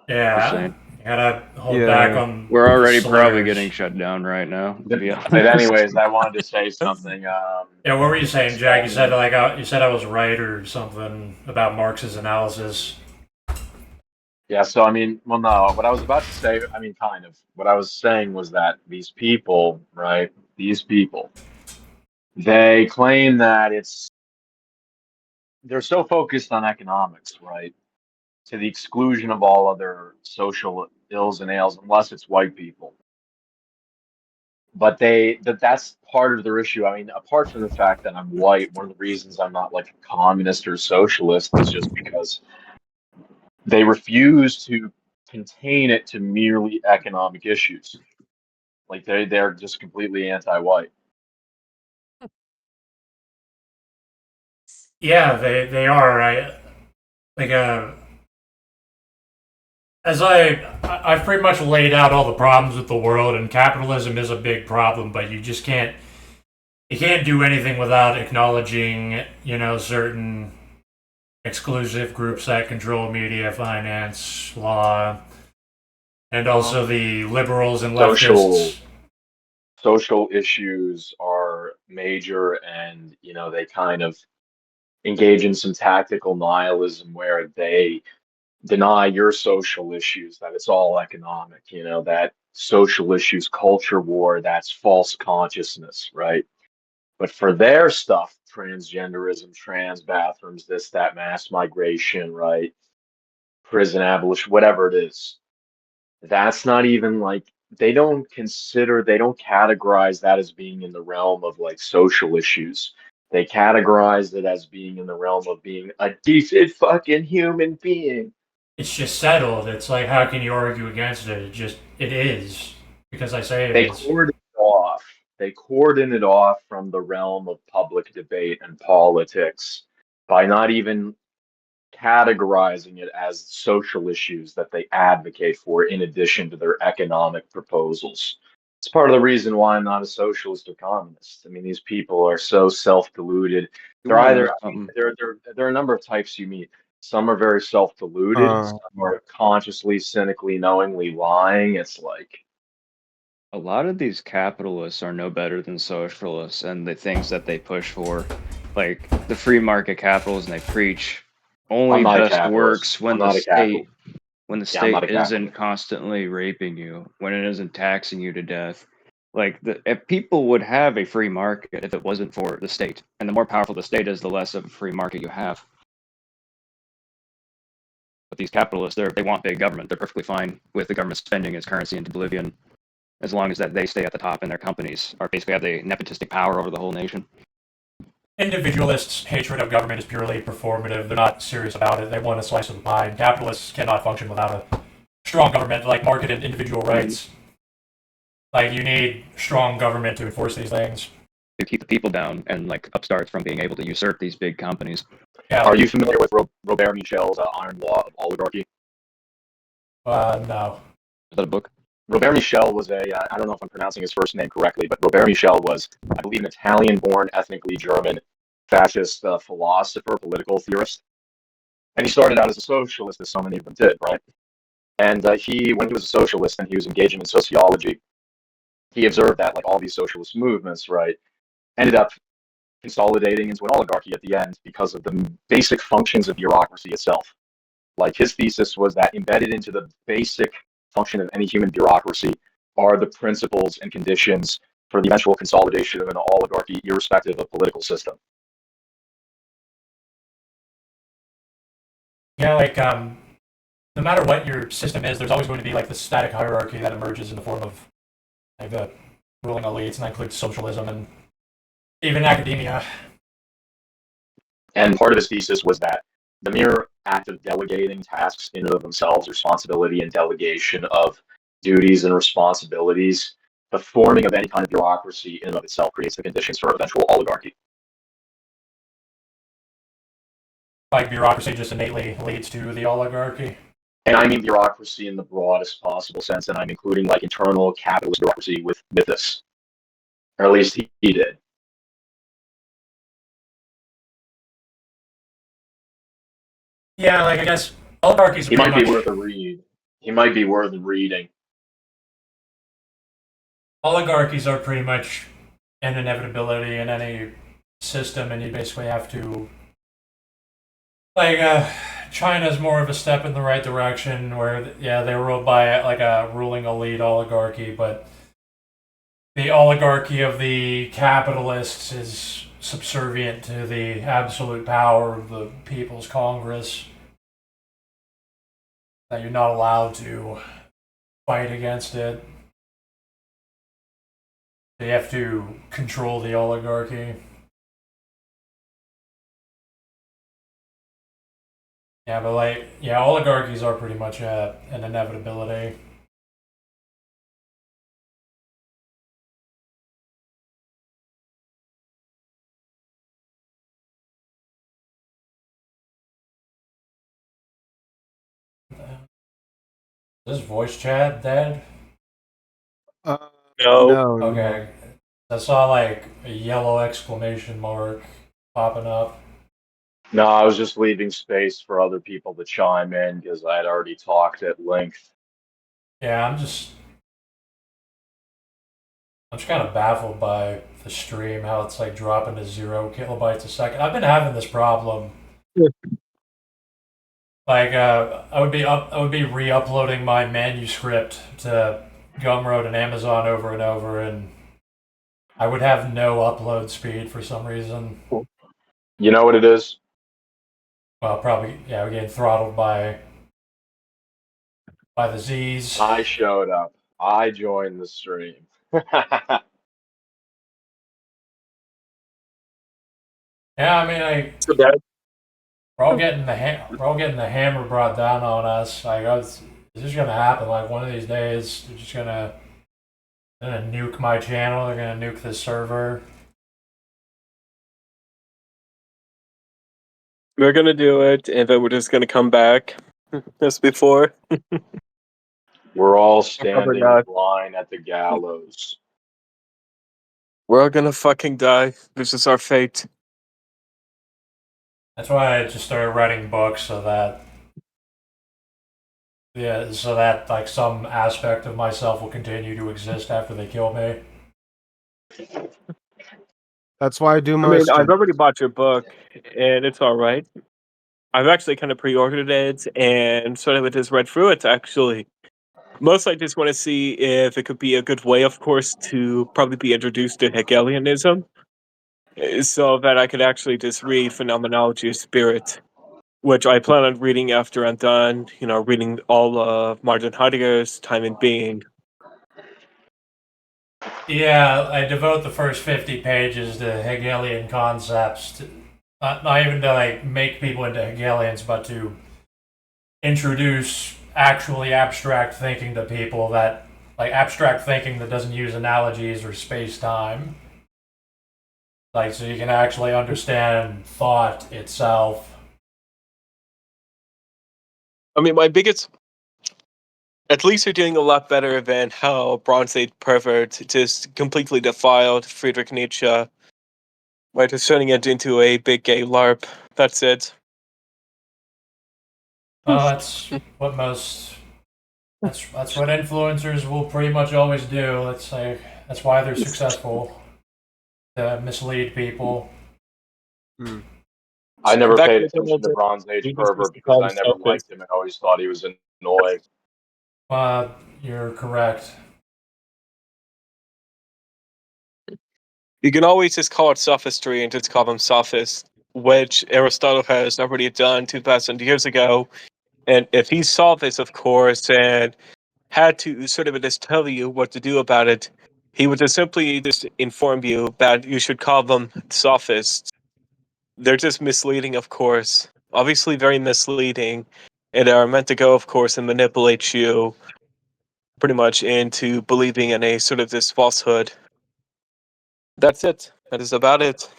Yeah, you gotta hold back on. We're already probably getting shut down right now. But anyways, I wanted to say something. Yeah, what were you saying, Jack? You said you said I was right or something about Marx's analysis. Yeah, so I mean, well, no, what I was about to say, I mean, kind of. What I was saying was that these people, right, these people, they claim that they're so focused on economics, right? To the exclusion of all other social ills and ails, unless it's white people. But that's part of their issue. I mean, apart from the fact that I'm white, one of the reasons I'm not like a communist or socialist is just because they refuse to contain it to merely economic issues. Like they're just completely anti-white. Yeah, they are. Like as I've pretty much laid out all the problems with the world, and capitalism is a big problem, but you can't do anything without acknowledging, certain exclusive groups that control media, finance, law, and also the liberals and leftists. Social issues are major, and they kind of engage in some tactical nihilism where they deny your social issues, that it's all economic, that social issues, culture war, that's false consciousness, right? But for their stuff, transgenderism, trans bathrooms, this, that, mass migration, right? Prison abolition, whatever it is, that's not even like, they don't categorize that as being in the realm of like social issues. They categorize it as being in the realm of being a decent fucking human being. It's just settled. It's like, how can you argue against it? It is. Because I say it They is. cordon it off. They cordon it off from the realm of public debate and politics by not even categorizing it as social issues that they advocate for in addition to their economic proposals. It's part of the reason why I'm not a socialist or communist. I mean, these people are so self-deluded. They're either there are a number of types you meet. Some are very self-deluded, some are consciously, cynically, knowingly lying. It's like, A lot of these capitalists are no better than socialists, and the things that they push for, like the free market capitalism they preach, only I'm not a just capitalist. works I'm not a capitalist. when the Yeah, I'm not state a isn't capitalist. constantly raping you, when it isn't taxing you to death. Like if people would have a free market if it wasn't for the state, and the more powerful the state is, the less of a free market you have. But these capitalists, they want big government. They're perfectly fine with the government spending its currency into oblivion, as long as that they stay at the top and their companies are basically have the nepotistic power over the whole nation. Individualists' hatred of government is purely performative. They're not serious about it. They want a slice of the pie. And capitalists cannot function without a strong government, like market and individual rights. Like, you need strong government to enforce these things. To keep the people down and like upstarts from being able to usurp these big companies. Yeah. Are you familiar with Robert Michel's Iron Law of Oligarchy? No. Is that a book? Robert Michel was I don't know if I'm pronouncing his first name correctly, but Robert Michel was, I believe, an Italian-born, ethnically German fascist philosopher, political theorist. And he started out as a socialist, as so many of them did, right? And when he was a socialist and he was engaging in sociology, he observed that like all these socialist movements, right, ended up consolidating into an oligarchy at the end because of the basic functions of bureaucracy itself. Like his thesis was that embedded into the basic function of any human bureaucracy are the principles and conditions for the eventual consolidation of an oligarchy, irrespective of political system. Yeah, like, no matter what your system is, there's always going to be like the static hierarchy that emerges in the form of like the ruling elites, and that includes socialism and even academia. And part of his thesis was that the mere act of delegating tasks in and of themselves, responsibility and delegation of duties and responsibilities, the forming of any kind of bureaucracy in and of itself creates the conditions for eventual oligarchy. Like, bureaucracy just innately leads to the oligarchy. And I mean bureaucracy in the broadest possible sense, and I'm including like internal capitalist bureaucracy with this. Or at least he did. Yeah, like, I guess oligarchies are He might pretty be much... worth a read. He might be worth reading. Oligarchies are pretty much an inevitability in any system, and you basically have to... Like, China's more of a step in the right direction, where, yeah, they're ruled by, like, a ruling elite oligarchy, but the oligarchy of the capitalists is subservient to the absolute power of the People's Congress. That you're not allowed to fight against it. You have to control the oligarchy. Yeah, but oligarchies are pretty much an inevitability. Is this voice chat dead? No. No. Okay. I saw like a yellow exclamation mark popping up. No, I was just leaving space for other people to chime in because I had already talked at length. Yeah, I'm just kind of baffled by the stream, how it's like dropping to 0 kilobytes a second. I've been having this problem. Like, I would be re-uploading my manuscript to Gumroad and Amazon over and over, and I would have no upload speed for some reason. You know what it is? Well, probably, yeah, we're getting throttled by the Z's. I showed up. I joined the stream. Yeah, I mean, So bad. we're all getting the hammer brought down on us. Like, it's just gonna happen. Like one of these days, they're just gonna nuke my channel. They're gonna nuke this server. We're gonna do it, and then we're just gonna come back as before. We're all Probably standing not. in line at the gallows. We're all gonna fucking die. This is our fate. That's why I just started writing books so that like some aspect of myself will continue to exist after they kill me. That's why I do I my mean, I've stream. already bought your book, and it's all right. I've actually kind of pre-ordered it, and sort of just read through it. Actually, mostly I just want to see if it could be a good way, of course, to probably be introduced to Hegelianism, so that I could actually just read Phenomenology of Spirit, which I plan on reading after I'm done. You know, reading all of Martin Heidegger's Time and Being. Yeah, I devote the first 50 pages to Hegelian concepts. Not even to like make people into Hegelians, but to introduce actually abstract thinking to people that like abstract thinking that doesn't use analogies or space time. Like, so you can actually understand thought itself. I mean, my biggest. At least they're doing a lot better than how Bronze Age pervert just completely defiled Friedrich Nietzsche by just turning it into a big gay LARP. That's it. Well, that's what most. That's what influencers will pretty much always do. That's why they're successful. To mislead people. I never Back paid in the attention to day, Bronze Age he was Pervert just because called I never himself this. liked him and always thought he was annoying. You're correct. You can always just call it sophistry and just call them sophists, which Aristotle has already done 2,000 years ago. And if he saw this, of course, and had to sort of just tell you what to do about it, he would just simply just inform you that you should call them sophists. They're just misleading, of course. Obviously very misleading. And are meant to go, of course, and manipulate you pretty much into believing in a sort of this falsehood. That's it. That is about it.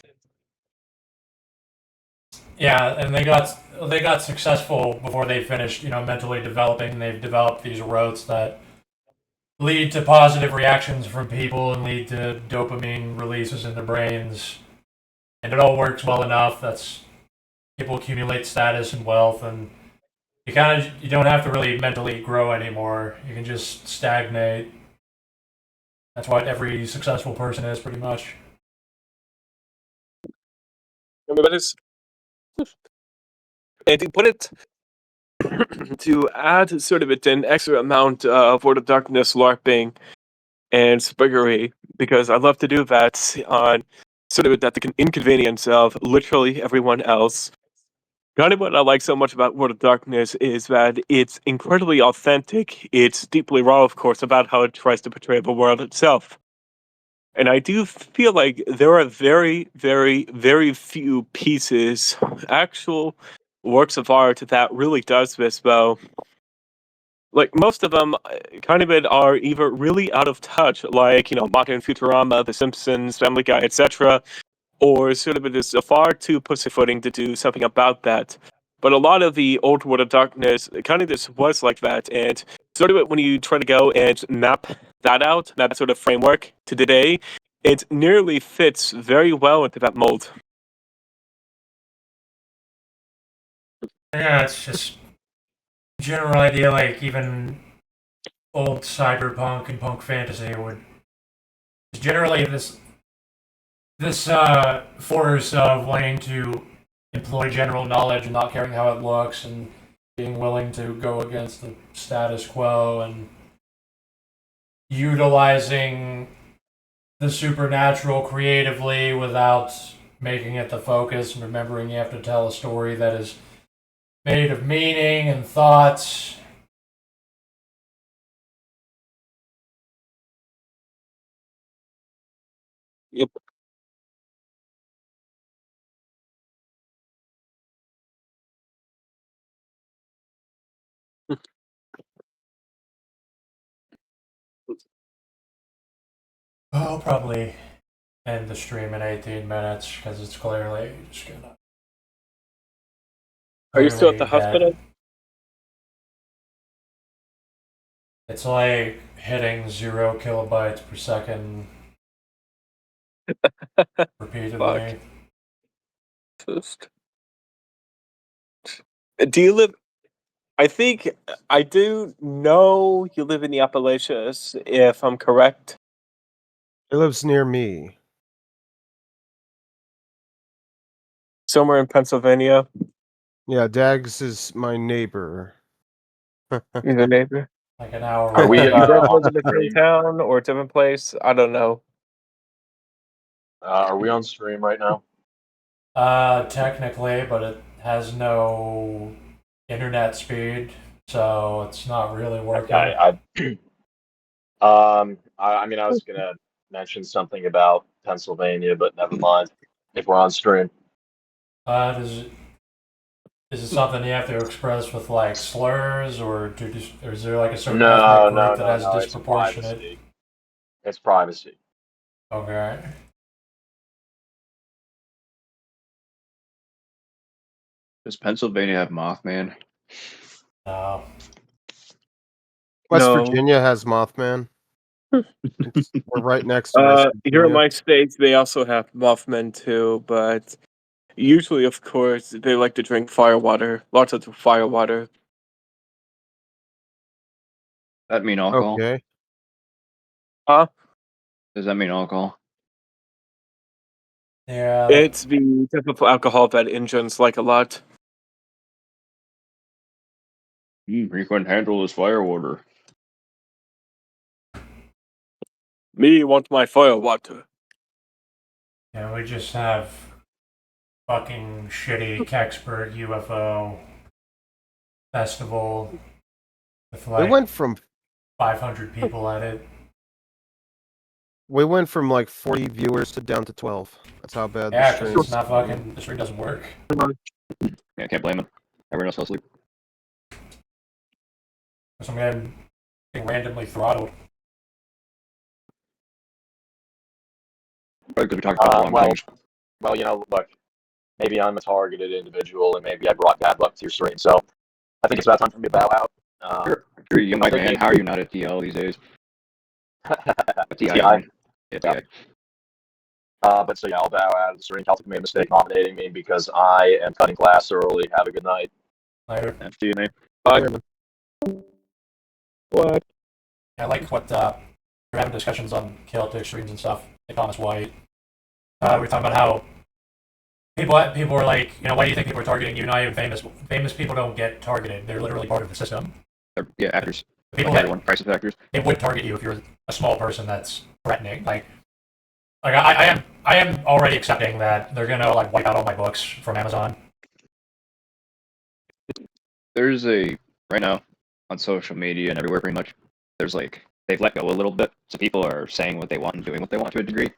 Yeah, and they got successful before they finished, mentally developing. They've developed these routes that lead to positive reactions from people and lead to dopamine releases in their brains. And it all works well enough. That's people accumulate status and wealth, and you don't have to really mentally grow anymore. You can just stagnate. That's what every successful person is, pretty much. I mean, but it's and to put it to add sort of an extra amount of World of Darkness LARPing, and spiggery, because I love to do that on sort of at the inconvenience of literally everyone else. Kind of what I like so much about World of Darkness is that it's incredibly authentic. It's deeply raw, of course, about how it tries to portray the world itself. And I do feel like there are very, very, very few pieces, actual works of art that really does this, though. Like, most of them kind of are either really out of touch, like, Modern Futurama, The Simpsons, Family Guy, etc., or sort of it is far too pussyfooting to do something about that. But a lot of the old World of Darkness kind of just was like that, and sort of when you try to go and map that out, that sort of framework to today, it nearly fits very well into that mold. Yeah, it's just general idea, like even old cyberpunk and punk fantasy would generally this force of wanting to employ general knowledge and not caring how it looks and being willing to go against the status quo and utilizing the supernatural creatively without making it the focus and remembering you have to tell a story that is made of meaning and thoughts. Yep. I'll probably end the stream in 18 minutes because it's clearly just gonna. Are you still at the clearly hospital? dead. It's like hitting 0 kilobytes per second repeatedly. Just- Do you live? I think I do know you live in the Appalachians, if I'm correct. He lives near me. Somewhere in Pennsylvania. Yeah, Dags is my neighbor. He's a neighbor. Like an hour. Are we You guys on live in the same stream? town or a different place? I don't know. Are we on stream right now? Technically, but it has no internet speed, so it's not really working. I mean, I was gonna mention something about Pennsylvania, but never mind. If we're on stream, Is it something you have to express with like slurs, or or is there like a certain no, ethnic no, group that no, has no. disproportionate? It's privacy. Okay. Does Pennsylvania have Mothman? No. West No. Virginia has Mothman. We're right next to West Here in Virginia. my state, they also have Mothman too, but usually, of course, they like to drink firewater. Lots of firewater. That mean alcohol? Okay. Huh? Does that mean alcohol? Yeah. It's the type of alcohol that Indians like a lot. You couldn't handle this firewater. Me want my firewater. Yeah, we just have fucking shitty Kecksburg UFO festival with We like went from 500 people at it. like 40 viewers to down to 12. That's how bad Yeah, the because stream it's not fucking. The stream doesn't work. Yeah, can't blame them. Everyone else fell asleep. Some guy being randomly throttled. Probably because we talked about the wrong things. Well, look, maybe I'm a targeted individual, and maybe I brought bad luck to your stream. So I think it's about time for me to bow out. You're a young white man. How are you not at TL these days? TI. Yeah, TI. But so yeah, I'll bow out of the stream. Celtic made a mistake nominating me because I am cutting class early. Have a good night. Later. See you, mate. Bye. What? I like what we're having discussions on Celtic streams and stuff. Like Thomas White. We were talking about how people are like, why do you think people are targeting you? Not even famous. Famous people don't get targeted. They're literally part of the system. Yeah, actors. People like that everyone, price factors. it would target you if you're a small person that's threatening. I am already accepting that they're gonna like wipe out all my books from Amazon. There's a right now on social media and everywhere pretty much. There's like they've let go a little bit, so people are saying what they want and doing what they want to a degree.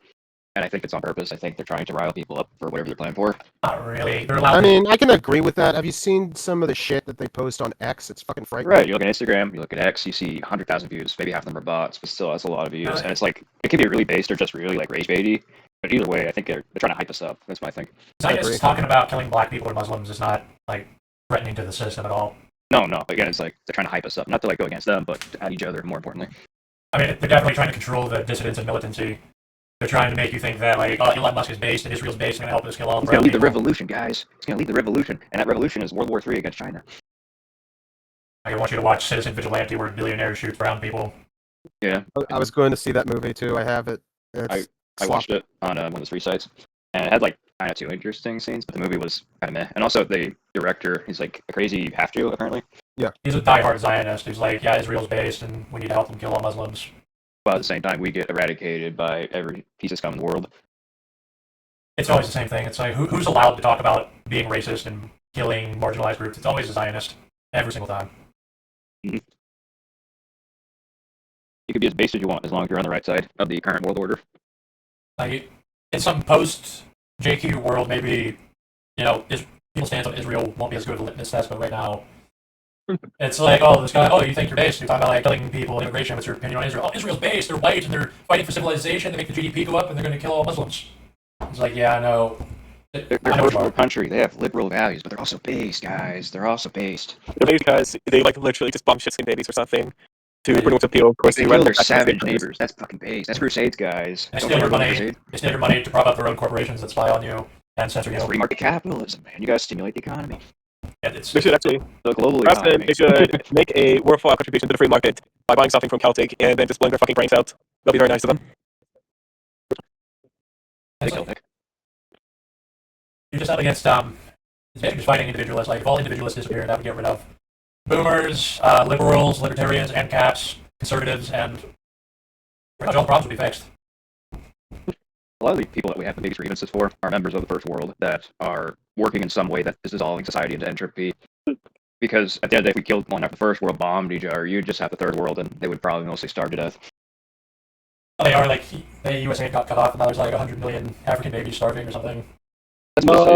And I think it's on purpose. I think they're trying to rile people up for whatever they're planning for. Not really. They're I allowed. mean, I can agree with that. Have you seen some of the shit that they post on X? It's fucking frightening. Right. You look at Instagram, you look at X, you see 100,000 views. Maybe half of them are bots, but still, that's a lot of views. And it's like it can be really based or just really like rage baity. But either way, I think they're trying to hype us up. That's my thing. Zionists talking about killing black people or Muslims is not like threatening to the system at all. No. Again, it's like they're trying to hype us up, not to like go against them, but at each other. More importantly. I mean, they're definitely trying to control the dissidents and militancy. They're trying to make you think that, like, oh, Elon Musk is based and Israel's based and going to help us kill all the He's going to lead the people. revolution, guys. He's going to lead the revolution. And that revolution is World War III against China. I want you to watch Citizen Vigilante where billionaires shoot brown people. Yeah. I was going to see that movie too. I have it. I watched it on one of the free sites. And it had, like, kind of two interesting scenes, but the movie was kind of meh. And also, the director, he's, like, a crazy half-Jew, apparently. Yeah. He's a diehard Zionist who's like, yeah, Israel's based and we need to help them kill all Muslims. But at the same time, we get eradicated by every piece of scum in the world. It's always the same thing. It's like, who's allowed to talk about being racist and killing marginalized groups? It's always a Zionist. Every single time. Mm-hmm. You could be as based as you want as long as you're on the right side of the current world order. Like, in some post-JQ world, maybe, people's stance on Israel won't be as good of a litmus test, but right now, it's like, oh, this guy, you think you're based? You're talking about, like, killing people, immigration, what's your opinion on Israel? Oh, Israel's based, they're white, and they're fighting for civilization, they make the GDP go up, and they're going to kill all Muslims. It's like, yeah, I know. They're a liberal country. They have liberal values, but they're also based, guys. They're also based. They're based because they, like, literally just bomb shit-skin babies or something to promote appeal, of course. They kill their savage neighbors. That's fucking based. That's Crusades, guys. They steal your money. They steal your money to prop up their own corporations that spy on you and censor you. It's free market capitalism, man. You guys stimulate the economy. Yeah, they should actually, the global economy. They should make a worthwhile contribution to the free market by buying something from Celtic and then just blowing their fucking brains out. That'll be very nice of them. Like, you're just up against it's basically just fighting individualists. Like, if all individualists disappear, that would get rid of boomers, liberals, libertarians, and caps, conservatives, and pretty much all the problems would be fixed. A lot of the people that we have the biggest grievances for are members of the first world that are working in some way that is dissolving society into entropy. Because at the end of the day, if we killed one after the first world bombed each other, you'd just have the third world, and they would probably mostly starve to death. They are, like, the USA got cut off, and now there's like 100 million African babies starving or something. That's mostly,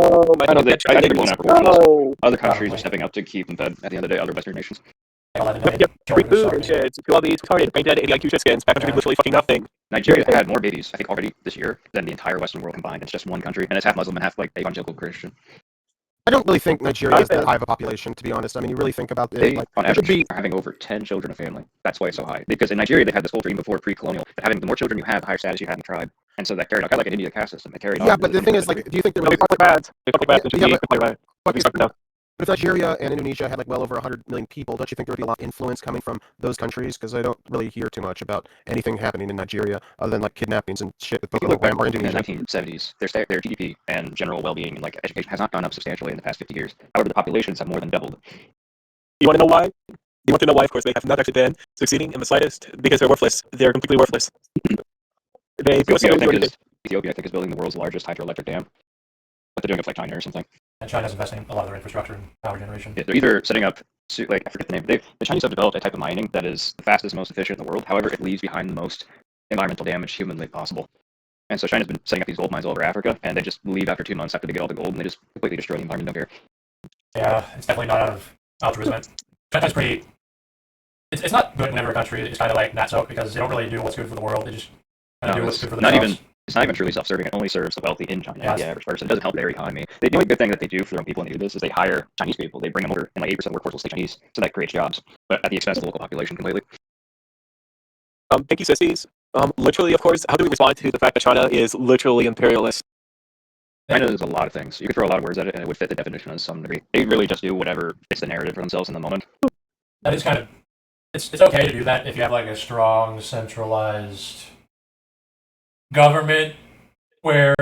I know that I think they're blown out of proportion. Other countries are stepping up to keep them fed at the end of the day, other Western nations. Free food and shit. To all these retarded, brain dead, ADIQ shit skins, back country literally fucking nothing. Nigeria had more babies, I think, already this year than the entire Western world combined. It's just one country, and it's half Muslim and half like evangelical Christian. I don't really think Nigeria is that high of a population, to be honest. I mean, you really think about it. They, like, on average, are having over 10 children a family. That's why it's so high. Because in Nigeria, they had this whole dream before pre-colonial, that having the more children you have, the higher status you have in the tribe. And so that carried on, kind of like an India caste system. It carried on. Yeah, but the thing is, like, do you think they're really... But if Nigeria and Indonesia had like well over 100 million people, don't you think there would be a lot of influence coming from those countries? Because I don't really hear too much about anything happening in Nigeria other than like kidnappings and shit with If you look back or in the Indonesia. 1970s, their GDP and general well-being and like education has not gone up substantially in the past 50 years. However, the populations have more than doubled. You want to know why? You want to know why? Of course, they have not actually been succeeding in the slightest because they're worthless. They're completely worthless. Ethiopia, I think, is building the world's largest hydroelectric dam. But they're doing it for like China or something. And China's investing a lot of their infrastructure in power generation. Yeah, they're either setting up, like, I forget the name, but the Chinese have developed a type of mining that is the fastest, most efficient in the world. However, it leaves behind the most environmental damage humanly possible. And so China's been setting up these gold mines all over Africa, and they just leave after 2 months after they get all the gold, and they just completely destroy the environment. Don't care. Yeah, it's definitely not out of altruism. China's pretty... It's not good whenever a country is kind of like not so, because they don't really do what's good for the world. They just kind of do what's good for themselves. It's not even truly self-serving. It only serves the wealthy in China, the average person. It doesn't help their economy. The only good thing that they do for their own people when they do this is they hire Chinese people. They bring them over, and like 8% of the workforce will stay Chinese, so that creates jobs, but at the expense of the local population completely. Thank you, sissies. Literally, of course, how do we respond to the fact that China is literally imperialist? China is a lot of things. You could throw a lot of words at it, and it would fit the definition to some degree. They really just do whatever fits the narrative for themselves in the moment. That is kind of... It's okay to do that if you have like a strong, centralized government where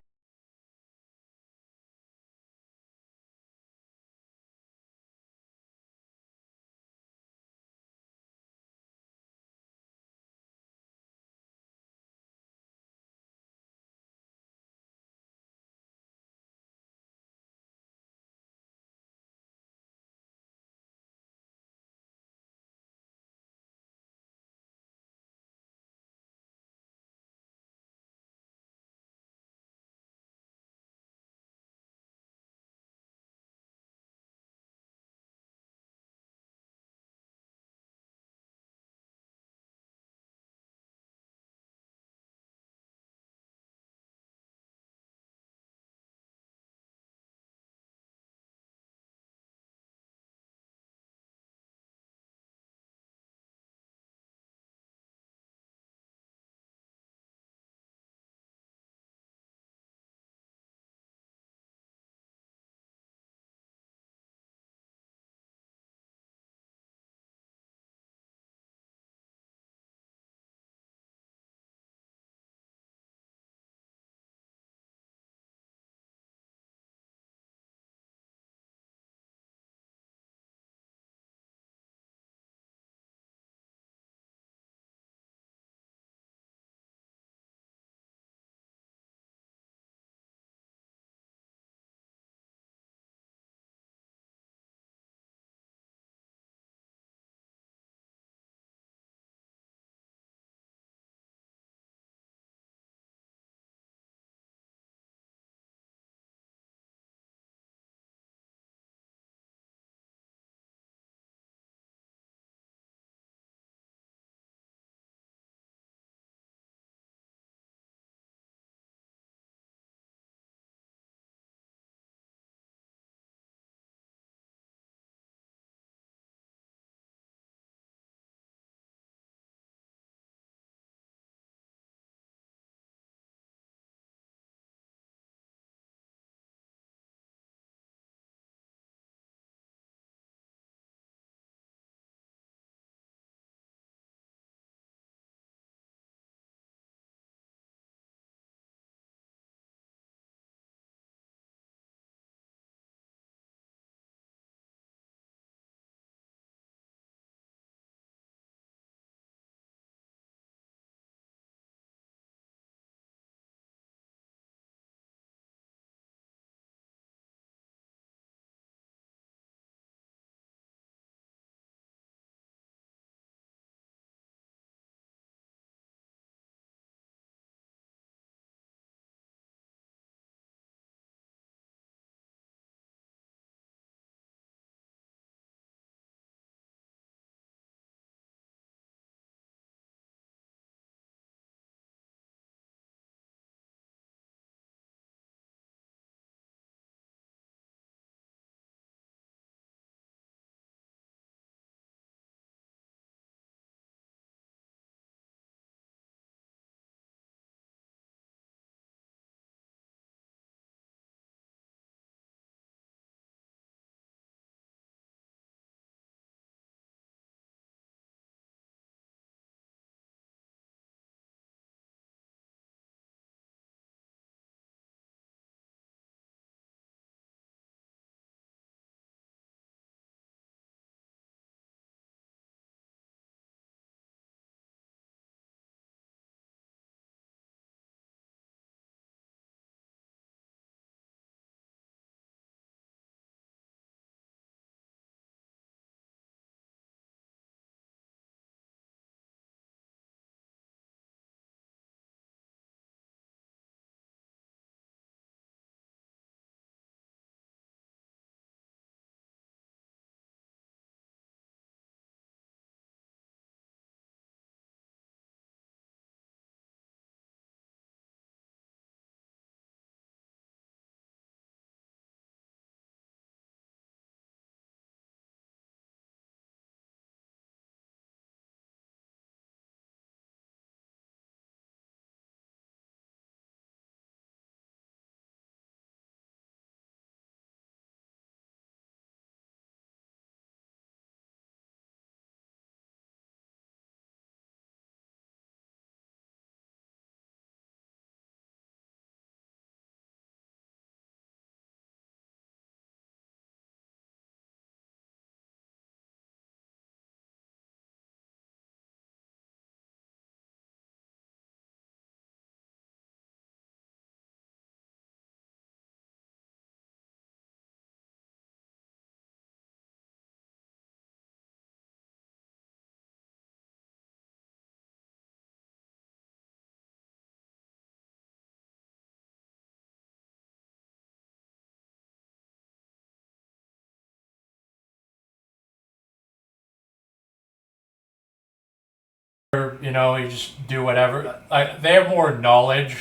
you just do whatever. They have more knowledge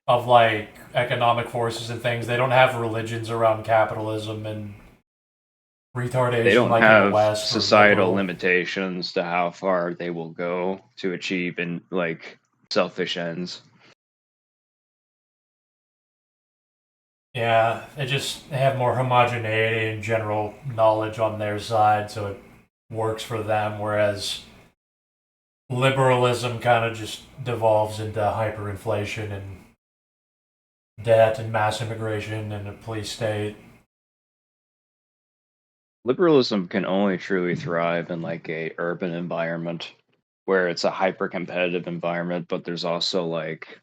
of like economic forces and things. They don't have religions around capitalism and retardation They don't like in the have West. societal limitations to how far they will go to achieve in like selfish ends. Yeah, they have more homogeneity and general knowledge on their side, so it works for them. Whereas liberalism kind of just devolves into hyperinflation and debt and mass immigration and a police state. Liberalism can only truly thrive in like a urban environment where it's a hyper competitive environment, but there's also like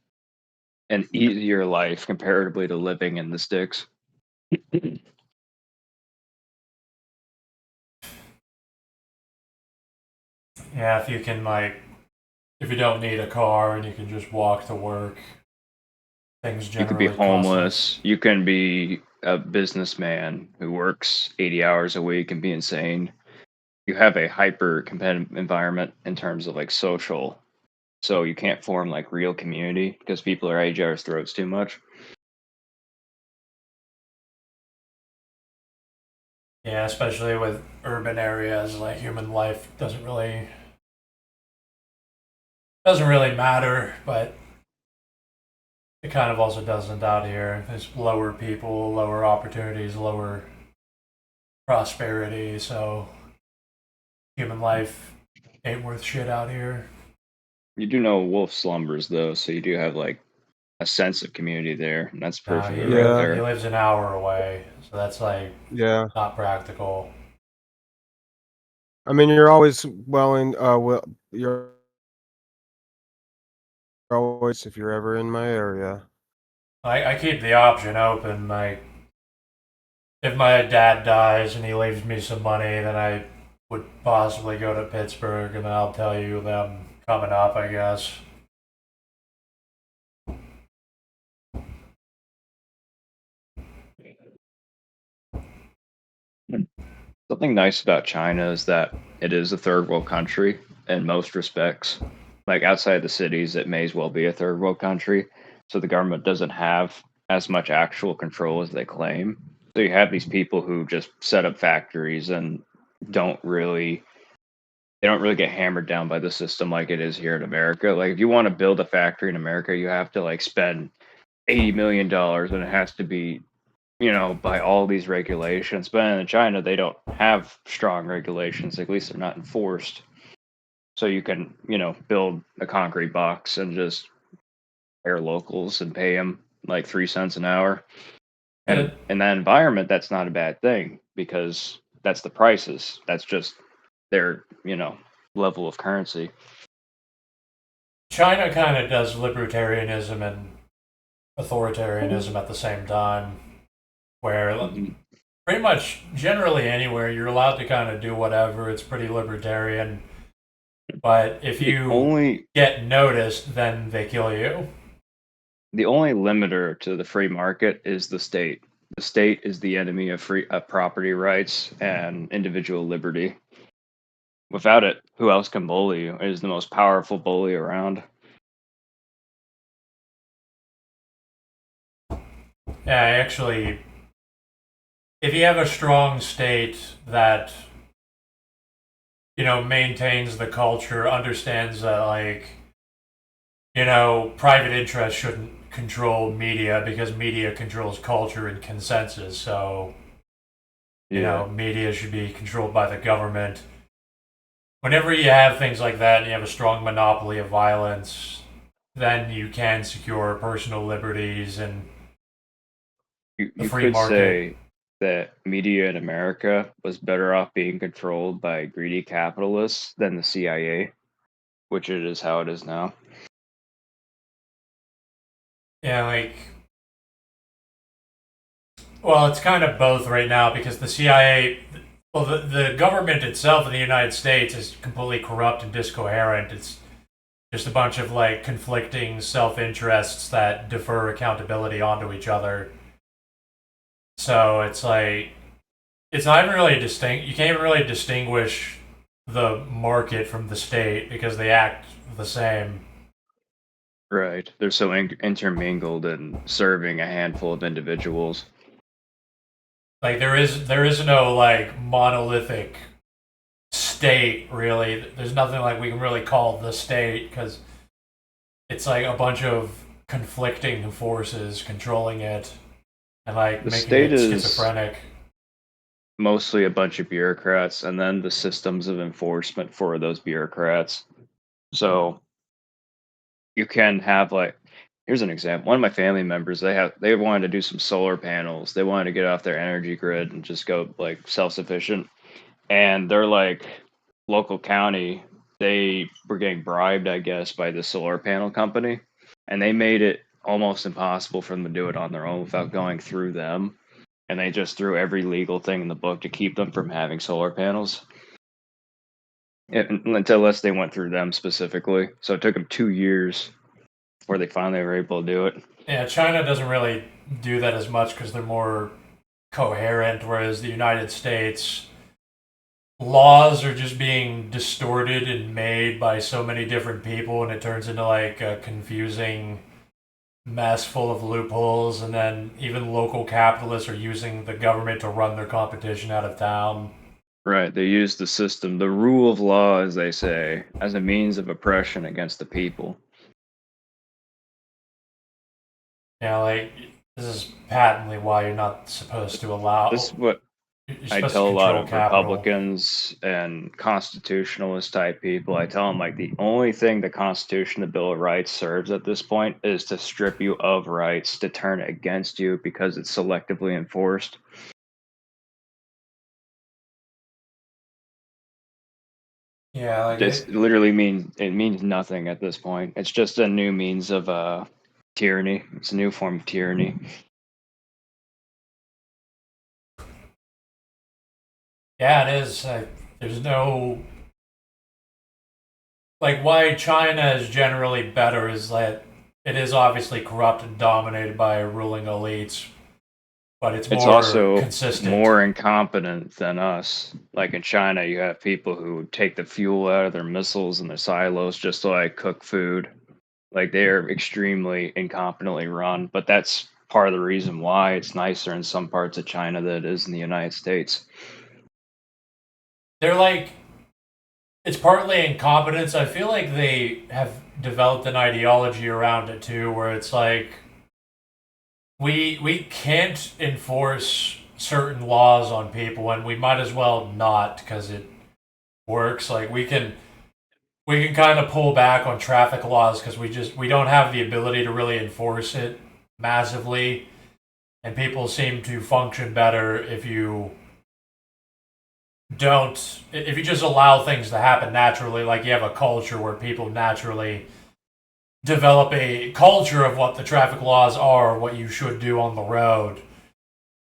an easier life comparatively to living in the sticks. Yeah, if you don't need a car and you can just walk to work, things You could be generally cost homeless. You can be a businessman who works 80 hours a week and be insane. You have a hyper competitive environment in terms of like social. So you can't form like real community because people are at each other's throats too much. Yeah, especially with urban areas, like human life doesn't really matter, but it kind of also doesn't out here. There's lower people, lower opportunities, lower prosperity, so human life ain't worth shit out here. You do know Wolf slumbers though, so you do have like a sense of community there, and that's perfect He right there. lives an hour away, so that's like Yeah. not practical. I mean, you're always you're always if you're ever in my area. I keep the option open. Like, if my dad dies and he leaves me some money, then I would possibly go to Pittsburgh, and I'll tell you that I'm coming up, I guess. Something nice about China is that it is a third world country in most respects. Like outside the cities, it may as well be a third world country. So the government doesn't have as much actual control as they claim. So you have these people who just set up factories and don't really they don't really get hammered down by the system like it is here in America. Like if you want to build a factory in America, you have to like spend $80 million and it has to be by all these regulations. But in China, they don't have strong regulations. At least they're not enforced. So you can, build a concrete box and just hire locals and pay them like 3 cents an hour. And in that environment, that's not a bad thing because that's the prices. That's just their, level of currency. China kind of does libertarianism and authoritarianism at the same time, where pretty much generally anywhere you're allowed to kind of do whatever. It's pretty libertarian, but if you get noticed, then they kill you. The only limiter to the free market is the state. The state is the enemy of property rights and individual liberty. Without it, who else can bully you? It is the most powerful bully around. Yeah, actually, if you have a strong state that maintains the culture, understands that private interest shouldn't control media because media controls culture and consensus. So media should be controlled by the government. Whenever you have things like that and you have a strong monopoly of violence, then you can secure personal liberties and You free could market. say that media in America was better off being controlled by greedy capitalists than the CIA, which it is how it is now. Yeah, well, it's kind of both right now because the CIA, well, the government itself in the United States is completely corrupt and discoherent. It's just a bunch of conflicting self-interests that defer accountability onto each other. So it's not even really distinct. You can't even really distinguish the market from the state because they act the same. Right. They're so intermingled and serving a handful of individuals. Like there is no like monolithic state really. There's nothing like we can really call the state because it's like a bunch of conflicting forces controlling it and like The making state it is schizophrenic. mostly a bunch of bureaucrats and then the systems of enforcement for those bureaucrats. So you can have like here's an example. One of my family members, they wanted to do some solar panels. They wanted to get off their energy grid and just go like self-sufficient. And they're like local county, they were getting bribed, I guess, by the solar panel company, and they made it almost impossible for them to do it on their own without going through them. And they just threw every legal thing in the book to keep them from having solar panels. Unless they went through them specifically. So it took them 2 years before they finally were able to do it. Yeah, China doesn't really do that as much because they're more coherent, whereas the United States laws are just being distorted and made by so many different people, and it turns into like a confusing mess full of loopholes. And then even local capitalists are using the government to run their competition out of town. Right. They use the system, the rule of law, as they say, as a means of oppression against the people. Yeah, like this is patently why you're not supposed to allow. This is what You're I supposed tell to a lot control of capital. Republicans and constitutionalist type people. I tell them like the only thing the Constitution, the Bill of Rights serves at this point is to strip you of rights, to turn it against you because it's selectively enforced. Yeah, like It literally means nothing at this point. It's just a new means of tyranny. It's a new form of tyranny. yeah, it is. There's no like why China is generally better is that it is obviously corrupt and dominated by ruling elites, but it's It's more also consistent. more incompetent than us. Like in China, you have people who take the fuel out of their missiles and their silos just to like cook food. Like they are extremely incompetently run, but that's part of the reason why it's nicer in some parts of China than it is in the United States. They're like it's partly incompetence. I feel like they have developed an ideology around it too, where it's like we can't enforce certain laws on people, and we might as well not because it works. Like we can kind of pull back on traffic laws because we don't have the ability to really enforce it massively, and people seem to function better if you just allow things to happen naturally. Like you have a culture where people naturally develop a culture of what the traffic laws are, what you should do on the road.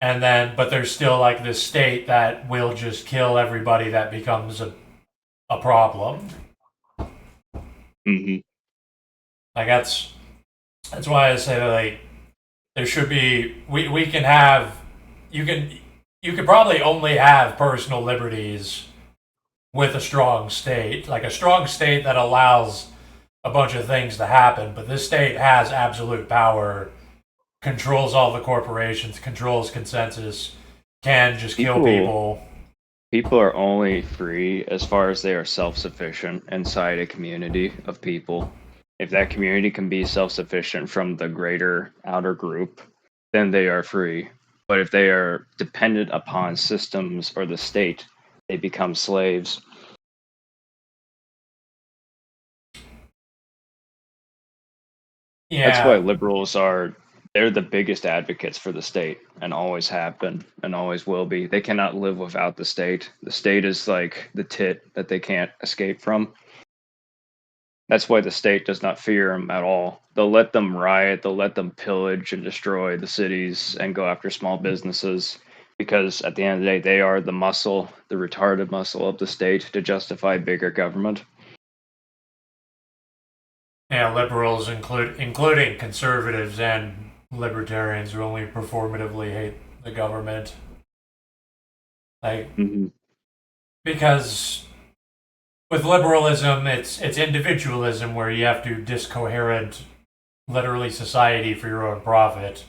And then but there's still like this state that will just kill everybody that becomes a problem. Mm-hmm. Like that's why I say that like there should be we can have you could probably only have personal liberties with a strong state, like a strong state that allows a bunch of things to happen, but this state has absolute power, controls all the corporations, controls consensus, can just kill people. People are only free as far as they are self-sufficient inside a community of people. If that community can be self-sufficient from the greater outer group, then they are free. But if they are dependent upon systems or the state, they become slaves. Yeah. That's why liberals they're the biggest advocates for the state and always have been and always will be. They cannot live without the state. The state is like the tit that they can't escape from. That's why the state does not fear them at all. They'll let them riot, they'll let them pillage and destroy the cities and go after small businesses because at the end of the day, they are the muscle, the retarded muscle of the state to justify bigger government. Yeah, liberals including conservatives and libertarians who only performatively hate the government. Like because with liberalism, it's individualism where you have to discoherent literally society for your own profit,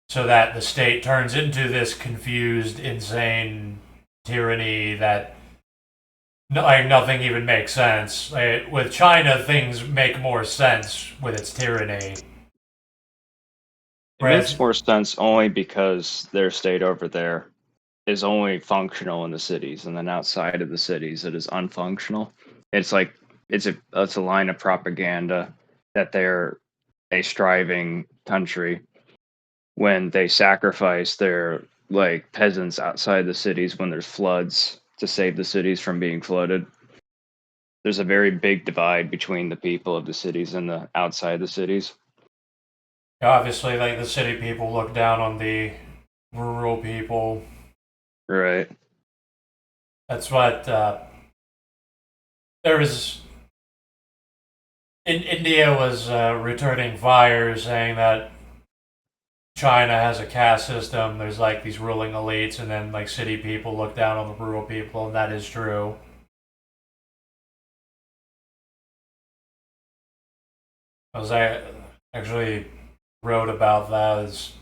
so that the state turns into this confused, insane tyranny that like nothing even makes sense. Like, with China, things make more sense with its tyranny. It makes more sense only because their state over there is only functional in the cities, and then outside of the cities, it is unfunctional. It's like it's a line of propaganda that they're a striving country when they sacrifice their like peasants outside the cities when there's floods to save the cities from being flooded. There's a very big divide between the people of the cities and the outside the cities. Obviously, like the city people look down on the rural people. Right. That's what there was. In India was returning fire, saying that China has a caste system. There's like these ruling elites, and then like city people look down on the rural people, and that is true. I actually wrote about that.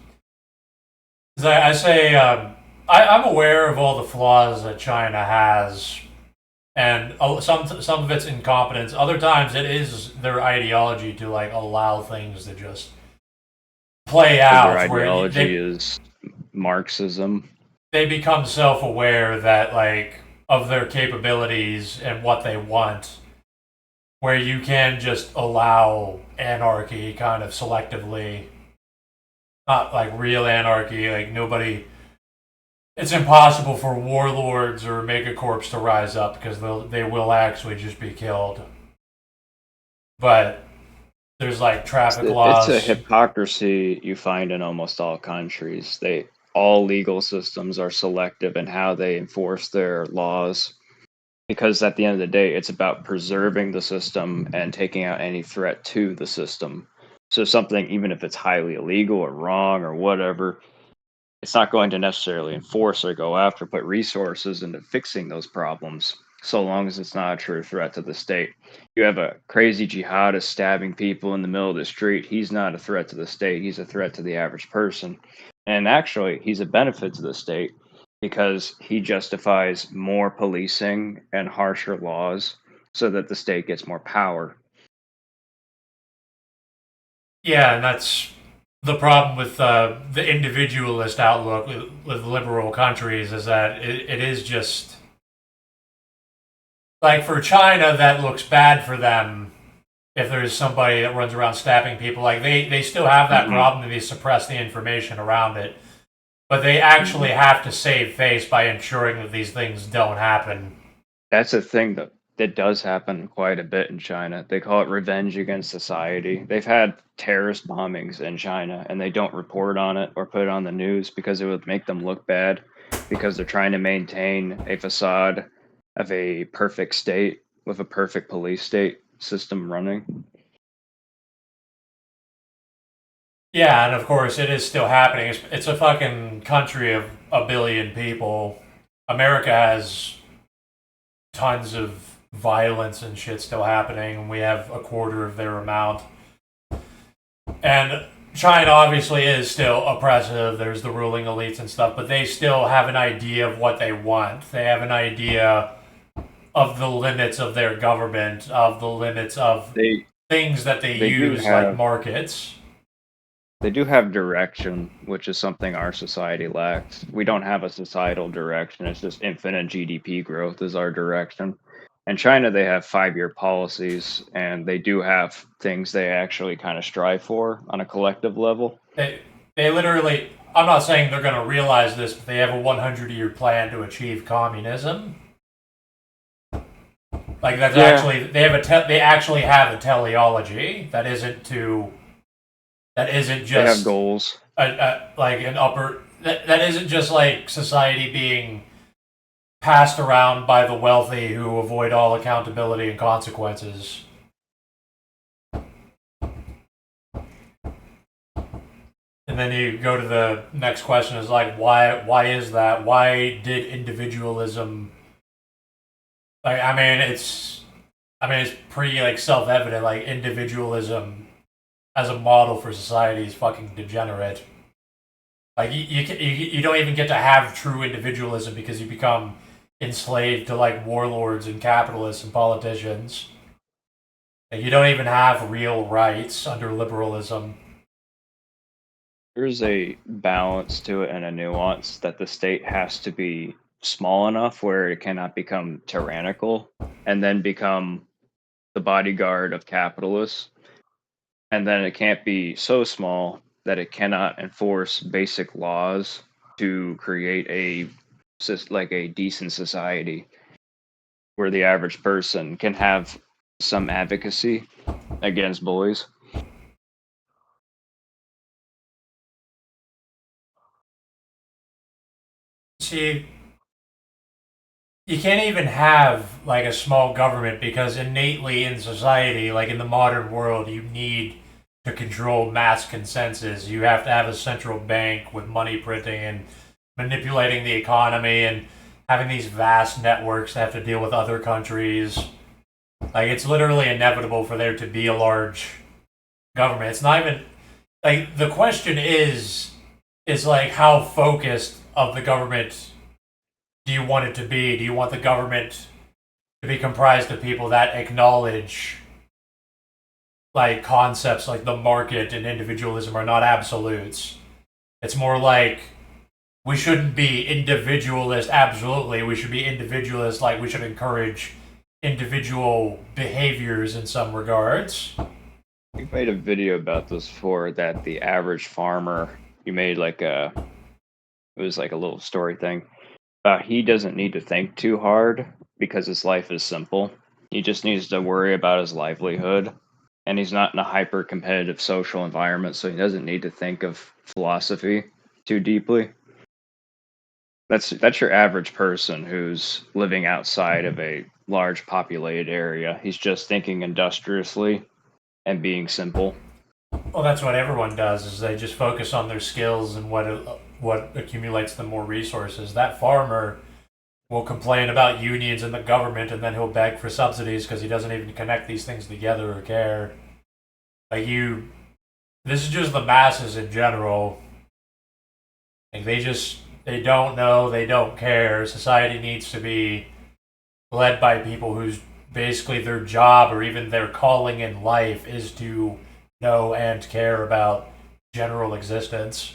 I say I'm aware of all the flaws that China has, and some of it's incompetence. Other times it is their ideology to like allow things to just play out. Their ideology is Marxism. They become self-aware that like of their capabilities and what they want, where you can just allow anarchy kind of selectively, not like real anarchy. Like nobody. It's impossible for warlords or megacorps to rise up because they will actually just be killed. But there's like traffic laws. It's a hypocrisy you find in almost all countries. All legal systems are selective in how they enforce their laws, because at the end of the day, it's about preserving the system and taking out any threat to the system. So something, even if it's highly illegal or wrong or whatever, it's not going to necessarily enforce or go after, put resources into fixing those problems, so long as it's not a true threat to the state. You have a crazy jihadist stabbing people in the middle of the street. He's not a threat to the state. He's a threat to the average person. And actually, he's a benefit to the state because he justifies more policing and harsher laws so that the state gets more power. Yeah, and that's the problem with the individualist outlook with liberal countries is that it is just like for China that looks bad for them if there's somebody that runs around stabbing people. Like they still have that problem and they suppress the information around it, but they actually have to save face by ensuring that these things don't happen. That's a thing that does happen quite a bit in China. They call it revenge against society. They've had terrorist bombings in China and they don't report on it or put it on the news because it would make them look bad, because they're trying to maintain a facade of a perfect state with a perfect police state system running. Yeah, and of course it is still happening. It's a fucking country of 1 billion people. America has tons of violence and shit still happening, and we have 1/4 of their amount. And China obviously is still oppressive. There's the ruling elites and stuff, but they still have an idea of what they want. They have an idea of the limits of their government, of the limits of things that they use, like markets. They do have direction, which is something our society lacks. We don't have a societal direction. It's just infinite GDP growth is our direction. In China, they have 5-year policies, and they do have things they actually kind of strive for on a collective level. They literally, I'm not saying they're going to realize this, but they have a 100-year plan to achieve communism. Like that's actually they actually have a teleology that isn't just they have goals. Like an upper that isn't just like society being passed around by the wealthy who avoid all accountability and consequences. And then you go to the next question is like why is that? Why did individualism Like, it's pretty like self-evident. Like, individualism as a model for society is fucking degenerate. Like, you don't even get to have true individualism because you become enslaved to like warlords and capitalists and politicians. Like, you don't even have real rights under liberalism. There's a balance to it and a nuance that the state has to be small enough where it cannot become tyrannical and then become the bodyguard of capitalists. And then it can't be so small that it cannot enforce basic laws to create a decent society where the average person can have some advocacy against bullies. See, you can't even have like a small government because innately in society, like in the modern world, you need to control mass consensus. You have to have a central bank with money printing and manipulating the economy and having these vast networks that have to deal with other countries. Like, it's literally inevitable for there to be a large government. It's not even like the question is like how focused of the government do you want it to be? Do you want the government to be comprised of people that acknowledge like concepts like the market and individualism are not absolutes? It's more like we shouldn't be individualist, absolutely. We should be individualist, like we should encourage individual behaviors in some regards. We made a video about this before that the average farmer, you made like it was like a little story thing. He doesn't need to think too hard because his life is simple. He just needs to worry about his livelihood. And he's not in a hyper competitive social environment, so he doesn't need to think of philosophy too deeply. That's your average person who's living outside of a large populated area. He's just thinking industriously and being simple. Well, that's what everyone does. Is they just focus on their skills and what accumulates them more resources. That farmer will complain about unions and the government, and then he'll beg for subsidies because he doesn't even connect these things together or care. Like this is just the masses in general. Like they don't know, they don't care. Society needs to be led by people whose basically their job or even their calling in life is to know and care about general existence.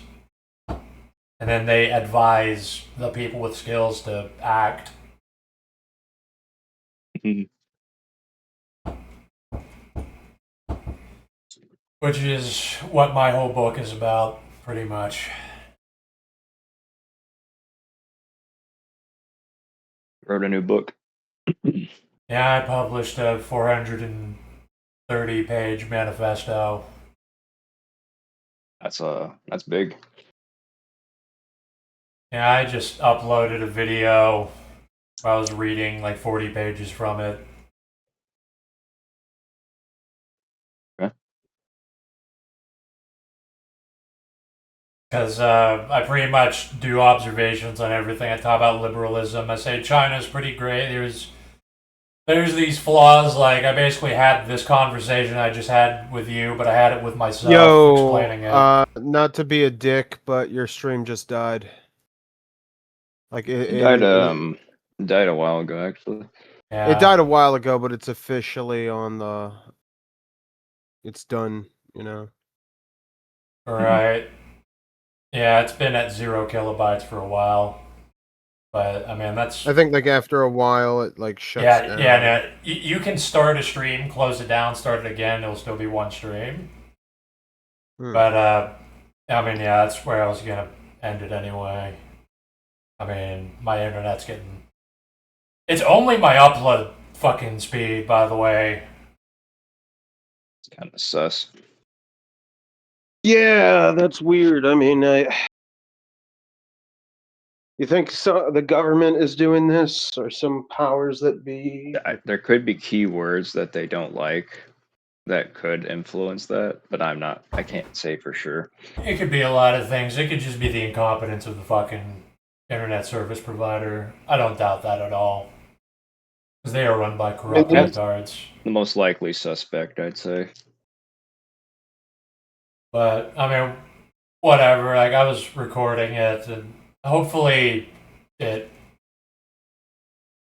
And then they advise the people with skills to act. Which is what my whole book is about, pretty much. Wrote a new book. Yeah, I published a 430-page manifesto. That's big. Yeah, I just uploaded a video where I was reading like 40 pages from it. Okay. Because I pretty much do observations on everything. I talk about liberalism. I say China's pretty great. There's these flaws. Like, I basically had this conversation I just had with you, but I had it with myself explaining it. Not to be a dick, but your stream just died. Like It died a while ago, actually. Yeah. It died a while ago, but it's officially on the. It's done, you know. Right. Yeah, it's been at 0 kilobytes for a while. But, I mean, that's... I think, like, after a while, it, like, shuts down. Yeah, no, you can start a stream, close it down, start it again, it'll still be one stream. But, I mean, yeah, that's where I was gonna end it anyway. I mean, my internet's getting... It's only my upload fucking speed, by the way. It's kind of sus. Yeah, that's weird. I mean, you think the government is doing this, or some powers that be? There could be keywords that they don't like that could influence that, but I can't say for sure. It could be a lot of things. It could just be the incompetence of the fucking internet service provider. I don't doubt that at all. Because they are run by corrupt That's- retards. The most likely suspect, I'd say. But I mean, whatever. Like, I was recording it, and hopefully it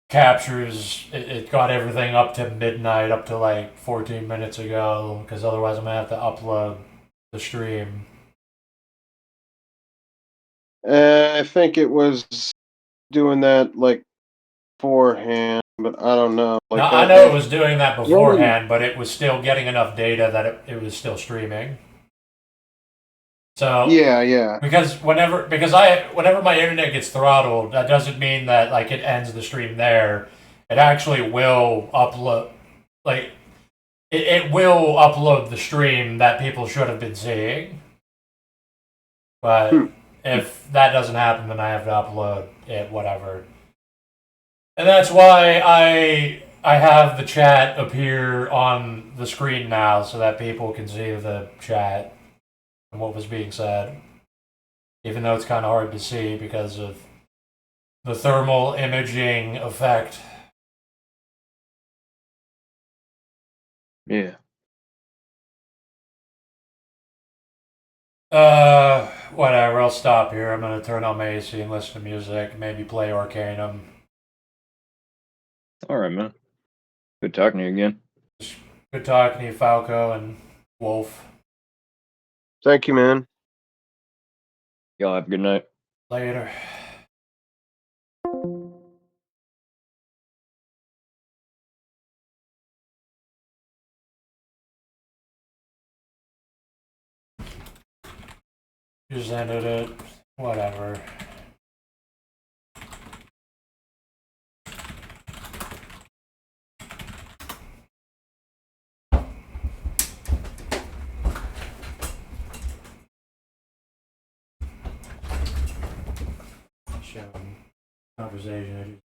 captures. It got everything up to midnight, up to like 14 minutes ago. Because otherwise, I'm gonna have to upload the stream. I think it was doing that like beforehand, but I don't know. Like Now, I know it was doing that beforehand, but it was still getting enough data that it was still streaming. So Yeah. because whenever my internet gets throttled, that doesn't mean that like it ends the stream there. It actually will upload, like it will upload the stream that people should have been seeing. But if that doesn't happen, then I have to upload it, whatever. And that's why I have the chat appear on the screen now, so that people can see the chat and what was being said. Even though it's kind of hard to see because of the thermal imaging effect. Yeah. Whatever, I'll stop here. I'm gonna turn on my AC and listen to music, maybe play Arcanum. Alright, man. Good talking to you again. Good talking to you, Falco and Wolf. Thank you, man. Y'all have a good night. Later. Just ended it. Whatever. Conversation.